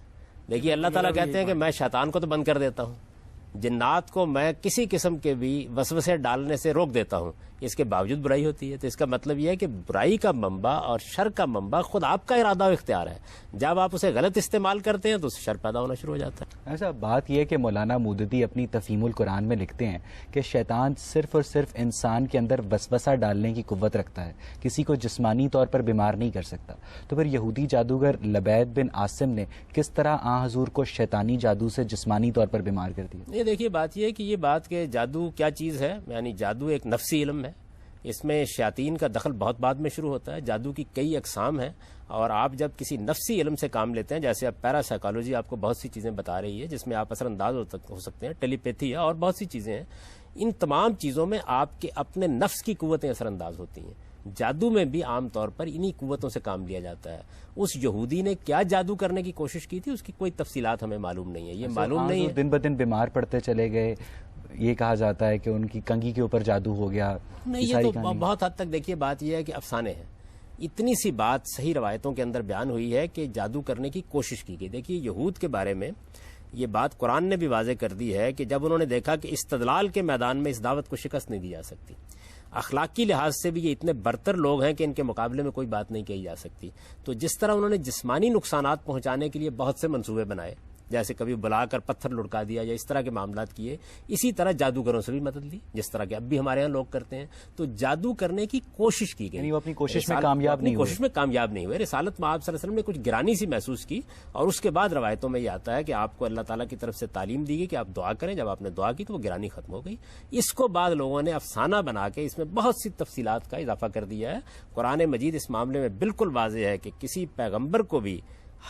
C: دیکھیے اللہ تعالیٰ کہتے ہیں کہ میں شیطان کو تو بند کر دیتا ہوں, جنات کو میں کسی قسم کے بھی وسوسے ڈالنے سے روک دیتا ہوں, اس کے باوجود برائی ہوتی ہے. تو اس کا مطلب یہ ہے کہ برائی کا منبع اور شر کا منبع خود آپ کا ارادہ و اختیار ہے. جب آپ اسے غلط استعمال کرتے ہیں تو اس سے شر پیدا ہونا شروع ہو جاتا ہے.
B: ایسا بات یہ ہے کہ مولانا مودودی اپنی تفہیم القرآن میں لکھتے ہیں کہ شیطان صرف اور صرف انسان کے اندر وسوسہ ڈالنے کی قوت رکھتا ہے, کسی کو جسمانی طور پر بیمار نہیں کر سکتا. تو پھر یہودی جادوگر لبید بن عاصم نے کس طرح آن حضور کو شیطانی جادو سے جسمانی طور پر بیمار کر دیا؟
C: یہ دیکھیے بات یہ ہے کہ یہ بات کہ جادو کیا چیز ہے, یعنی جادو ایک نفسی علم ہے, اس میں شیاطین کا دخل بہت بعد میں شروع ہوتا ہے. جادو کی کئی اقسام ہیں, اور آپ جب کسی نفسی علم سے کام لیتے ہیں, جیسے اب پیرا سائیکالوجی آپ کو بہت سی چیزیں بتا رہی ہے جس میں آپ اثر انداز ہو سکتے ہیں, ٹیلی پیتھی ہے اور بہت سی چیزیں ہیں, ان تمام چیزوں میں آپ کے اپنے نفس کی قوتیں اثر انداز ہوتی ہیں. جادو میں بھی عام طور پر انہی قوتوں سے کام لیا جاتا ہے. اس یہودی نے کیا جادو کرنے کی کوشش کی تھی اس کی کوئی تفصیلات ہمیں معلوم نہیں ہے. یہ معلوم نہیں ہے,
B: دن بدن بیمار پڑتے چلے گئے, یہ کہا جاتا ہے کہ ان کی کنگھی کے اوپر جادو ہو گیا.
C: نہیں, یہ تو بہت حد تک دیکھیے بات یہ ہے کہ افسانے ہیں. اتنی سی بات صحیح روایتوں کے اندر بیان ہوئی ہے کہ جادو کرنے کی کوشش کی گئی. دیکھیے یہود کے بارے میں یہ بات قرآن نے بھی واضح کر دی ہے کہ جب انہوں نے دیکھا کہ استدلال کے میدان میں اس دعوت کو شکست نہیں دی جا سکتی, اخلاقی لحاظ سے بھی یہ اتنے برتر لوگ ہیں کہ ان کے مقابلے میں کوئی بات نہیں کہی جا سکتی, تو جس طرح انہوں نے جسمانی نقصانات پہنچانے کے لیے بہت سے منصوبے بنائے, جیسے کبھی بلا کر پتھر لڑکا دیا یا اس طرح کے معاملات کیے, اسی طرح جادوگروں سے بھی مدد لی جس طرح کہ اب بھی ہمارے یہاں لوگ کرتے ہیں. تو جادو کرنے کی کوشش کی گئی,
B: یعنی وہ اپنی کوشش میں کامیاب
C: نہیں ہوئے. رسالت مآب صلی اللہ علیہ وسلم نے کچھ گرانی سی محسوس کی, اور اس کے بعد روایتوں میں یہ آتا ہے کہ آپ کو اللہ تعالیٰ کی طرف سے تعلیم دی گئی کہ آپ دعا کریں. جب آپ نے دعا کی تو وہ گرانی ختم ہو گئی. اس کو بعد لوگوں نے افسانہ بنا کے اس میں بہت سی تفصیلات کا اضافہ کر دیا ہے. قرآن مجید اس معاملے میں بالکل واضح ہے کہ کسی پیغمبر کو بھی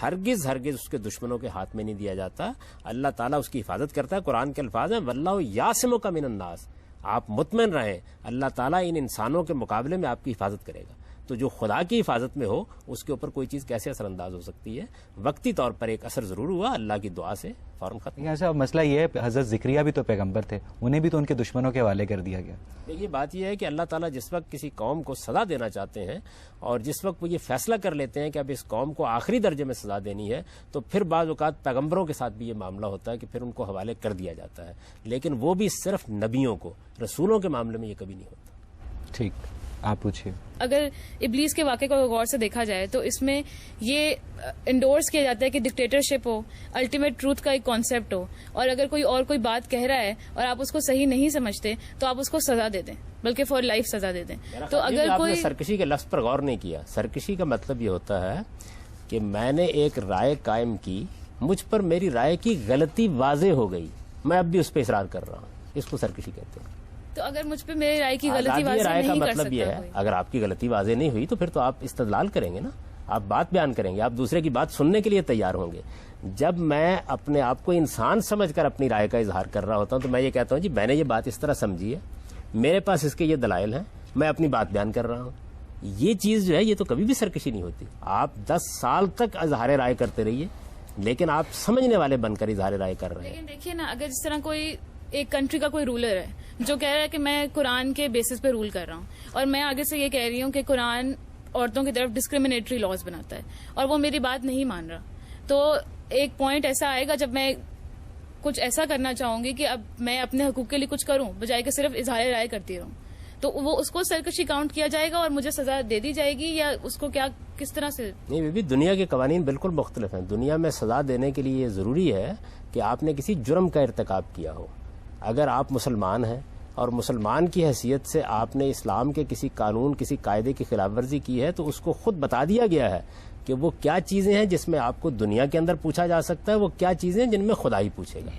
C: ہرگز اس کے دشمنوں کے ہاتھ میں نہیں دیا جاتا. اللہ تعالیٰ اس کی حفاظت کرتا ہے. قرآن کے الفاظ ہیں واللہ یعصمک من الناس, آپ مطمئن رہیں اللہ تعالیٰ ان انسانوں کے مقابلے میں آپ کی حفاظت کرے گا. تو جو خدا کی حفاظت میں ہو اس کے اوپر کوئی چیز کیسے اثر انداز ہو سکتی ہے. وقتی طور پر ایک اثر ضرور ہوا, اللہ کی دعا سے فوراً ختم.
B: ایسا مسئلہ یہ ہے حضرت زکریا بھی تو پیغمبر تھے, انہیں بھی تو ان کے دشمنوں کے حوالے کر دیا گیا.
C: یہ بات یہ ہے کہ اللہ تعالیٰ جس وقت کسی قوم کو سزا دینا چاہتے ہیں اور جس وقت وہ یہ فیصلہ کر لیتے ہیں کہ اب اس قوم کو آخری درجے میں سزا دینی ہے, تو پھر بعض اوقات پیغمبروں کے ساتھ بھی یہ معاملہ ہوتا ہے کہ پھر ان کو حوالے کر دیا جاتا ہے, لیکن وہ بھی صرف نبیوں کو, رسولوں کے معاملے میں یہ کبھی نہیں ہوتا.
B: ٹھیک, آپ پوچھیے.
E: اگر ابلیس کے واقعے کو غور سے دیکھا جائے تو اس میں یہ انڈورس کیا جاتا ہے کہ ڈکٹیٹرشپ ہو, الٹیمیٹ ٹروتھ کا ایک کانسیپٹ ہو, اور اگر کوئی بات کہہ رہا ہے اور آپ اس کو صحیح نہیں سمجھتے تو آپ اس کو سزا دے دیں, بلکہ فار لائف سزا دے دیں. تو اگر
C: آپ
E: کوئی
C: نے سرکشی کے لفظ پر غور نہیں کیا. سرکشی کا مطلب یہ ہوتا ہے کہ میں نے ایک رائے قائم کی, مجھ پر میری رائے کی غلطی واضح ہو گئی, میں اب بھی اس پہ اصرار کر رہا ہوں, اس کو سرکشی کہتے ہیں.
E: تو اگر مجھ پہ میری رائے کی غلطی واضح
C: رائے کا
E: نہیں کر
C: مطلب یہ ہے, اگر آپ کی غلطی واضح نہیں ہوئی تو پھر تو آپ استدلال کریں گے نا, آپ بات بیان کریں گے, آپ دوسرے کی بات سننے کے لیے تیار ہوں گے. جب میں اپنے آپ کو انسان سمجھ کر اپنی رائے کا اظہار کر رہا ہوتا ہوں تو میں یہ کہتا ہوں جی میں نے یہ بات اس طرح سمجھی ہے, میرے پاس اس کے یہ دلائل ہیں, میں اپنی بات بیان کر رہا ہوں. یہ چیز جو ہے یہ تو کبھی بھی سرکشی نہیں ہوتی. آپ 10 سال تک اظہار رائے کرتے رہیے لیکن آپ سمجھنے والے بن کر اظہار رائے کر رہے ہیں.
E: لیکن دیکھیے نا, اگر جس طرح کوئی ایک کنٹری کا کوئی رولر ہے جو کہہ رہا ہے کہ میں قرآن کے بیسس پہ رول کر رہا ہوں, اور میں آگے سے یہ کہہ رہی ہوں کہ قرآن عورتوں کی طرف ڈسکریمنیٹری لاز بناتا ہے, اور وہ میری بات نہیں مان رہا, تو ایک پوائنٹ ایسا آئے گا جب میں کچھ ایسا کرنا چاہوں گی کہ اب میں اپنے حقوق کے لیے کچھ کروں بجائے کہ صرف اظہار رائے کرتی رہوں, تو وہ اس کو سرکشی کاؤنٹ کیا جائے گا اور مجھے سزا دے دی جائے گی, یا اس کو کیا کس طرح سے؟
C: نہیں بیبی, دنیا کے قوانین بالکل مختلف ہیں. دنیا میں سزا دینے کے لیے یہ ضروری ہے کہ آپ نے کسی جرم کا ارتکاب کیا ہو. اگر آپ مسلمان ہیں اور مسلمان کی حیثیت سے آپ نے اسلام کے کسی قانون, کسی قاعدے کی خلاف ورزی کی ہے تو اس کو خود بتا دیا گیا ہے کہ وہ کیا چیزیں ہیں جس میں آپ کو دنیا کے اندر پوچھا جا سکتا ہے, وہ کیا چیزیں ہیں جن میں خدا ہی پوچھے گا.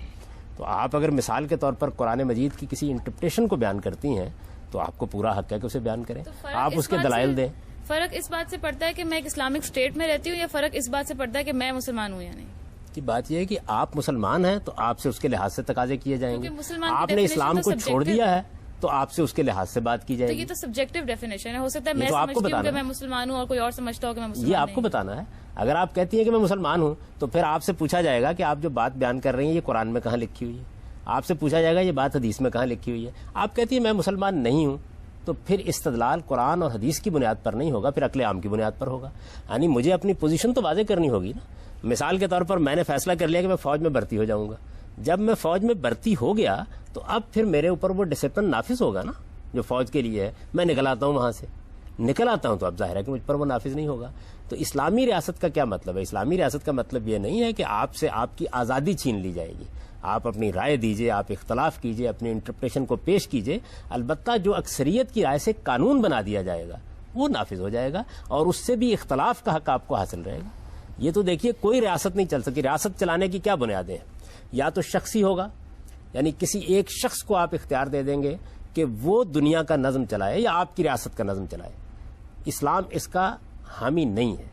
C: تو آپ اگر مثال کے طور پر قرآن مجید کی کسی انٹرپریٹیشن کو بیان کرتی ہیں تو آپ کو پورا حق ہے کہ اسے بیان کریں, آپ اس کے دلائل دیں.
E: فرق اس بات سے پڑتا ہے کہ میں ایک اسلامک اسٹیٹ میں رہتی ہوں, یا فرق اس بات سے پڑتا ہے کہ میں مسلمان ہوں یا نہیں؟
C: کی بات یہ ہے کہ آپ مسلمان ہیں تو آپ سے اس کے لحاظ سے تقاضے کیے جائیں گے. آپ نے اسلام کو چھوڑ دیا ہے تو آپ سے اس کے لحاظ سے بات کی جائے گی.
E: تو یہ تو سبجیکٹو ڈیفینیشن ہے, ہو سکتا ہے میں سمجھتی ہوں کہ میں مسلمان ہوں اور کوئی اور سمجھتا ہو کہ میں مسلمان.
C: یہ آپ کو بتانا ہے. اگر آپ کہتی ہیں کہ میں مسلمان ہوں تو پھر آپ سے پوچھا جائے گا کہ آپ جو بات بیان کر رہی ہیں یہ قرآن میں کہاں لکھی ہوئی ہے, آپ سے پوچھا جائے گا یہ بات حدیث میں کہاں لکھی ہوئی ہے. آپ کہتی ہیں میں مسلمان نہیں ہوں, تو پھر استدلال قرآن اور حدیث کی بنیاد پر نہیں ہوگا, پھر عقل عام کی بنیاد پر ہوگا. یعنی مجھے اپنی پوزیشن تو واضح کرنی ہوگی نا. مثال کے طور پر میں نے فیصلہ کر لیا کہ میں فوج میں بھرتی ہو جاؤں گا. جب میں فوج میں بھرتی ہو گیا تو اب پھر میرے اوپر وہ ڈسپلن نافذ ہوگا نا جو فوج کے لیے ہے. میں نکل آتا ہوں, وہاں سے نکل آتا ہوں تو اب ظاہر ہے کہ مجھ پر وہ نافذ نہیں ہوگا. تو اسلامی ریاست کا کیا مطلب ہے؟ اسلامی ریاست کا مطلب یہ نہیں ہے کہ آپ سے آپ کی آزادی چھین لی جائے گی. آپ اپنی رائے دیجئے, آپ اختلاف کیجئے, اپنی انٹرپریشن کو پیش کیجئے, البتہ جو اکثریت کی رائے سے قانون بنا دیا جائے گا وہ نافذ ہو جائے گا اور اس سے بھی اختلاف کا حق آپ کو حاصل رہے گا. یہ تو دیکھیے کوئی ریاست نہیں چل سکتی. ریاست چلانے کی کیا بنیادیں ہیں؟ یا تو شخصی ہوگا, یعنی کسی ایک شخص کو آپ اختیار دے دیں گے کہ وہ دنیا کا نظم چلائے یا آپ کی ریاست کا نظم چلائے. اسلام اس کا حامی نہیں ہے.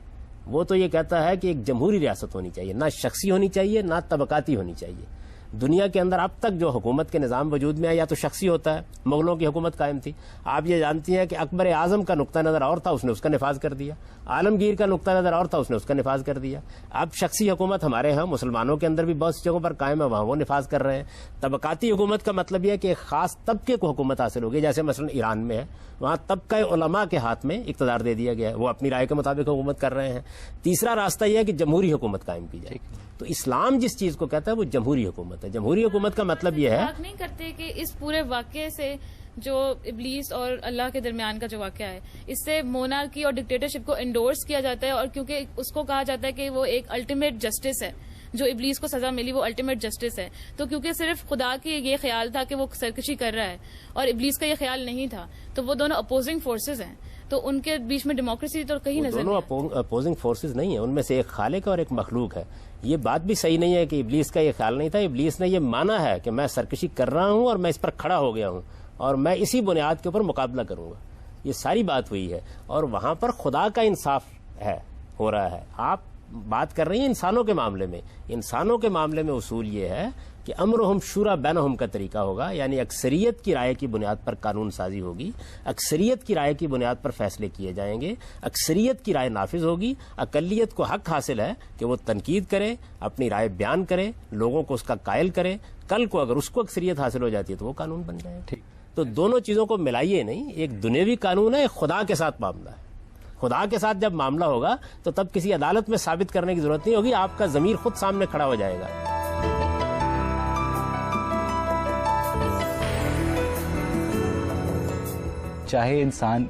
C: وہ تو یہ کہتا ہے کہ ایک جمہوری ریاست ہونی چاہیے, نہ شخصی ہونی چاہیے نہ طبقاتی ہونی چاہیے. دنیا کے اندر اب تک جو حکومت کے نظام وجود میں ہے یا تو شخصی ہوتا ہے, مغلوں کی حکومت قائم تھی. آپ یہ جانتی ہیں کہ اکبر اعظم کا نقطہ نظر اور تھا, اس نے اس کا نفاذ کر دیا. عالمگیر کا نقطہ نظر اور تھا, اس نے اس کا نفاذ کر دیا. اب شخصی حکومت ہمارے ہاں مسلمانوں کے اندر بھی بہت سی جگہوں پر قائم ہے, وہاں وہ نفاذ کر رہے ہیں. طبقاتی حکومت کا مطلب یہ ہے کہ ایک خاص طبقے کو حکومت حاصل ہوگی, جیسے مثلا ایران میں ہے, وہاں طبقہ علماء کے ہاتھ میں اقتدار دے دیا گیا ہے, وہ اپنی رائے کے مطابق حکومت کر رہے ہیں. تیسرا راستہ یہ ہے کہ جمہوری حکومت قائم کی جائے. تو اسلام جس چیز کو کہتا ہے وہ جمہوری حکومت ہے. جمہوری حکومت کا مطلب یہ ہے
E: نہیں کرتے کہ اس پورے واقعے سے جو ابلیس اور اللہ کے درمیان کا جو واقعہ ہے, اس سے مونارکی اور ڈکٹیٹرشپ کو انڈورس کیا جاتا ہے, اور کیونکہ اس کو کہا جاتا ہے کہ وہ ایک الٹیمیٹ جسٹس ہے, جو ابلیس کو سزا ملی وہ الٹیمیٹ جسٹس ہے. تو کیونکہ صرف خدا کی یہ خیال تھا کہ وہ سرکشی کر رہا ہے اور ابلیس کا یہ خیال نہیں تھا, تو وہ دونوں اپوزنگ فورسز ہیں, تو ان کے بیچ میں ڈیموکریسی تو کہیں نظر نہیں.
C: دونوں اپوزنگ فورسز نہیں ہیں, ان میں سے ایک خالق اور ایک مخلوق ہے. یہ بات بھی صحیح نہیں ہے کہ ابلیس کا یہ خیال نہیں تھا. ابلیس نے یہ مانا ہے کہ میں سرکشی کر رہا ہوں اور میں اس پر کھڑا ہو گیا ہوں اور میں اسی بنیاد کے اوپر مقابلہ کروں گا. یہ ساری بات ہوئی ہے اور وہاں پر خدا کا انصاف ہے, ہو رہا ہے. آپ بات کر رہی ہیں انسانوں کے معاملے میں. انسانوں کے معاملے میں اصول یہ ہے کہ امرہم شورا بینہم کا طریقہ ہوگا, یعنی اکثریت کی رائے کی بنیاد پر قانون سازی ہوگی, اکثریت کی رائے کی بنیاد پر فیصلے کیے جائیں گے, اکثریت کی رائے نافذ ہوگی. اقلیت کو حق حاصل ہے کہ وہ تنقید کرے, اپنی رائے بیان کرے, لوگوں کو اس کا قائل کرے. کل کو اگر اس کو اکثریت حاصل ہو جاتی ہے تو وہ قانون بن جائے. ٹھیک, تو دونوں چیزوں کو ملائیے نہیں. ایک دنیاوی قانون ہے, ایک خدا کے ساتھ معاملہ ہے. خدا کے ساتھ جب معاملہ ہوگا تو تب کسی عدالت میں ثابت کرنے کی ضرورت نہیں ہوگی, آپ کا ضمیر خود سامنے کھڑا ہو جائے گا.
B: چاہے انسان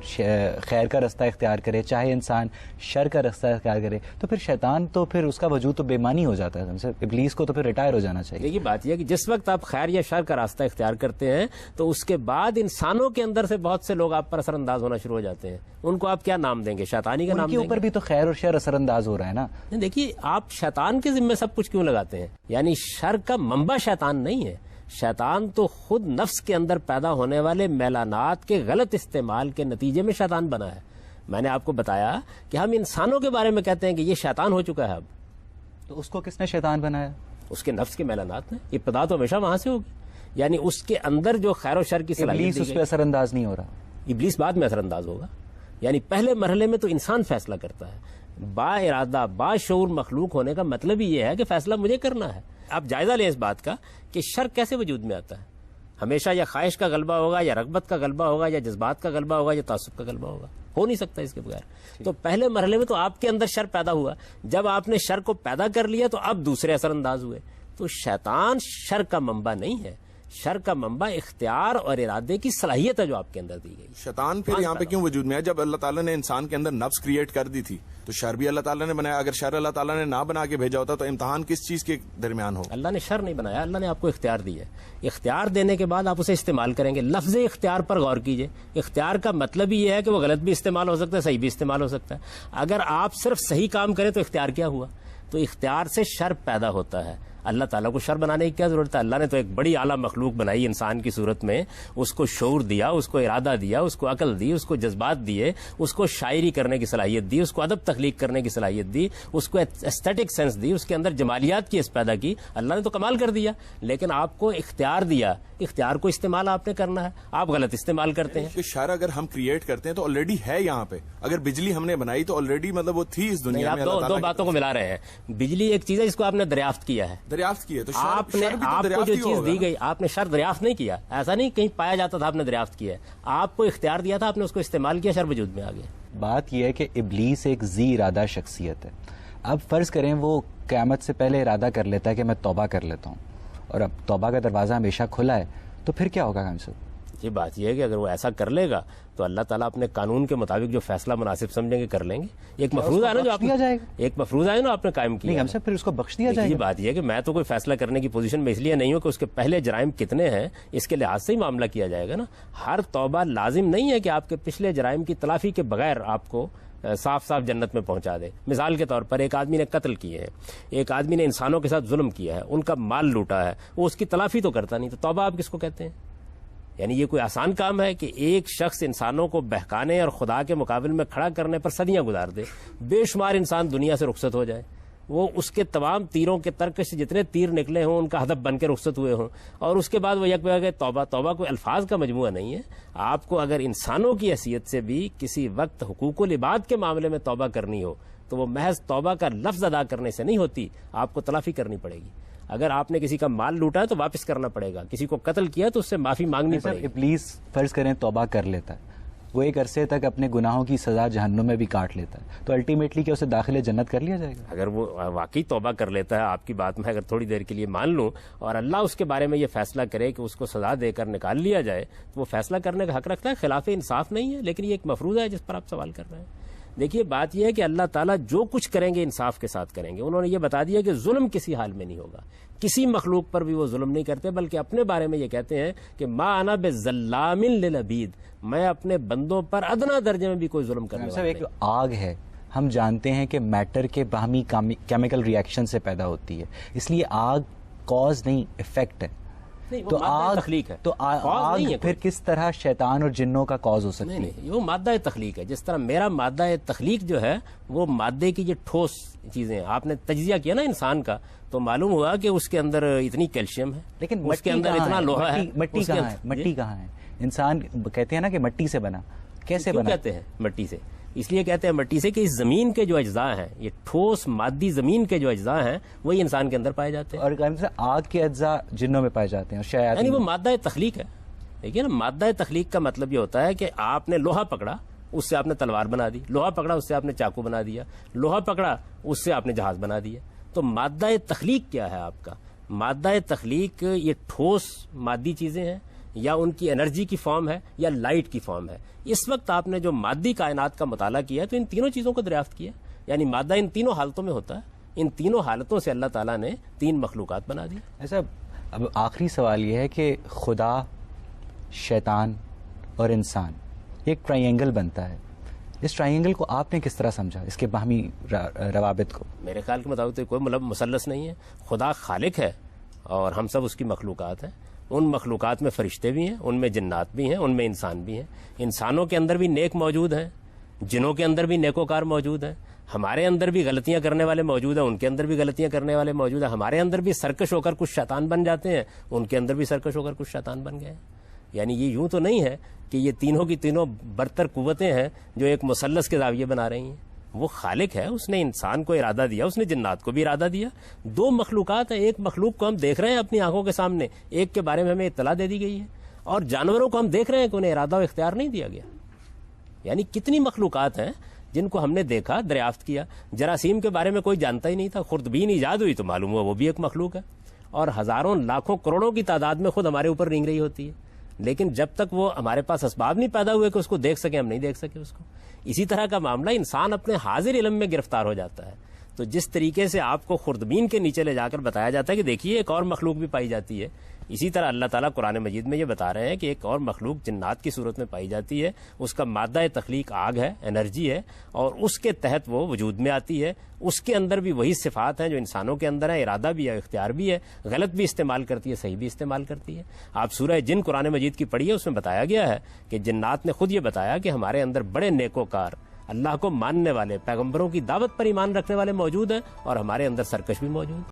B: خیر کا رستہ اختیار کرے چاہے انسان شر کا رستہ اختیار کرے تو پھر شیطان تو پھر اس کا وجود تو بےمانی ہو جاتا ہے. ابلیس کو تو پھر ریٹائر ہو جانا چاہیے.
C: دیکھیے بات یہ ہے کہ جس وقت آپ خیر یا شر کا راستہ اختیار کرتے ہیں تو اس کے بعد انسانوں کے اندر سے بہت سے لوگ آپ پر اثر انداز ہونا شروع ہو جاتے ہیں. ان کو آپ کیا نام دیں گے؟ شیطانی کا نام دیں گے.
B: ان کے اوپر بھی تو خیر اور شر اثر انداز ہو رہا ہے نا.
C: دیکھیے آپ شیطان کے ذمہ سب کچھ کیوں لگاتے ہیں؟ یعنی شر کا منبع شیطان نہیں ہے. شیطان تو خود نفس کے اندر پیدا ہونے والے میلانات کے غلط استعمال کے نتیجے میں شیطان بنا ہے. میں نے آپ کو بتایا کہ ہم انسانوں کے بارے میں کہتے ہیں کہ یہ شیطان ہو چکا ہے. اب
B: تو اس کو کس نے شیطان بنایا؟
C: اس کے نفس کے میلانات نے. ابتدا تو ہمیشہ وہاں سے ہوگی. یعنی اس کے اندر جو خیر و شر کی صلاحیت
B: ابلیس اس پہ اثر انداز نہیں ہو رہا.
C: ابلیس بعد میں اثر انداز ہوگا. یعنی پہلے مرحلے میں تو انسان فیصلہ کرتا ہے. با ارادہ با شعور مخلوق ہونے کا مطلب ہی یہ ہے کہ فیصلہ مجھے کرنا ہے. آپ جائزہ لیں اس بات کا کہ شر کیسے وجود میں آتا ہے. ہمیشہ یا خواہش کا غلبہ ہوگا یا رغبت کا غلبہ ہوگا یا جذبات کا غلبہ ہوگا یا تعصب کا غلبہ ہوگا. ہو نہیں سکتا اس کے بغیر. تو پہلے مرحلے میں تو آپ کے اندر شر پیدا ہوا. جب آپ نے شر کو پیدا کر لیا تو اب دوسرے اثر انداز ہوئے. تو شیطان شر کا منبع نہیں ہے. شر کا منبع اختیار اور ارادے کی صلاحیت ہے جو آپ کے اندر دی گئی.
M: شیطان پھر یہاں پہ کیوں وجود میں ہے؟ جب اللہ تعالیٰ نے انسان کے اندر نفس کریٹ کر دی تھی تو شر بھی اللہ تعالیٰ نے بنایا. اگر شر اللہ تعالیٰ نے نہ بنا کے بھیجا ہوتا تو امتحان کس چیز کے درمیان ہو؟
C: اللہ نے شر نہیں بنایا. اللہ نے آپ کو اختیار دیا ہے. اختیار دینے کے بعد آپ اسے استعمال کریں گے. لفظ اختیار پر غور کیجئے. اختیار کا مطلب ہی یہ ہے کہ وہ غلط بھی استعمال ہو سکتا ہے صحیح بھی استعمال ہو سکتا ہے. اگر آپ صرف صحیح کام کریں تو اختیار کیا ہوا؟ تو اختیار سے شر پیدا ہوتا ہے. اللہ تعالیٰ کو شر بنانے کی کیا ضرورت ہے؟ اللہ نے تو ایک بڑی اعلیٰ مخلوق بنائی انسان کی صورت میں. اس کو شعور دیا, اس کو ارادہ دیا, اس کو عقل دی, اس کو جذبات دیے, اس کو شاعری کرنے کی صلاحیت دی, اس کو ادب تخلیق کرنے کی صلاحیت دی, اس کو ایسٹیٹک سینس دی, اس کے اندر جمالیات کی اس پیدا کی. اللہ نے تو کمال کر دیا. لیکن آپ کو اختیار دیا. اختیار کو استعمال آپ نے کرنا ہے. آپ غلط استعمال کرتے ہیں.
M: شر اگر ہم کریٹ کرتے ہیں تو آلریڈی ہے یہاں پہ. اگر بجلی ہم نے بنائی تو آلریڈی مطلب وہ تھی اس دنیا میں.
C: آپ دو باتوں کو ملا رہے ہیں. بجلی ایک چیز ہے جس کو آپ نے دریافت کیا ہے.
M: دریافت کی ہے تو
C: آپ نے آپ کو جو چیز دی گئی آپ نے شر دریافت نہیں کیا. ایسا نہیں کہیں پایا جاتا تھا آپ نے دریافت کیا ہے. آپ کو اختیار دیا تھا, آپ نے اس کو استعمال کیا, شر وجود میں آ گیا.
B: بات یہ ہے کہ ابلیس ایک ذی ارادہ شخصیت ہے. اب فرض کریں وہ قیامت سے پہلے ارادہ کر لیتا ہے کہ میں توبہ کر لیتا ہوں اور اب توبہ کا دروازہ ہمیشہ کھلا ہے تو پھر کیا ہوگا؟
C: یہ بات یہ ہے کہ اگر وہ ایسا کر لے گا تو اللہ تعالیٰ اپنے قانون کے مطابق جو فیصلہ مناسب سمجھیں گے کر لیں گے. ایک مفروضہ ہے نا جو آپ ایک مفروضہ ہے نا آپ نے قائم کیا,
B: پھر اس کو بخش دیا جائے گا.
C: یہ بات یہ ہے کہ میں تو کوئی فیصلہ کرنے کی پوزیشن میں اس لیے نہیں ہوں کہ اس کے پہلے جرائم کتنے ہیں اس کے لحاظ سے ہی معاملہ کیا جائے گا نا. ہر توبہ لازم نہیں ہے کہ آپ کے پچھلے جرائم کی تلافی کے بغیر آپ کو صاف صاف جنت میں پہنچا دے. مثال کے طور پر ایک آدمی نے قتل کیے ہیں, ایک آدمی نے انسانوں کے ساتھ ظلم کیا ہے, ان کا مال لوٹا ہے, وہ اس کی تلافی تو کرتا نہیں, تو توبہ آپ کس کو کہتے ہیں؟ یعنی یہ کوئی آسان کام ہے کہ ایک شخص انسانوں کو بہکانے اور خدا کے مقابل میں کھڑا کرنے پر صدیاں گزار دے, بے شمار انسان دنیا سے رخصت ہو جائے, وہ اس کے تمام تیروں کے ترکش جتنے تیر نکلے ہوں ان کا ہدف بن کے رخصت ہوئے ہوں, اور اس کے بعد وہ یک کہ توبہ. توبہ کوئی الفاظ کا مجموعہ نہیں ہے. آپ کو اگر انسانوں کی حیثیت سے بھی کسی وقت حقوق العباد کے معاملے میں توبہ کرنی ہو تو وہ محض توبہ کا لفظ ادا کرنے سے نہیں ہوتی, آپ کو تلافی کرنی پڑے گی. اگر آپ نے کسی کا مال لوٹا ہے تو واپس کرنا پڑے گا, کسی کو قتل کیا تو اس سے معافی مانگنی پڑے گی.
B: ابلیس فرض کریں توبہ کر لیتا ہے, وہ ایک عرصے تک اپنے گناہوں کی سزا جہنم میں بھی کاٹ لیتا ہے, تو الٹیمیٹلی کیا اسے داخل جنت کر لیا جائے گا؟
C: اگر وہ واقعی توبہ کر لیتا ہے, آپ کی بات میں اگر تھوڑی دیر کے لیے مان لوں اور اللہ اس کے بارے میں یہ فیصلہ کرے کہ اس کو سزا دے کر نکال لیا جائے, تو وہ فیصلہ کرنے کا حق رکھتا ہے. خلاف انصاف نہیں ہے, لیکن یہ ایک مفروضہ ہے جس پر آپ سوال کر رہے ہیں. دیکھیے بات یہ ہے کہ اللہ تعالیٰ جو کچھ کریں گے انصاف کے ساتھ کریں گے. انہوں نے یہ بتا دیا کہ ظلم کسی حال میں نہیں ہوگا, کسی مخلوق پر بھی وہ ظلم نہیں کرتے, بلکہ اپنے بارے میں یہ کہتے ہیں کہ ما انا بظلام للعبید, میں اپنے بندوں پر ادنا درجے میں بھی کوئی ظلم کرنے والا نہیں.
B: ایک آگ ہے, ہم جانتے ہیں کہ میٹر کے باہمی کیمیکل ریئیکشن سے پیدا ہوتی ہے, اس لیے آگ کاز نہیں افیکٹ ہے. تو آگ
C: تخلیق ہے,
B: تو آگ پھر کس طرح شیطان اور جنوں کا کاز ہو سکتی ہے؟
C: نہیں, وہ مادہ تخلیق ہے. جس طرح میرا مادہ تخلیق جو ہے وہ مادے کی یہ ٹھوس چیزیں ہیں. آپ نے تجزیہ کیا نا انسان کا, تو معلوم ہوا کہ اس کے اندر اتنی کیلشیم ہے,
B: لیکن
C: اس کے اندر اتنا لوہا ہے.
B: مٹی کہاں ہے؟ مٹی کہاں ہے؟ انسان کہتے ہیں نا کہ مٹی سے بنا, کیسے بنا؟
C: کہتے ہیں مٹی سے, اس لیے کہتے ہیں مٹی سے کہ اس زمین کے جو اجزاء ہیں, یہ ٹھوس مادی زمین کے جو اجزاء ہیں وہی انسان کے اندر پائے جاتے ہیں.
B: اور آگ کے اجزاء جنوں میں پائے جاتے ہیں, اور
C: یعنی وہ مادہ تخلیق ہے. دیکھیے نا, مادہ تخلیق کا مطلب یہ ہوتا ہے کہ آپ نے لوہا پکڑا, اس سے آپ نے تلوار بنا دی, لوہا پکڑا اس سے آپ نے چاقو بنا دیا, لوہا پکڑا اس سے آپ نے جہاز بنا دیا. تو مادہ تخلیق کیا ہے آپ کا؟ مادہ تخلیق یہ ٹھوس مادی چیزیں ہیں یا ان کی انرجی کی فارم ہے یا لائٹ کی فارم ہے. اس وقت آپ نے جو مادی کائنات کا مطالعہ کیا ہے تو ان تینوں چیزوں کو دریافت کیا, یعنی مادہ ان تینوں حالتوں میں ہوتا ہے. ان تینوں حالتوں سے اللہ تعالیٰ نے 3 مخلوقات بنا دی.
B: ایسا اب آخری سوال یہ ہے کہ خدا, شیطان اور انسان ایک ٹرائنگل بنتا ہے. اس ٹرائنگل کو آپ نے کس طرح سمجھا, اس کے باہمی روابط کو؟
C: میرے خیال کے مطابق تو کوئی مثلث نہیں ہے. خدا خالق ہے اور ہم سب اس کی مخلوقات ہیں. ان مخلوقات میں فرشتے بھی ہیں, ان میں جنات بھی ہیں, ان میں انسان بھی ہیں. انسانوں کے اندر بھی نیک موجود ہیں, جنوں کے اندر بھی نیکوکار موجود ہیں. ہمارے اندر بھی غلطیاں کرنے والے موجود ہیں, ان کے اندر بھی غلطیاں کرنے والے موجود ہیں. ہمارے اندر بھی سرکش ہو کر کچھ شیطان بن جاتے ہیں, ان کے اندر بھی سرکش ہو کر کچھ شیطان بن گئے ہیں. یعنی یہ یوں تو نہیں ہے کہ یہ تینوں کی تینوں برتر قوتیں ہیں جو ایک مثلث کے زاویے بنا رہی ہیں. وہ خالق ہے, اس نے انسان کو ارادہ دیا, اس نے جنات کو بھی ارادہ دیا. 2 مخلوقات ہیں, ایک مخلوق کو ہم دیکھ رہے ہیں اپنی آنکھوں کے سامنے, ایک کے بارے میں ہمیں اطلاع دے دی گئی ہے, اور جانوروں کو ہم دیکھ رہے ہیں کہ انہیں ارادہ و اختیار نہیں دیا گیا. یعنی کتنی مخلوقات ہیں جن کو ہم نے دیکھا, دریافت کیا. جراثیم کے بارے میں کوئی جانتا ہی نہیں تھا, خوردبین ایجاد ہوئی تو معلوم ہوا وہ بھی ایک مخلوق ہے, اور ہزاروں لاکھوں کروڑوں کی تعداد میں خود ہمارے اوپر رینگ رہی ہوتی ہے. لیکن جب تک وہ ہمارے پاس اسباب نہیں پیدا ہوئے کہ اس کو دیکھ سکیں, ہم نہیں دیکھ سکے اس کو. اسی طرح کا معاملہ انسان اپنے حاضر علم میں گرفتار ہو جاتا ہے. تو جس طریقے سے آپ کو خوردبین کے نیچے لے جا کر بتایا جاتا ہے کہ دیکھیے ایک اور مخلوق بھی پائی جاتی ہے, اسی طرح اللہ تعالیٰ قرآن مجید میں یہ بتا رہے ہیں کہ ایک اور مخلوق جنات کی صورت میں پائی جاتی ہے. اس کا مادہ تخلیق آگ ہے, انرجی ہے, اور اس کے تحت وہ وجود میں آتی ہے. اس کے اندر بھی وہی صفات ہیں جو انسانوں کے اندر ہیں, ارادہ بھی ہے, اختیار بھی ہے, غلط بھی استعمال کرتی ہے, صحیح بھی استعمال کرتی ہے. آپ سورہ جن قرآن مجید کی پڑھیے, اس میں بتایا گیا ہے کہ جنات نے خود یہ بتایا کہ ہمارے اندر بڑے نیکوکار, اللہ کو ماننے والے, پیغمبروں کی دعوت پر ایمان رکھنے والے موجود ہیں, اور ہمارے اندر سرکش بھی موجود.